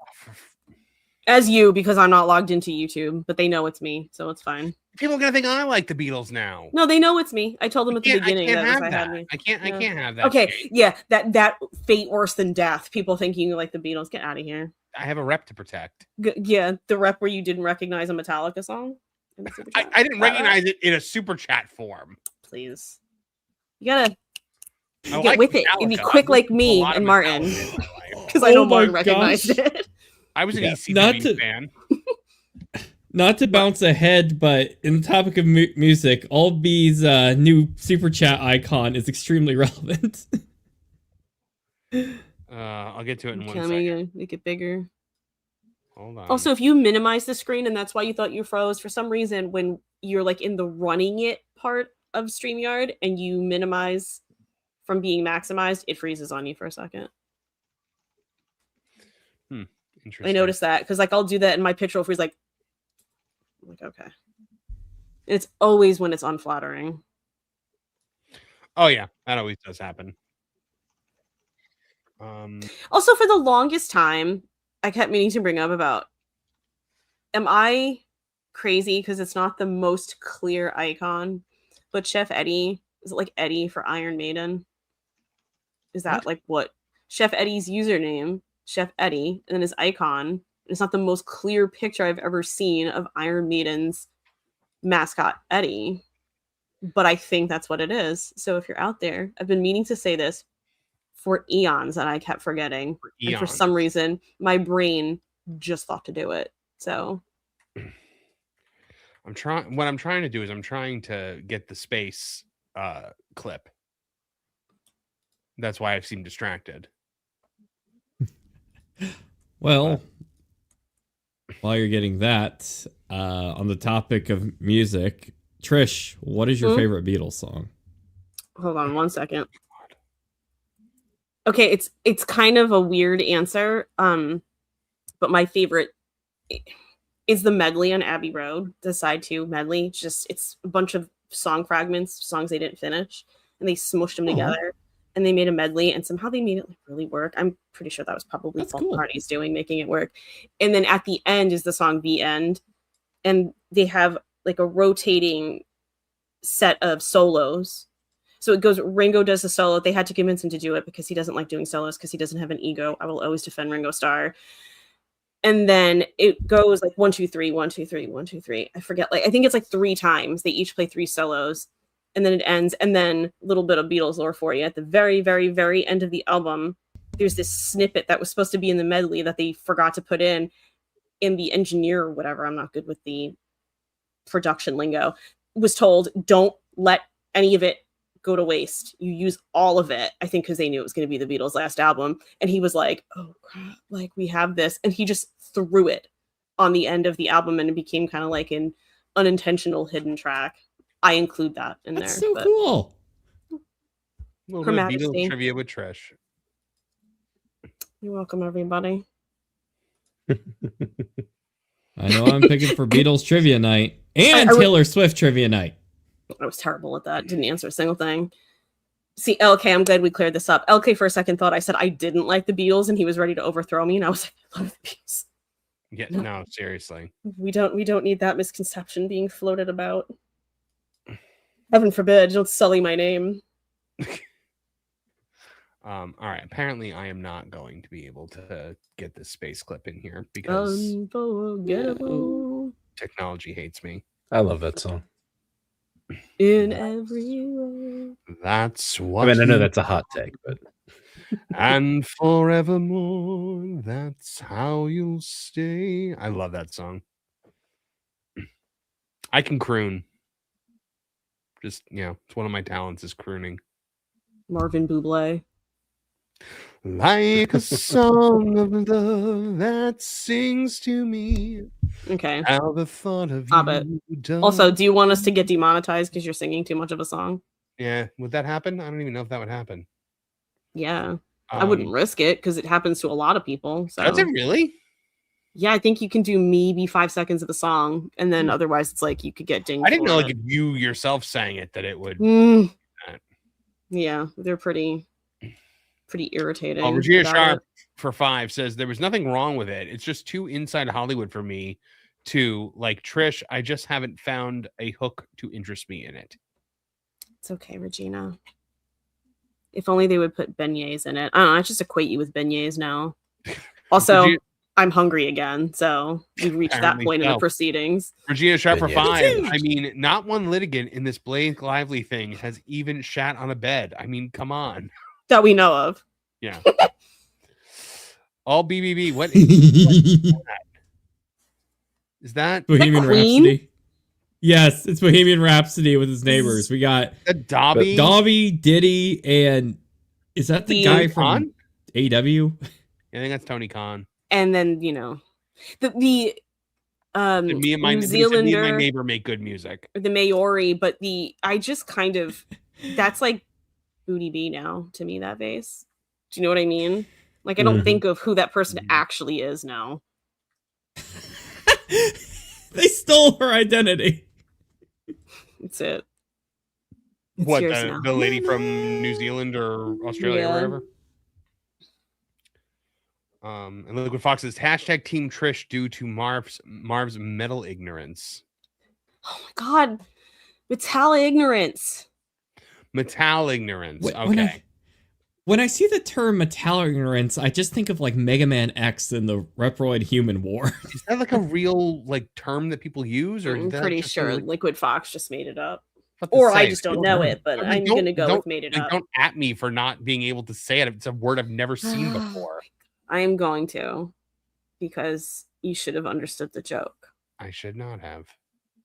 As you, because I'm not logged into YouTube, but they know it's me, so it's fine. People are gonna think I like the Beatles now. No, they know it's me. I told them at the beginning I can't have that. Okay, yeah, that fate worse than death. People thinking you like the Beatles. Get out of here. I have a rep to protect. Yeah, the rep where you didn't recognize a Metallica song. I didn't recognize it in a super chat form. Please, you gotta get with it. You'd be quick like me and Martin. because I know my Martin recognized gosh. it. I was an Yeah, ECW fan. Not to bounce ahead, but in the topic of music, All B's new super chat icon is extremely relevant. I'll get to it in one Can second. we make it bigger? Hold on. Also, if you minimize the screen and that's why you thought you froze, for some reason, when you're like in the running it part of StreamYard and you minimize from being maximized, it freezes on you for a second. Interesting. I noticed that because like I'll do that and my picture will freeze like okay. It's always when it's unflattering. Oh yeah, that always does happen. Also, for the longest time, I kept meaning to bring up about, am I crazy because it's not the most clear icon, but Chef Eddie, is it like Eddie for Iron Maiden? Is that like what Chef Eddie's username, Chef Eddie, and then his icon? It's not the most clear picture I've ever seen of Iron Maiden's mascot, Eddie, but I think that's what it is. So if you're out there, I've been meaning to say this for eons and I kept forgetting. And for some reason, my brain just thought to do it. So what I'm trying to do is I'm trying to get the space clip. That's why I've seemed distracted. Well, while you're getting that, on the topic of music, Trish, what is your favorite Beatles song? Hold on one second. Okay, it's kind of a weird answer, but my favorite is the medley on Abbey Road, the side 2 medley. It's a bunch of song fragments, songs they didn't finish, and they smushed them together, and they made a medley, and somehow they made it like really work. I'm pretty sure that was probably Paul McCartney's doing, making it work. And then at the end is the song The End, and they have like a rotating set of solos. So it goes, Ringo does the solo. They had to convince him to do it because he doesn't like doing solos because he doesn't have an ego. I will always defend Ringo Starr. And then it goes like 1, 2, 3, 1, 2, 3, 1, 2, 3. I forget. Like I think it's like 3 times. They each play 3 solos, and then it ends. And then a little bit of Beatles lore for you. At the very, very, very end of the album, there's this snippet that was supposed to be in the medley that they forgot to put in the engineer or whatever. I'm not good with the production lingo. Was told, don't let any of it go to waste. You use all of it. I think because they knew it was going to be the Beatles' last album. And he was like, oh crap, like we have this. And he just threw it on the end of the album and it became kind of like an unintentional hidden track. I include that in That's there. so cool. A little bit of Beatles trivia with Trish. You're welcome, everybody. I know I'm picking for Beatles trivia night and Taylor Swift trivia night. I was terrible at that. Didn't answer a single thing. See, LK, I'm glad we cleared this up. LK for a second thought I said I didn't like the Beatles and he was ready to overthrow me. And I was like, I love the Beatles. Yeah, no, seriously. We don't need that misconception being floated about. Heaven forbid, don't sully my name. All right. Apparently, I am not going to be able to get this space clip in here because Unforgettable. Technology hates me. I love that song. In every way. That's what. I mean, I know that's a hot take, but and forevermore, that's how you'll stay. I love that song. I can croon. Just, it's one of my talents is crooning. Marvin Bublé. Like a song of love that sings to me. Okay. How the thought of Stop you it. Also, do you want us to get demonetized because you're singing too much of a song? Yeah. Would that happen? I don't even know if that would happen. Yeah. I wouldn't risk it because it happens to a lot of people. So. Does it really? Yeah, I think you can do maybe 5 seconds of the song, and then otherwise it's like you could get dinged. I didn't know, like, if you yourself sang it, that it would. Yeah, they're pretty irritating. Oh, Regina Sharp for 5 says there was nothing wrong with it. It's just too inside Hollywood for me to like Trish. I just haven't found a hook to interest me in it. It's okay, Regina. If only they would put beignets in it. I don't know. I just equate you with beignets now. Also, I'm hungry again, so we've reached that point in the proceedings. Regina Sharp for 5. I mean, not one litigant in this Blake Lively thing has even shat on a bed. I mean, come on. That we know of. Yeah. All BBB. What is that? Bohemian Queen? Rhapsody. Yes, it's Bohemian Rhapsody with his neighbors. We got Dobby, Diddy, and is that the guy from AW? I think that's Tony Khan. And then the Me and my New Zealander, me and my neighbor make good music. the Maori, but I just kind of that's like Booty B now to me, that vase. Do you know what I mean? Like I don't think of who that person actually is now. They stole her identity. That's it. What, yours now. the lady from New Zealand or Australia or wherever? And Liquid Fox says hashtag Team Trish due to Marv's metal ignorance. Oh my god, metal ignorance. Metal ignorance. Wait, okay. When I see the term metal ignorance, I just think of like Mega Man X in the Reproid Human War. Is that like a real like term that people use, or I'm is that pretty just sure like, Liquid Fox just made it up. what to Or I say? just don't know it, but I'm gonna go with made it like, up. Don't at me for not being able to say it. It's a word I've never seen before. I am going to, because you should have understood the joke. I should not have.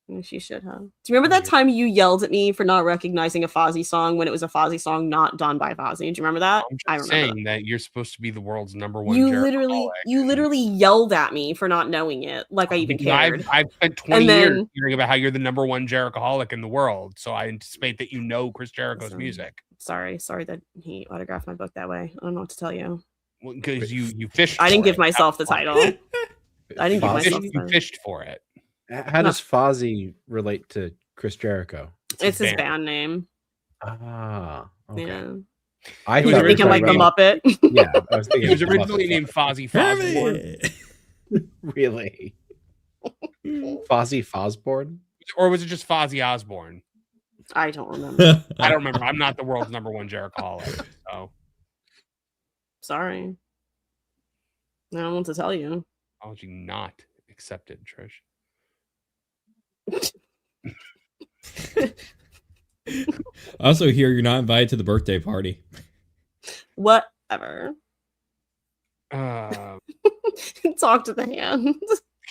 Yes, you should have. Do you remember that time you yelled at me for not recognizing a Fozzy song when it was a Fozzy song not done by Fozzy? Do you remember that? I remember Saying that you're supposed to be the world's number one. You Jericho literally yelled at me for not knowing it, like I even cared. I've spent 20 years hearing about how you're the number one Jerichoholic in the world, so I anticipate that you know Chris Jericho's music. Sorry that he autographed my book that way. I don't know what to tell you. Because you fished. I didn't for give it. myself the title. I didn't give myself the You title. fished for it. How does Fozzy relate to Chris Jericho? It's his band name. Ah, okay. Yeah. I was thinking like the Muppet. Yeah, I was thinking He was originally named Fozzy Fosborn. Really? Fozzy Fosborn? Or was it just Fozzy Osborne? I don't remember. I don't remember. I'm not the world's number one Jerichoholic, so sorry. I don't know what to tell you. apology not accepted, Trish. I also hear you're not invited to the birthday party. Whatever. Talk to the hand.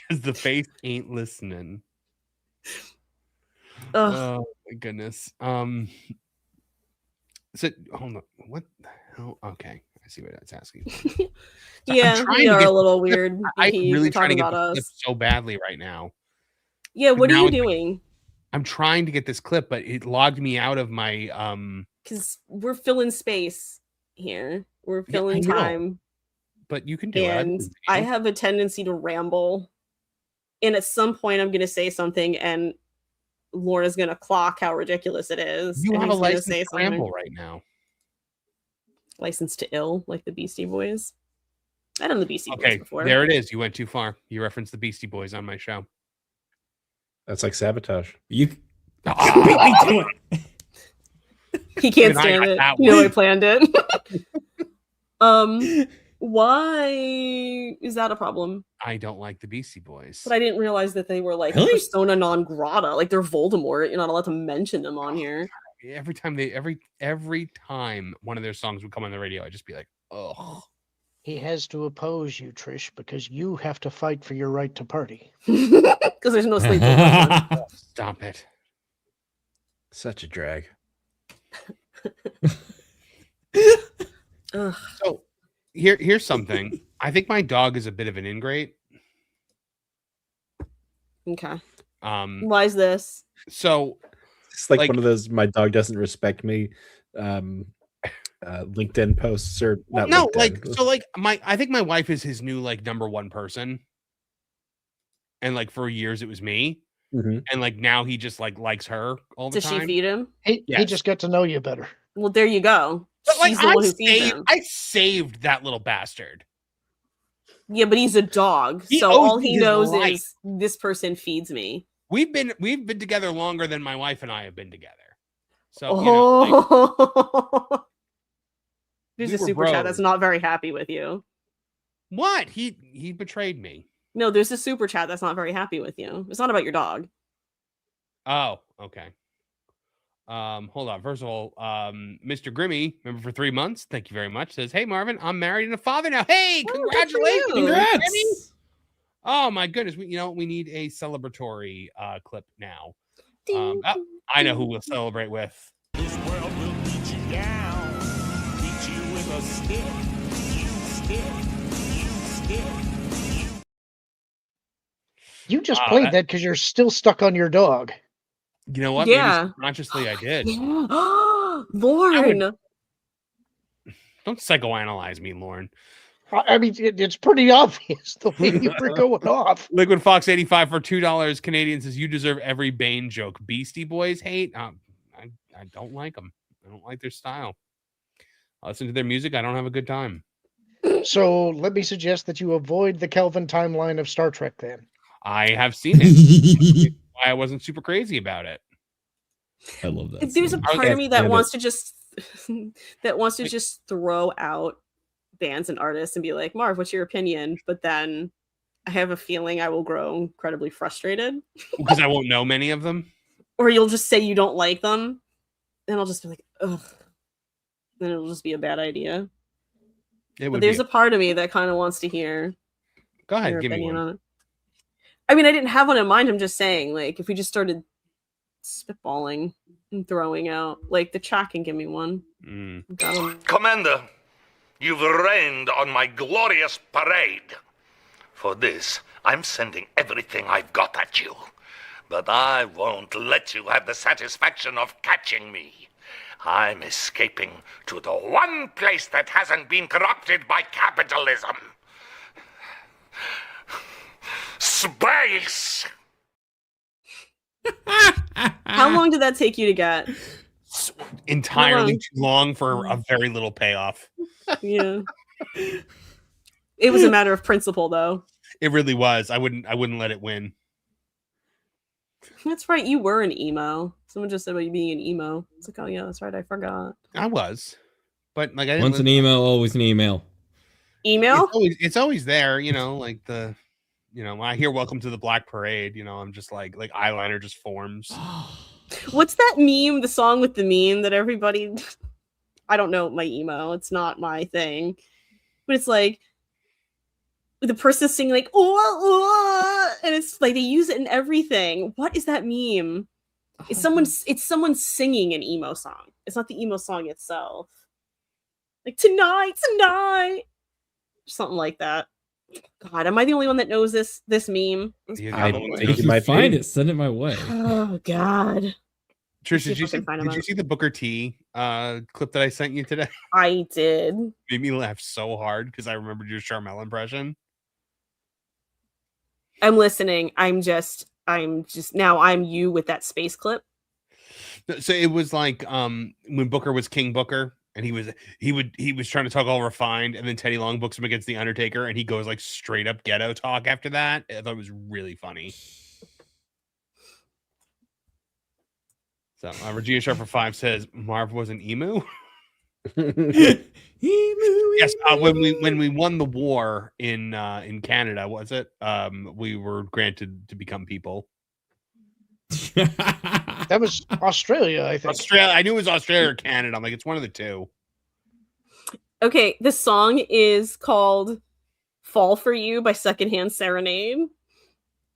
Because the face ain't listening. Ugh. Oh my goodness. So hold on. What the hell? Okay, I see what that's asking. So Yeah, we are a little weird. I'm Becky, really for trying to talking get about this us. clip so badly right now. Yeah, what Now are you it's- doing? I'm trying to get this clip, but it logged me out of my Because we're filling space here. We're Yeah, filling I know. time. But you can do And it. I have a tendency to ramble. And at some point I'm gonna say something and Lorna's gonna clock how ridiculous it is. You and have a he's gonna license say to something. ramble right now. License to ill, like the Beastie Boys. I done the Beastie Boys Okay, before. there it is. You went too far. You referenced the Beastie Boys on my show. That's like sabotage. You He can't Even I stand got it. that You know one. I planned it. Why is that a problem? I don't like the Beastie Boys. But I didn't realize that they were like Really? persona non grata. Like they're Voldemort. You're not allowed to mention them on here. Every time one of their songs would come on the radio, I'd just be like, oh. He has to oppose you, Trish, because you have to fight for your right to party. Because there's no sleep. Stop it. Such a drag. Ugh. So here's something. I think my dog is a bit of an ingrate. Okay. Why is this? So It's like one of those "my dog doesn't respect me" LinkedIn posts, or not. no, LinkedIn. I think my wife is his new like number one person. And like for years it was me. Mhm. And like now he just like likes her all the Does time. she feed him? He Yes. just got to know you better. Well, there you go. But like She's the one who feeds him. I saved that little bastard. Yeah, but he's a dog, He so owes all me he his knows life. is this person feeds me. We've been together longer than my wife and I have been together. So you know, like, Oh, there's we a were super chat bros. that's not very happy with you. what? He betrayed me. No, there's a super chat that's not very happy with you. It's not about your dog. Oh, okay. Hold on. First of all, Mr. Grimmy, member for 3 months. Thank you very much. Says, hey Marvin, I'm married and a father now. Hey, congratulations. Congrats. Oh my goodness. We need a celebratory clip now. I know who we'll celebrate with. This world will beat you down. Beat you with a stick. You just played that because you're still stuck on your dog. You know what? Yeah. Maybe subconsciously I did. Lauren. Don't psychoanalyze me, Lauren. I mean, it's pretty obvious the way you were going off. Liquid Fox 85 for $2 Canadian says, you deserve every Bane joke. Beastie Boys hate. I don't like them. I don't like their style. I listen to their music. I don't have a good time. So let me suggest that you avoid the Kelvin timeline of Star Trek then. I have seen it. Why I wasn't super crazy about it. I love that. There's a part of me that wants to just throw out bands and artists and be like, Marv, what's your opinion? But then I have a feeling I will grow incredibly frustrated. Because I won't know many of them. Or you'll just say you don't like them. And I'll just be like, ugh. Then it'll just be a bad idea. But there's a part of me that kind of wants to hear. Go ahead, your give me opinion one. on it. I mean, I didn't have one in mind. I'm just saying, like, if we just started spitballing and throwing out, like, the chat can give me one. Commander, you've rained on my glorious parade. For this, I'm sending everything I've got at you. But I won't let you have the satisfaction of catching me. I'm escaping to the one place that hasn't been corrupted by capitalism. Space! How long did that take you to get? Entirely too long for a very little payoff. Yeah. It was a matter of principle, though. It really was. I wouldn't let it win. That's right. You were an emo. Someone just said about you being an emo. It's like, oh yeah, that's right. I forgot. I was, but like I didn't. Once an email, always an email. Email? It's always there. You know, like the. You know, when I hear "Welcome to the Black Parade," you know, I'm just like eyeliner just forms. What's that meme? The song with the meme that everybody. I don't know my emo. It's not my thing, but it's like the person singing like oh, and it's like they use it in everything. What is that meme? It's someone singing an emo song. It's not the emo song itself. Like tonight, something like that. God, am I the only one that knows this meme? I think you might find it. Send it my way. Oh God. Trish, did you see the Booker T clip that I sent you today? I did. Made me laugh so hard because I remembered your Charmel impression. I'm listening. I'm just now I'm you with that space clip. So it was like when Booker was King Booker and he was trying to talk all refined, and then Teddy Long books him against the Undertaker and he goes like straight up ghetto talk after that. I thought it was really funny. So Regina Sharp for 5 says Marv was an emu. Yes, when we won the war in Canada, was it? We were granted to become people. That was Australia, I think. Australia. I knew it was Australia or Canada. I'm like, it's one of the two. Okay, the song is called "Fall for You" by Secondhand Serenade.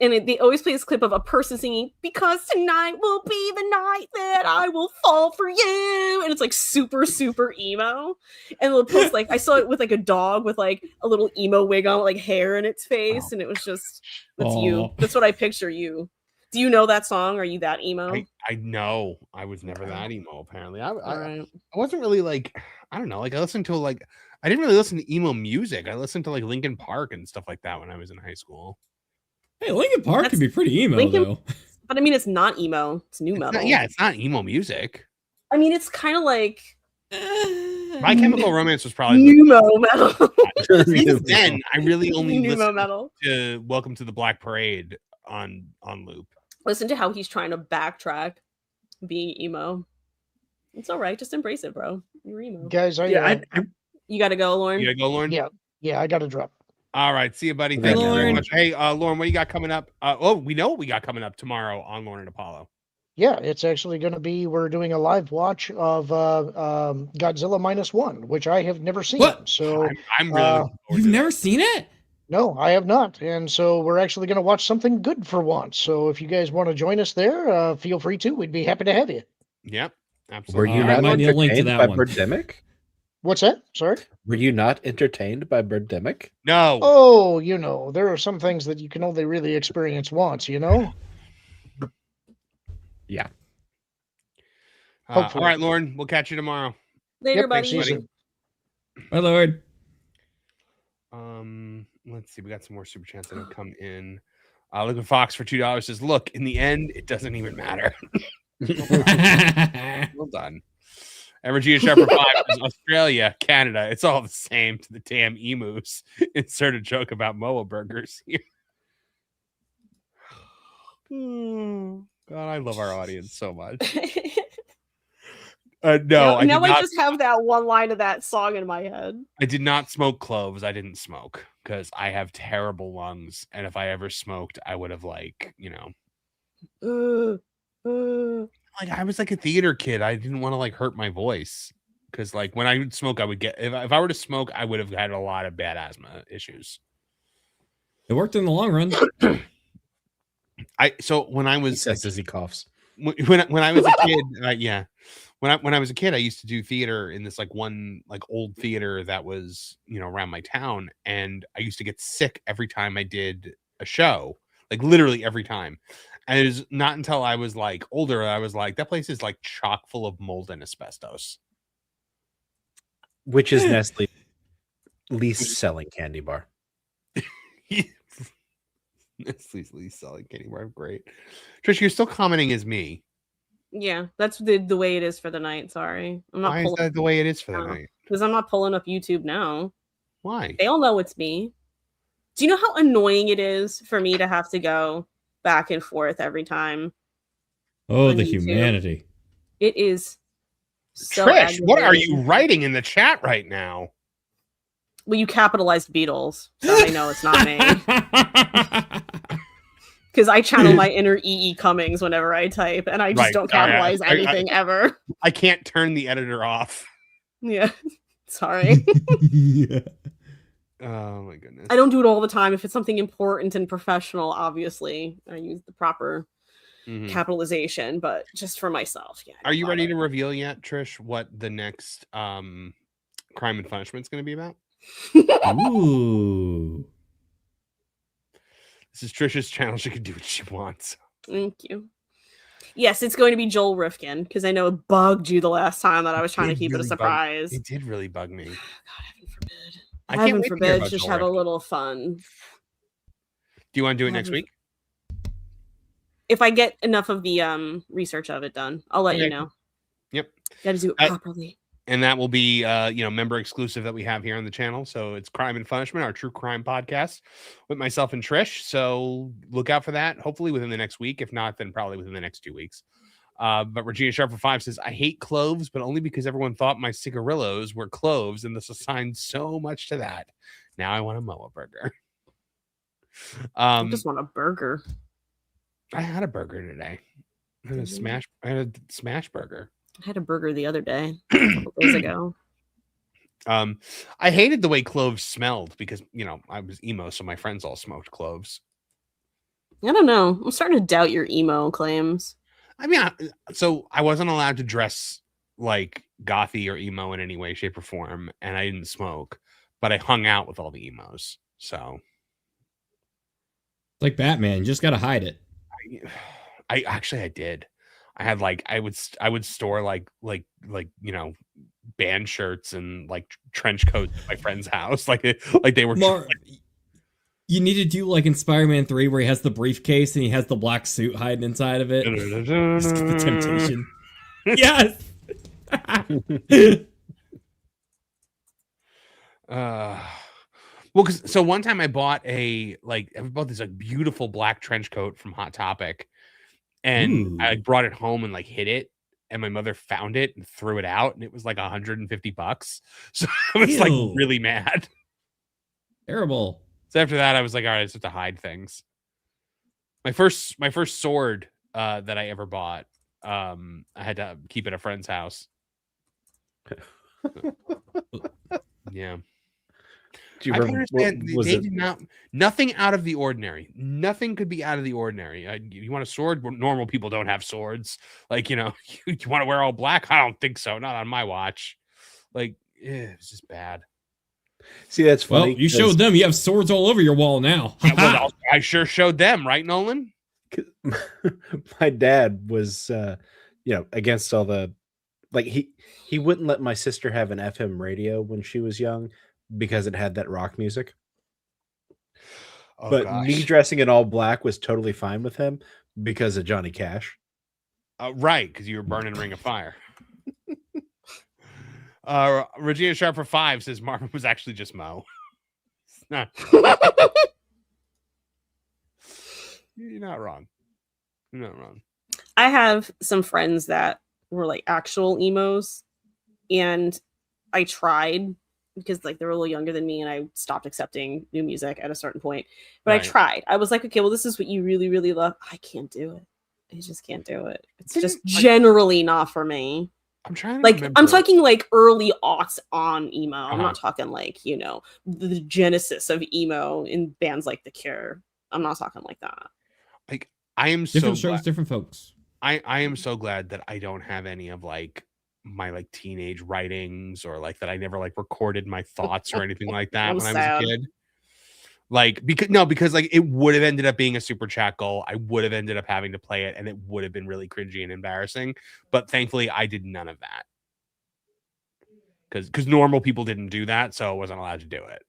And they always play this clip of a person singing, because tonight will be the night that I will fall for you. And it's like super, super emo. And they'll post like, I saw it with like a dog with like a little emo wig on, like hair in its face. And it was just, that's you. That's what I picture you. Do you know that song? Are you that emo? I know. I was never that emo, apparently. I wasn't really like, I don't know. Like I listened to like, I didn't really listen to emo music. I listened to like Linkin Park and stuff like that when I was in high school. Hey, Linkin Park can be pretty emo, though. But I mean, it's not emo. It's new metal. It's not emo music. I mean, it's kind of like... My Chemical Romance was probably... Numo metal. Then, I really only listened metal. to Welcome to the Black Parade on loop. Listen to how he's trying to backtrack being emo. It's all right. Just embrace it, bro. You're emo. Guys, you got to go, Lauren? You got to go, Lauren? Yeah, I got to drop. All right. See you, buddy. Thank you very much. Hey, Lauren, what do you got coming up? We know what we got coming up tomorrow on Lauren and Apollo. Yeah, it's actually going to be. We're doing a live watch of Godzilla -1, which I have never seen. What? So I'm really looking forward You've to never that. seen it? No, I have not. And so we're actually going to watch something good for once. So if you guys want to join us there, feel free to. We'd be happy to have you. Yep, Were absolutely. you All right, not might need a link to entertained that by one. Birdemic? What's that? Sorry? Were you not entertained by Birdemic? No. Oh, there are some things that you can only really experience once, Yeah. All Hopefully. right, Lauren, we'll catch you tomorrow. Later, Yep, buddy. see you soon. My lord. Let's see. We got some more super chats that have come in. Look at Fox for $2 says, "Look, in the end, it doesn't even matter." Well done. And Regina Shepherd 5 says, "Australia, Canada, it's all the same to the damn emus." Insert a joke about Moa burgers here. God, I love our audience so much. No, now I just have that one line of that song in my head. I did not smoke cloves. I didn't smoke because I have terrible lungs, and if I ever smoked, I would have like I was like a theater kid. I didn't want to like hurt my voice because like when I would smoke, I would get if I were to smoke, I would have had a lot of bad asthma issues. It worked in the long run. When I was he says as he coughs. When I was a kid, yeah. When I was a kid, I used to do theater in this like one like old theater that was around my town, and I used to get sick every time I did a show, like literally every time. And it was not until I was like older I was like, that place is like chock full of mold and asbestos, which is Nestle's least selling candy bar. Nestle's least selling candy bar, great. Trish, you're still commenting as me. Yeah, that's the way it is for the night. Sorry, I'm not. Why is that the way it is for the night? Because I'm not pulling up YouTube now. Why? They all know it's me. Do you know how annoying it is for me to have to go back and forth every time? Oh, the humanity! It is. So Trish, what are you writing in the chat right now? Well, you capitalized Beatles, so I know it's not me. Because I channel my inner E.E. Cummings whenever I type, and I just don't capitalize anything ever. I can't turn the editor off. Yeah, sorry. Yeah. Oh my goodness. I don't do it all the time. If it's something important and professional, obviously, I use the proper capitalization, but just for myself, yeah. Are you ready to reveal yet, Trish, what the next Crime and Punishment is going to be about? Ooh. This is Trish's channel. She can do what she wants. Thank you. Yes, it's going to be Joel Rifkin, because I know it bugged you the last time that I was trying to keep it a surprise. It did really bug me. God, heaven forbid. I can't Heaven wait to hear forbid, about just Joel have a Rifkin. little fun. Do you want to do it next week? If I get enough of the research of it done, I'll let you know. Yep. Got to do it properly. And that will be, member exclusive that we have here on the channel. So it's Crime and Punishment, our true crime podcast with myself and Trish. So look out for that. Hopefully within the next week. If not, then probably within the next 2 weeks. But Regina Sharper 5 says, "I hate cloves, but only because everyone thought my cigarillos were cloves, and this assigned so much to that. Now I want a Moa burger." I just want a burger. I had a burger today. I had a smash burger. I had a burger the other day, a couple days ago. I hated the way cloves smelled because, I was emo, so my friends all smoked cloves. I don't know. I'm starting to doubt your emo claims. I mean, so I wasn't allowed to dress like gothy or emo in any way, shape, or form, and I didn't smoke, but I hung out with all the emos. So, like Batman, you just gotta hide it. I did. I had I would store like band shirts and like trench coats at my friend's house, like they were. You need to do like in Spider-Man 3 where he has the briefcase and he has the black suit hiding inside of it. Just the temptation. Yes. Well, so one time I bought this beautiful black trench coat from Hot Topic, and I brought it home and hid it, and my mother found it and threw it out, and it was like $150. So I was really mad. Terrible. So after that, I was like, all right, I just have to hide things. My first sword that I ever bought I had to keep at a friend's house. Yeah. Do you I remember? understand Was they it? did not, nothing out of the ordinary. Nothing could be out of the ordinary. You want a sword? Well, normal people don't have swords. Like, you want to wear all black? I don't think so. Not on my watch. Like, it's just bad. See, that's funny. Well, you showed them. You have swords all over your wall now. I sure showed them, right, Nolan? My dad was, against all the, like he wouldn't let my sister have an FM radio when she was young because it had that rock music. Oh, but gosh. me dressing in all black was totally fine with him because of Johnny Cash. Right, because you were burning Ring of Fire. Regina Sharp for 5 says Marvin was actually just Mo. Not You're not wrong. You're not wrong. I have some friends that were like actual emos, and I tried because like they were a little younger than me, and I stopped accepting new music at a certain point. But Right. I tried. I was like, okay, well, this is what you really, really love. I can't do it. I just can't do it. It's just generally not for me. I'm trying to like remember. I'm talking like early aughts on emo. I'm Uh-huh. not talking like, the genesis of emo in bands like The Cure. I'm not talking like that. Like, I am Different so shows, glad. different folks. I am so glad that I don't have any of like my like teenage writings, or like that I never like recorded my thoughts or anything like that I'm when sad. I was a kid. Like, because like it would have ended up being a super chat goal. I would have ended up having to play it, and it would have been really cringy and embarrassing. But thankfully, I did none of that because normal people didn't do that, so I wasn't allowed to do it.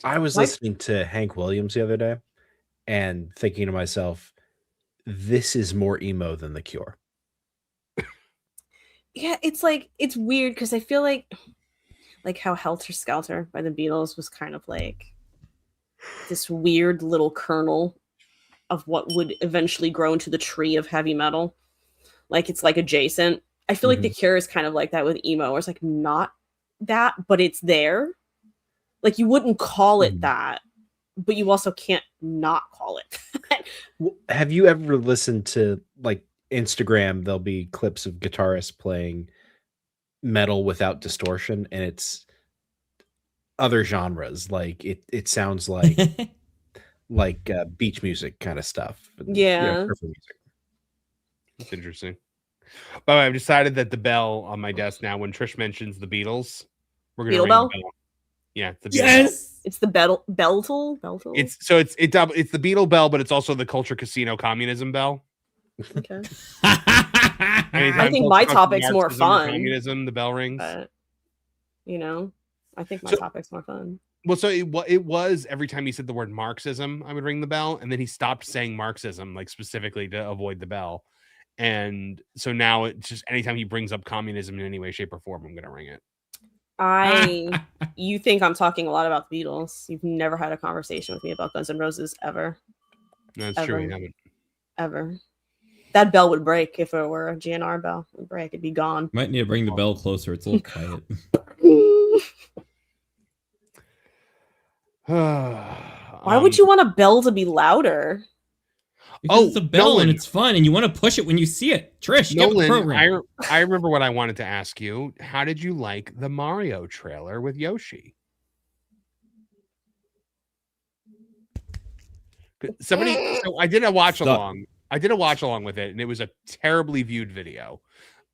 I was What? listening to Hank Williams the other day and thinking to myself, this is more emo than The Cure. Yeah, it's like it's weird because I feel like how Helter Skelter by the Beatles was kind of like this weird little kernel of what would eventually grow into the tree of heavy metal. Like it's like adjacent. I feel like The Cure is kind of like that with emo, where it's like not that, but it's there. Like you wouldn't call it that, but you also can't not call it. Have you ever listened to like Instagram? There'll be clips of guitarists playing metal without distortion, and it's other genres. Like it sounds like beach music kind of stuff. Yeah. surfer music. That's interesting. By the way, I've decided that the bell on my desk now, when Trish mentions the Beatles, we're gonna Beetle ring bell? the bell. Yeah, it's the Beetle bell. It's the Beltle. It's the Beetle bell, but it's also the Culture Casino Communism bell. Okay. I think my topic's more fun. Communism, the bell rings. But, I think my topic's more fun. Well, so it was every time he said the word Marxism, I would ring the bell, and then he stopped saying Marxism, like specifically to avoid the bell. And so now it's just anytime he brings up communism in any way, shape, or form, I'm gonna ring it. You think I'm talking a lot about the Beatles. You've never had a conversation with me about Guns N' Roses ever. No, that's Ever. true. We haven't. Ever. That bell would break if it were a GNR bell. It would break. It'd be gone. Might need to bring the bell closer. It's a little quiet. Why would you want a bell to be louder? Because it's a bell Nolan. and it's fun, and you want to push it when you see it. Trish, get the Nolan, program. I remember what I wanted to ask you. How did you like the Mario trailer with Yoshi? So I did a watch along. I did a watch along with it, and it was a terribly viewed video.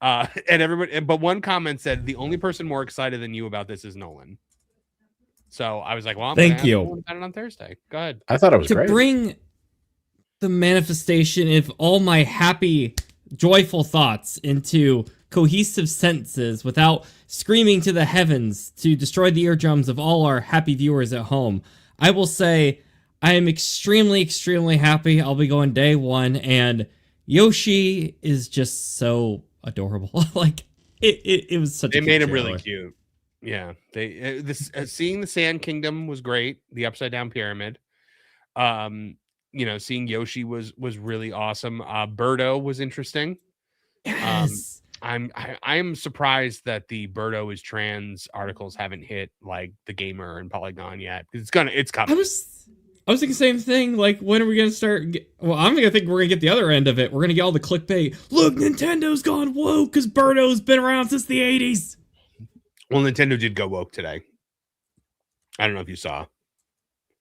And everybody, but one comment said the only person more excited than you about this is Nolan. So I was like, well, I'm Thank gonna ask you. Nolan about it on Thursday. Go ahead. I thought it was to great. bring the manifestation of all my happy, joyful thoughts into cohesive sentences without screaming to the heavens to destroy the eardrums of all our happy viewers at home. I will say I am extremely, extremely happy. I'll be going day one, and Yoshi is just so adorable. Like it was such. They a made cute him really trailer. cute. Yeah, they seeing the Sand Kingdom was great. The upside down pyramid. Seeing Yoshi was really awesome. Birdo was interesting. Yes. I'm surprised that the Birdo is trans articles haven't hit like The Gamer and Polygon yet. It's coming. I was thinking the same thing. Like, when are we going to start? Well, I'm going to think we're going to get the other end of it. We're going to get all the clickbait. Look, Nintendo's gone woke because Birdo's been around since the 80s. Well, Nintendo did go woke today. I don't know if you saw.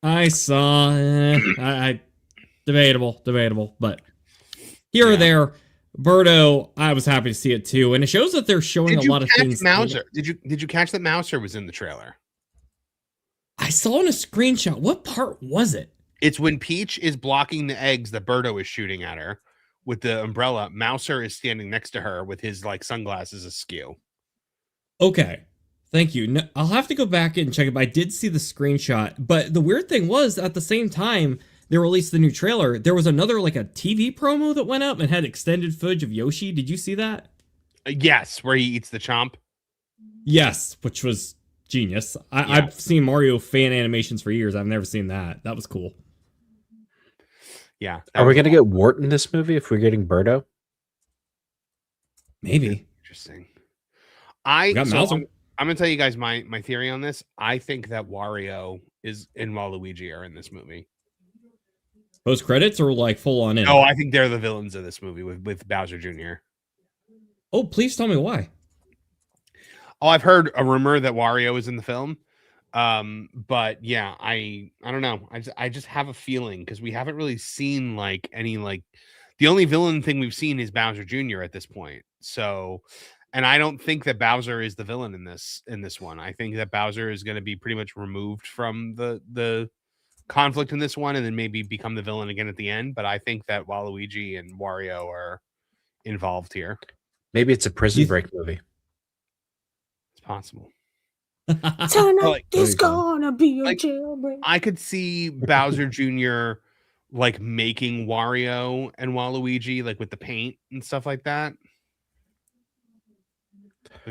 I saw. I debatable, but here or there, Birdo, I was happy to see it too, and it shows that they're showing a lot of things. Mouser? Did you catch that Mouser was in the trailer? I saw in a screenshot. What part was it? It's when Peach is blocking the eggs that Birdo is shooting at her with the umbrella. Mouser is standing next to her with his like sunglasses askew. Okay. Thank you. No, I'll have to go back and check it, but I did see the screenshot. But the weird thing was, at the same time they released the new trailer, there was another like a TV promo that went up and had extended footage of Yoshi. Did you see that? Yes, where he eats the chomp. Yes, which was genius. I've seen Mario fan animations for years. I've never seen that. That was cool. Yeah. Are we going to get Wart in this movie if we're getting Birdo? Maybe. Interesting. I'm going to tell you guys my theory on this. I think that Wario and Waluigi are in this movie. Post credits or like full on in? Oh, I think they're the villains of this movie with Bowser Jr. Oh, please tell me why. Oh, I've heard a rumor that Wario is in the film. But yeah, I don't know. I just have a feeling because we haven't really seen like any like the only villain thing we've seen is Bowser Jr. at this point. So, and I don't think that Bowser is the villain in this one. I think that Bowser is going to be pretty much removed from the conflict in this one and then maybe become the villain again at the end. But I think that Waluigi and Wario are involved here. Maybe it's a Prison Break movie. It's possible. Tonight is gonna be a jailbreak. I could see Bowser Jr. like making Wario and Waluigi like with the paint and stuff like that.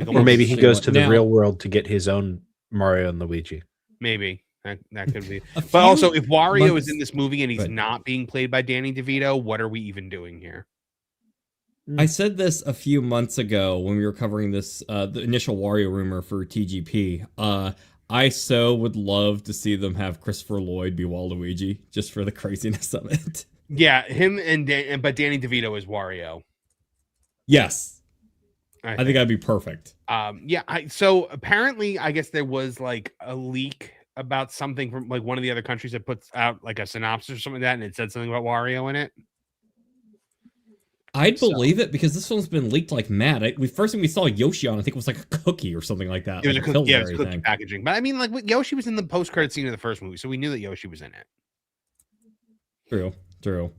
Or maybe he goes to the real world to get his own Mario and Luigi. Maybe that could be. But also, if Wario is in this movie and he's not being played by Danny DeVito, what are we even doing here? I said this a few months ago when we were covering this, the initial Wario rumor for TGP. I so would love to see them have Christopher Lloyd be Waluigi just for the craziness of it. Yeah, him but Danny DeVito is Wario. Yes. I think that'd be perfect. So apparently, I guess there was like a leak about something from like one of the other countries that puts out like a synopsis or something like that, and it said something about Wario in it. I'd believe it because this one's been leaked like mad. First thing we saw Yoshi on, I think it was like a cookie or something like that. It was like a cookie, it was cookie packaging. But I mean, like Yoshi was in the post-credit scene of the first movie, so we knew that Yoshi was in it. True.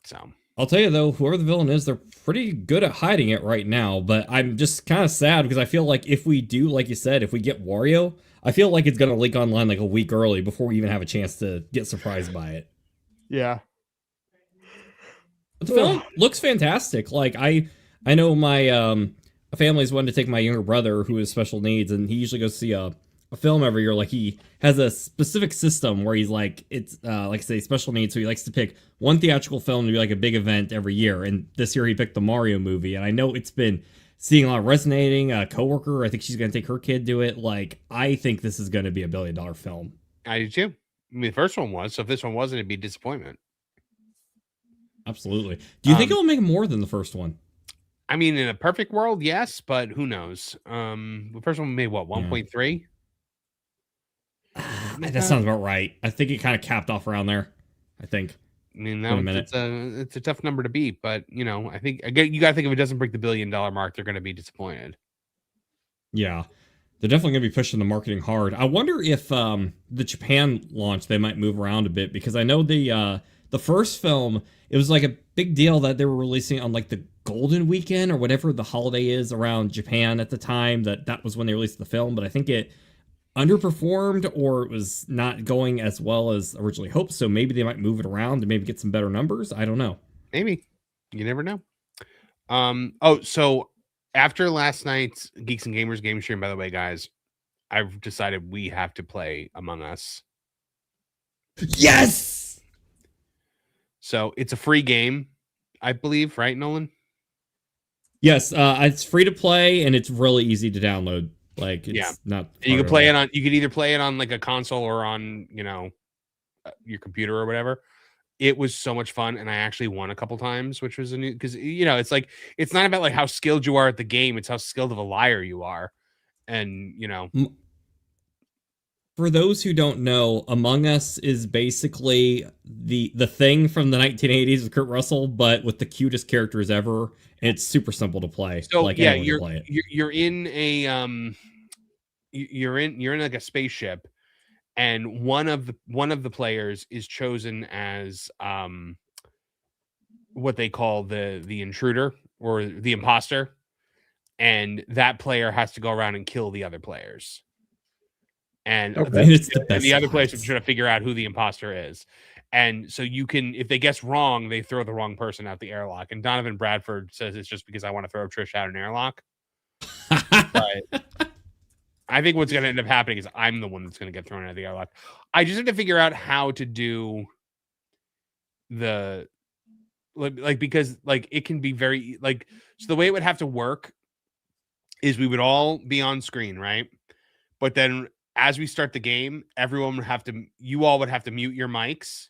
So I'll tell you though, whoever the villain is, they're pretty good at hiding it right now. But I'm just kind of sad because I feel like if we do, like you said, if we get Wario, I feel like it's gonna leak online like a week early before we even have a chance to get surprised by it. Yeah. But the film looks fantastic. Like I know my family's wanted to take my younger brother who has special needs, and he usually goes see a film every year. Like he has a specific system where he's like, it's like I say, special needs. So he likes to pick one theatrical film to be like a big event every year. And this year he picked the Mario movie. And I know it's been seeing a lot of resonating. A coworker, I think she's going to take her kid to it. Like, I think this is going to be $1 billion film. I do too. I mean, the first one was, so if this one wasn't, it'd be a disappointment. Absolutely. Do you think it'll make more than the first one? I mean, in a perfect world, yes, but who knows? The first one made what, 1.3? That sounds about right. I think it kind of capped off around there. I think. I mean, it's a tough number to beat, but you know, I think again, you got to think if it doesn't break the $1 billion mark, they're going to be disappointed. Yeah, they're definitely going to be pushing the marketing hard. I wonder if the Japan launch they might move around a bit because I know the first film, it was like a big deal that they were releasing on like the Golden Weekend or whatever the holiday is around Japan at the time. That was when they released the film, but I think it underperformed or it was not going as well as originally hoped. So maybe they might move it around to maybe get some better numbers. I don't know. Maybe. You never know. So after last night's Geeks and Gamers game stream, by the way, guys, I've decided we have to play Among Us. Yes! So it's a free game, I believe, right, Nolan? Yes, it's free to play and it's really easy to download. Like it's not. You can play it on. You can either play it on like a console or on your computer or whatever. It was so much fun, and I actually won a couple times, which was a new because it's like it's not about like how skilled you are at the game; it's how skilled of a liar you are, and For those who don't know, Among Us is basically the thing from the 1980s with Kurt Russell, but with the cutest characters ever. It's super simple to play. So like yeah, anyone can play it. you're in a you're in like a spaceship, and one of the players is chosen as what they call the intruder or the imposter, and that player has to go around and kill the other players. And the other players are trying to figure out who the imposter is. And so you can, if they guess wrong, they throw the wrong person out the airlock. And Donovan Bradford says it's just because I want to throw Trish out an airlock. But I think what's going to end up happening is I'm the one that's going to get thrown out of the airlock. I just have to figure out how to do because it can be very so the way it would have to work is we would all be on screen, right? But then as we start the game, you all would have to mute your mics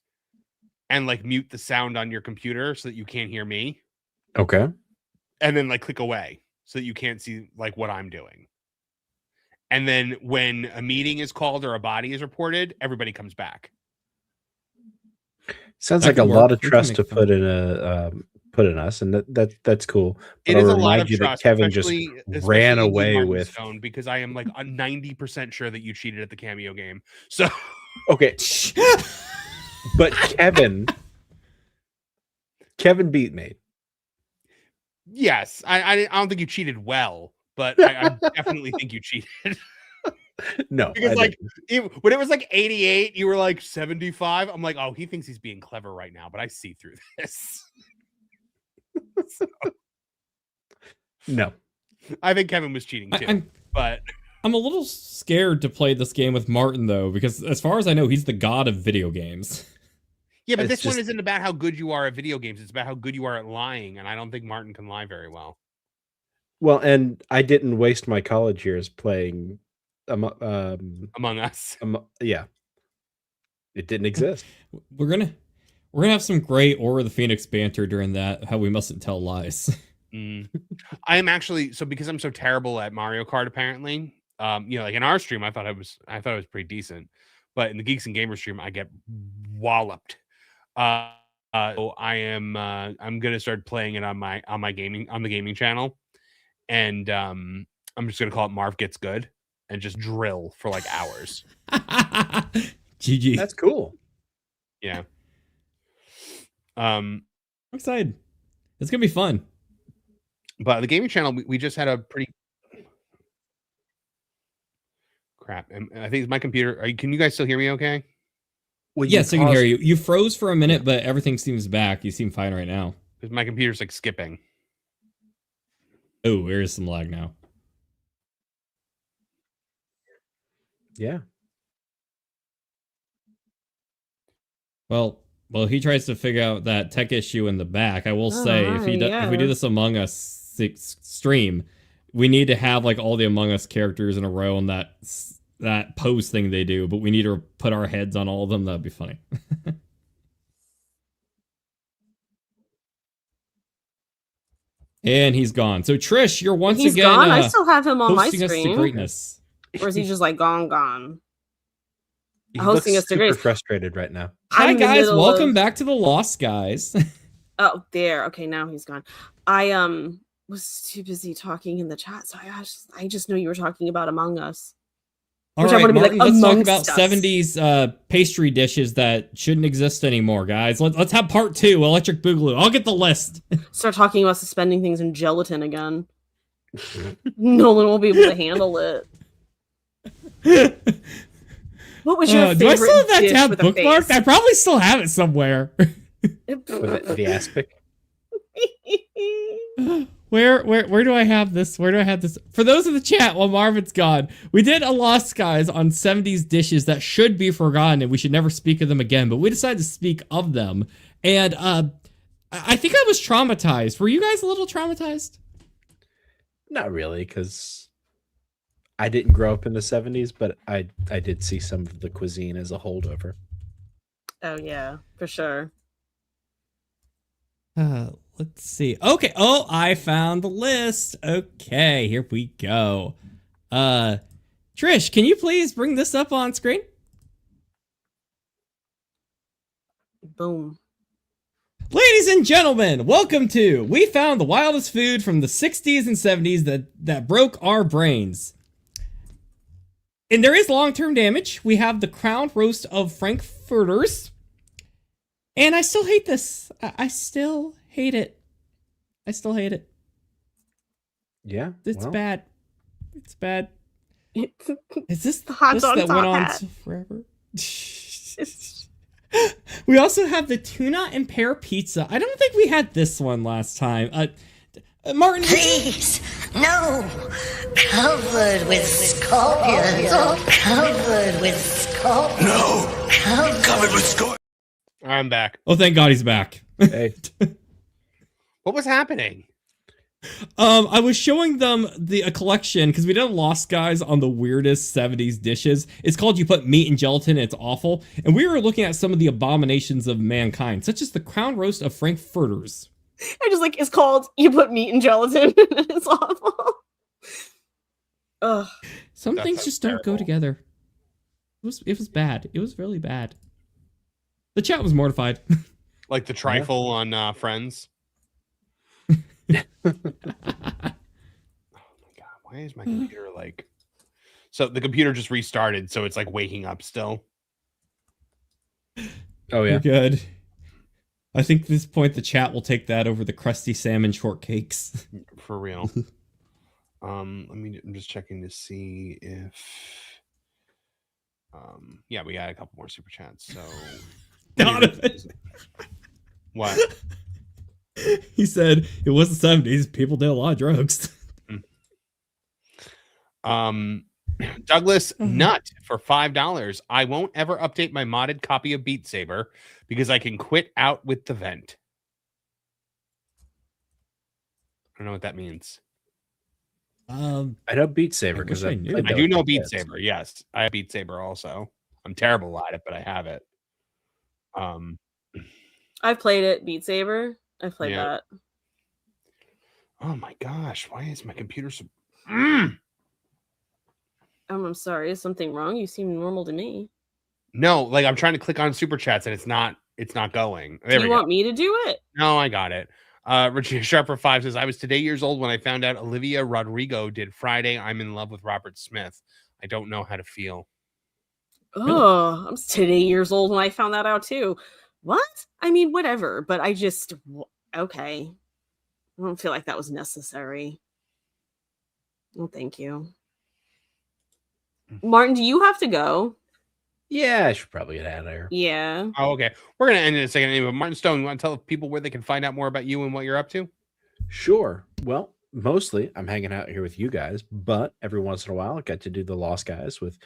and mute the sound on your computer so that you can't hear me. Okay. And then click away so that you can't see what I'm doing. And then when a meeting is called or a body is reported, everybody comes back. Sounds like a lot of trust to put in us, and that's cool. But It I'll is a remind lot of you trust, that Kevin just ran away with. Because I am 90% sure that you cheated at the Cameo game. So okay, but Kevin beat me. Yes, I don't think you cheated well, but I definitely think you cheated. No, because when it was 88, you were 75. I'm like, oh, he thinks he's being clever right now, but I see through this. So, no, I think Kevin was cheating too. But I'm a little scared to play this game with Martin though, because as far as I know, he's the god of video games. Yeah, but this one isn't about how good you are at video games. It's about how good you are at lying, and I don't think Martin can lie very well. Well, and I didn't waste my college years playing Among Us. Yeah, it didn't exist. We're gonna have some great Order of the Phoenix banter during that. How we mustn't tell lies. I am actually because I'm so terrible at Mario Kart. Apparently, in our stream, I thought it was pretty decent, but in the Geeks and Gamers stream, I get walloped. So I'm gonna start playing it on the gaming channel, and I'm just gonna call it Marv Gets Good and just drill for hours. GG. That's cool. Yeah. I'm excited. It's gonna be fun. But the gaming channel, we just had a pretty crap. And I think it's my computer. Can you guys still hear me? Okay. Well, yes, I can hear you. You froze for a minute, but everything seems back. You seem fine right now. Because my computer's skipping. Oh, there is some lag now. Yeah. Well, he tries to figure out that tech issue in the back. I will say, if we do this Among Us stream, we need to have all the Among Us characters in a row on that pose thing they do, but we need to put our heads on all of them. That'd be funny. And he's gone. So Trish, you're once He's again gone. I still have him on my hosting us to screen. greatness. Or is he just gone? He Hosting looks us to super grace. frustrated right now. Hi guys, welcome back to the Lost Guys. Oh, there. Okay, now he's gone. I was too busy talking in the chat, so I just know you were talking about Among Us. All right, Martin, let's talk about us. 70s pastry dishes that shouldn't exist anymore, guys. Let's have part 2, Electric Boogaloo. I'll get the list. Start talking about suspending things in gelatin again. No one will be able to handle it. What was your favorite do I still have that dish tab with a bookmarked? face? I probably still have it somewhere. The aspic. Where do I have this? Where do I have this? For those in the chat, while Marvin's gone, we did a Lost Guys on 70s dishes that should be forgotten and we should never speak of them again, but we decided to speak of them. And I think I was traumatized. Were you guys a little traumatized? Not really, because I didn't grow up in the 70s, but I did see some of the cuisine as a holdover. Oh yeah, for sure. Let's see. Okay. Oh, I found the list. Okay, here we go. Trish, can you please bring this up on screen? Boom. Ladies and gentlemen, welcome to We Found the Wildest Food from the 60s and 70s that broke our brains. And there is long-term damage. We have the crown roast of Frankfurters. And I still hate this. I still hate it. I still hate it. Yeah. It's bad. It's bad. Is this the hot this dog that went top on hat? forever? We also have the tuna and pear pizza. I don't think we had this one last time. Martin, Please, no. Covered with scorpions. Covered with scorpions. No. Covered with scorpions. I'm back. Oh, thank God he's back. Hey. What was happening? I was showing them a collection because we did a Lost Guys on the weirdest 70s dishes. It's called You Put Meat in Gelatin and It's Awful. And we were looking at some of the abominations of mankind, such as the crown roast of Frankfurters. I just like it's called You Put Meat in Gelatin. It's awful. Ugh. Some That things sounds just don't go terrible. together. It was bad. It was really bad. The chat was mortified. Like the trifle on Friends. Oh my god, why is my computer like so the computer just restarted, so it's like waking up still. Oh yeah. You're good. I think at this point the chat will take that over the crusty salmon shortcakes. For real. I'm just checking to see if yeah, we got a couple more super chats. So Donovan. What? He said it was the 70s. People did a lot of drugs. Douglas Nut for $5. I won't ever update my modded copy of Beat Saber because I can quit out with the vent. I don't know what that means. I know Beat Saber because I knew. I do know Beat Saber. Yes, I have Beat Saber also. I'm terrible at it, but I have it. I've played it, Beat Saber. I've played that. Oh my gosh, why is my computer so I'm sorry, is something wrong? You seem normal to me. No, like I'm trying to click on super chats and it's not going. There Do you want me to do it? No, I got it. Regina Sharper 5 says, I was today years old when I found out Olivia Rodrigo did Friday I'm in Love with Robert Smith. I don't know how to feel. Oh, I'm today years old when I found that out too. What? I mean, whatever, but I just okay. I don't feel like that was necessary. Well, thank you. Martin, do you have to go? Yeah, I should probably get out of here. Yeah. Oh, okay. We're gonna end in a second. Anyway, Martin Stone, you want to tell people where they can find out more about you and what you're up to? Sure. Well, mostly I'm hanging out here with you guys, but every once in a while I get to do the Lost Guys with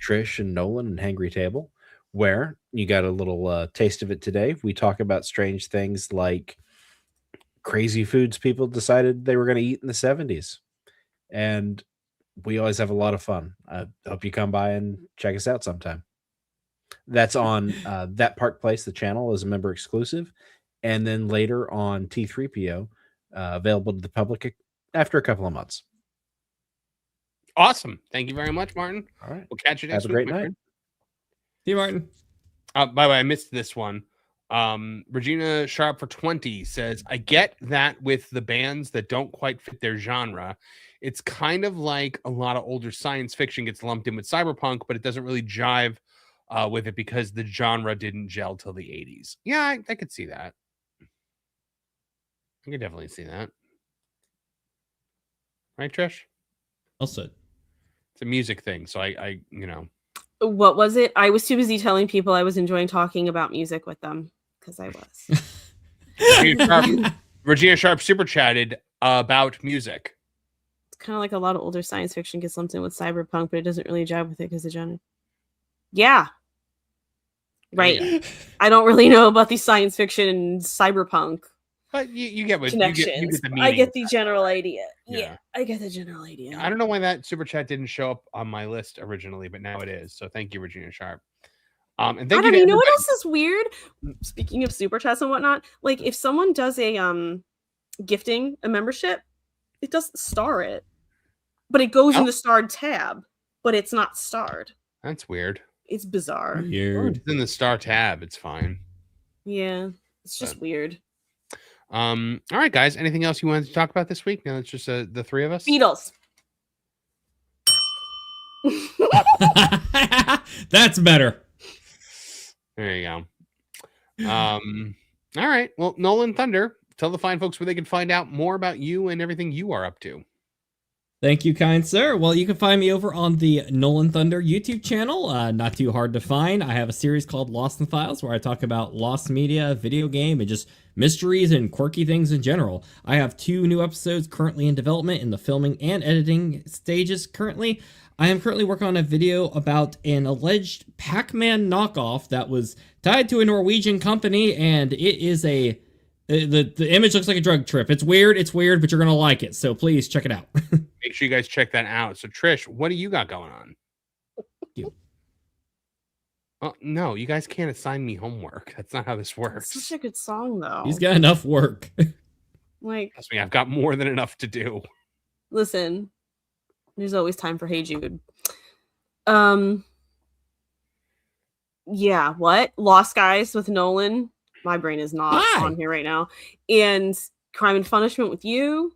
Trish and Nolan and Hangry Table, where you got a little taste of it today. We talk about strange things like crazy foods people decided they were going to eat in the 70s. And we always have a lot of fun. I hope you come by and check us out sometime. That's on That Park Place. The channel is a member exclusive. And then later on T3PO, available to the public after a couple of months. Awesome. Thank you very much, Martin. All right. We'll catch you next Have a week. great night. See you, Martin. By the way, I missed this one. Regina Sharp for 20 says, I get that with the bands that don't quite fit their genre. It's kind of like a lot of older science fiction gets lumped in with cyberpunk, but it doesn't really jive with it because the genre didn't gel till the 80s. Yeah, I could see that. I could definitely see that. Right, Trish? Well said. It's a music thing, so I What was it? I was too busy telling people I was enjoying talking about music with them because I was. Regina Sharp super chatted about music. It's kind of like a lot of older science fiction gets lumped in with cyberpunk, but it doesn't really jive with it because the genre. Yeah. Right. Yeah. I don't really know about the science fiction and cyberpunk. But you get what Connections. you get the meaning. I get the general idea. Yeah. Yeah, I get the general idea. I don't know why that super chat didn't show up on my list originally, but now it is. So thank you, Regina Sharp. And I thank don't you. know what else is weird. Speaking of super chats and whatnot, like if someone does a gifting a membership, it doesn't star it, but it goes in the starred tab, but it's not starred. That's weird. It's bizarre. Weird. It's in the star tab. It's fine. Yeah, it's just weird. All right, guys. Anything else you wanted to talk about this week? Now it's just the three of us. Beatles. That's better. There you go. All right. Well, Nolan Thunder, tell the fine folks where they can find out more about you and everything you are up to. Thank you, kind sir. Well, you can find me over on the Nolan Thunder YouTube channel. Not too hard to find. I have a series called Lost in Files where I talk about lost media, video game, and just mysteries and quirky things in general. I have 2 new episodes currently in development in the filming and editing stages currently. I am currently working on a video about an alleged Pac-Man knockoff that was tied to a Norwegian company, and it is a... The image looks like a drug trip. It's weird, but you're going to like it. So please check it out. Make sure you guys check that out. So, Trish, what do you got going on? No, you guys can't assign me homework. That's not how this works. It's such a good song, though. He's got enough work. Like, trust me, I've got more than enough to do. Listen, there's always time for Hey Jude. Yeah, what? Lost Guys with Nolan. My brain is not on here right now. And Crime and Punishment with you.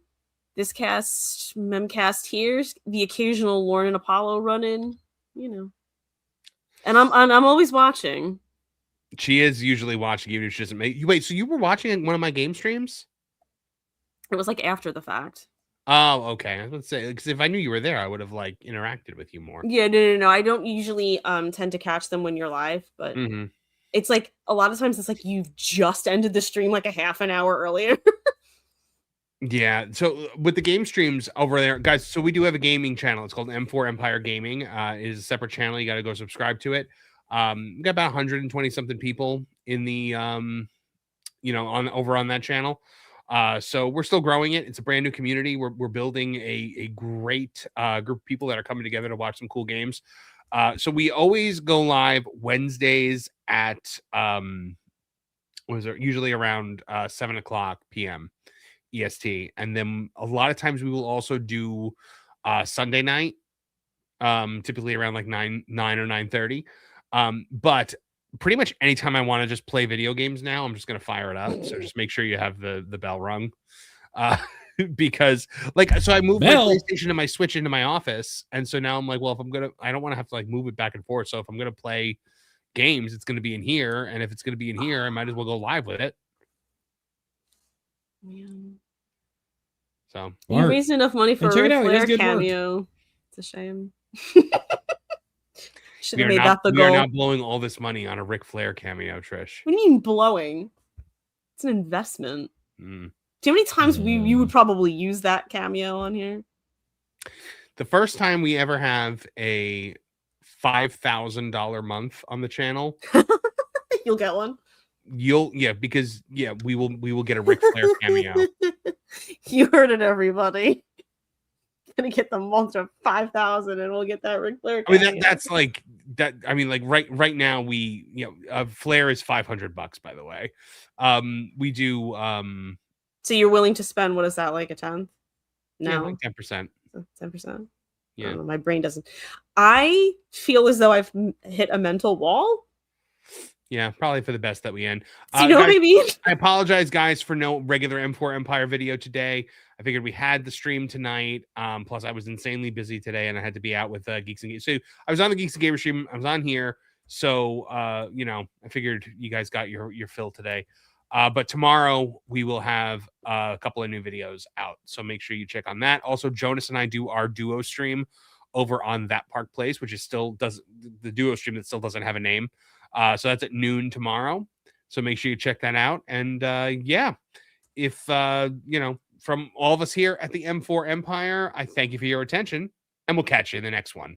This cast, Memcast here. The occasional Lauren and Apollo run-in. You know. And I'm always watching. She is usually watching, even if she doesn't make. Wait, so you were watching one of my game streams? It was like after the fact. Oh, okay. I was going to say, because if I knew you were there, I would have like interacted with you more. Yeah, no. I don't usually tend to catch them when you're live, but it's like a lot of times it's like you've just ended the stream like a half an hour earlier. Yeah. So with the game streams over there, guys, so we do have a gaming channel. It's called M4 Empire Gaming. It is a separate channel. You got to go subscribe to it. We got about 120 something people in the over on that channel. So we're still growing it. It's a brand new community. We're building a great group of people that are coming together to watch some cool games. So we always go live Wednesdays at usually around 7:00 p.m. EST, and then a lot of times we will also do Sunday night, typically around like 9 or 9:30. But pretty much anytime I want to just play video games now, I'm just going to fire it up. So just make sure you have the bell rung. Because so I moved my PlayStation and my Switch into my office. And so now I'm like, well, I don't want to have to like move it back and forth. So if I'm going to play games, it's going to be in here. And if it's going to be in here, I might as well go live with it. Yeah. So you raised enough money for a Ric Flair cameo. It's a shame. Should have made that the goal. We are not blowing all this money on a Ric Flair cameo, Trish. What do you mean blowing? It's an investment. Do you know how many times you would probably use that cameo on here? The first time we ever have a $5,000 month on the channel, you'll get one. We will get a Ric Flair cameo. You heard it, everybody. Gonna get the month of 5,000 and we'll get that Ric Flair cameo. I mean that's like that. I mean, like right now Flair is $500, by the way. We do so you're willing to spend, what is that, like a 10th? No, yeah, like 10%. 10%. Yeah, my brain doesn't. I feel as though I've hit a mental wall. Yeah, probably for the best that we end. Do you know what I mean? I apologize, guys, for no regular M4 Empire video today. I figured we had the stream tonight. Plus, I was insanely busy today, and I had to be out with Geeks and Gamers. So I was on the Geeks and Gamers stream. I was on here. So, I figured you guys got your fill today. But tomorrow, we will have a couple of new videos out. So make sure you check on that. Also, Jonas and I do our duo stream over on That Park Place, which is the duo stream that still doesn't have a name. So that's at noon tomorrow. So make sure you check that out. And if from all of us here at the M4 Empire, I thank you for your attention, and we'll catch you in the next one.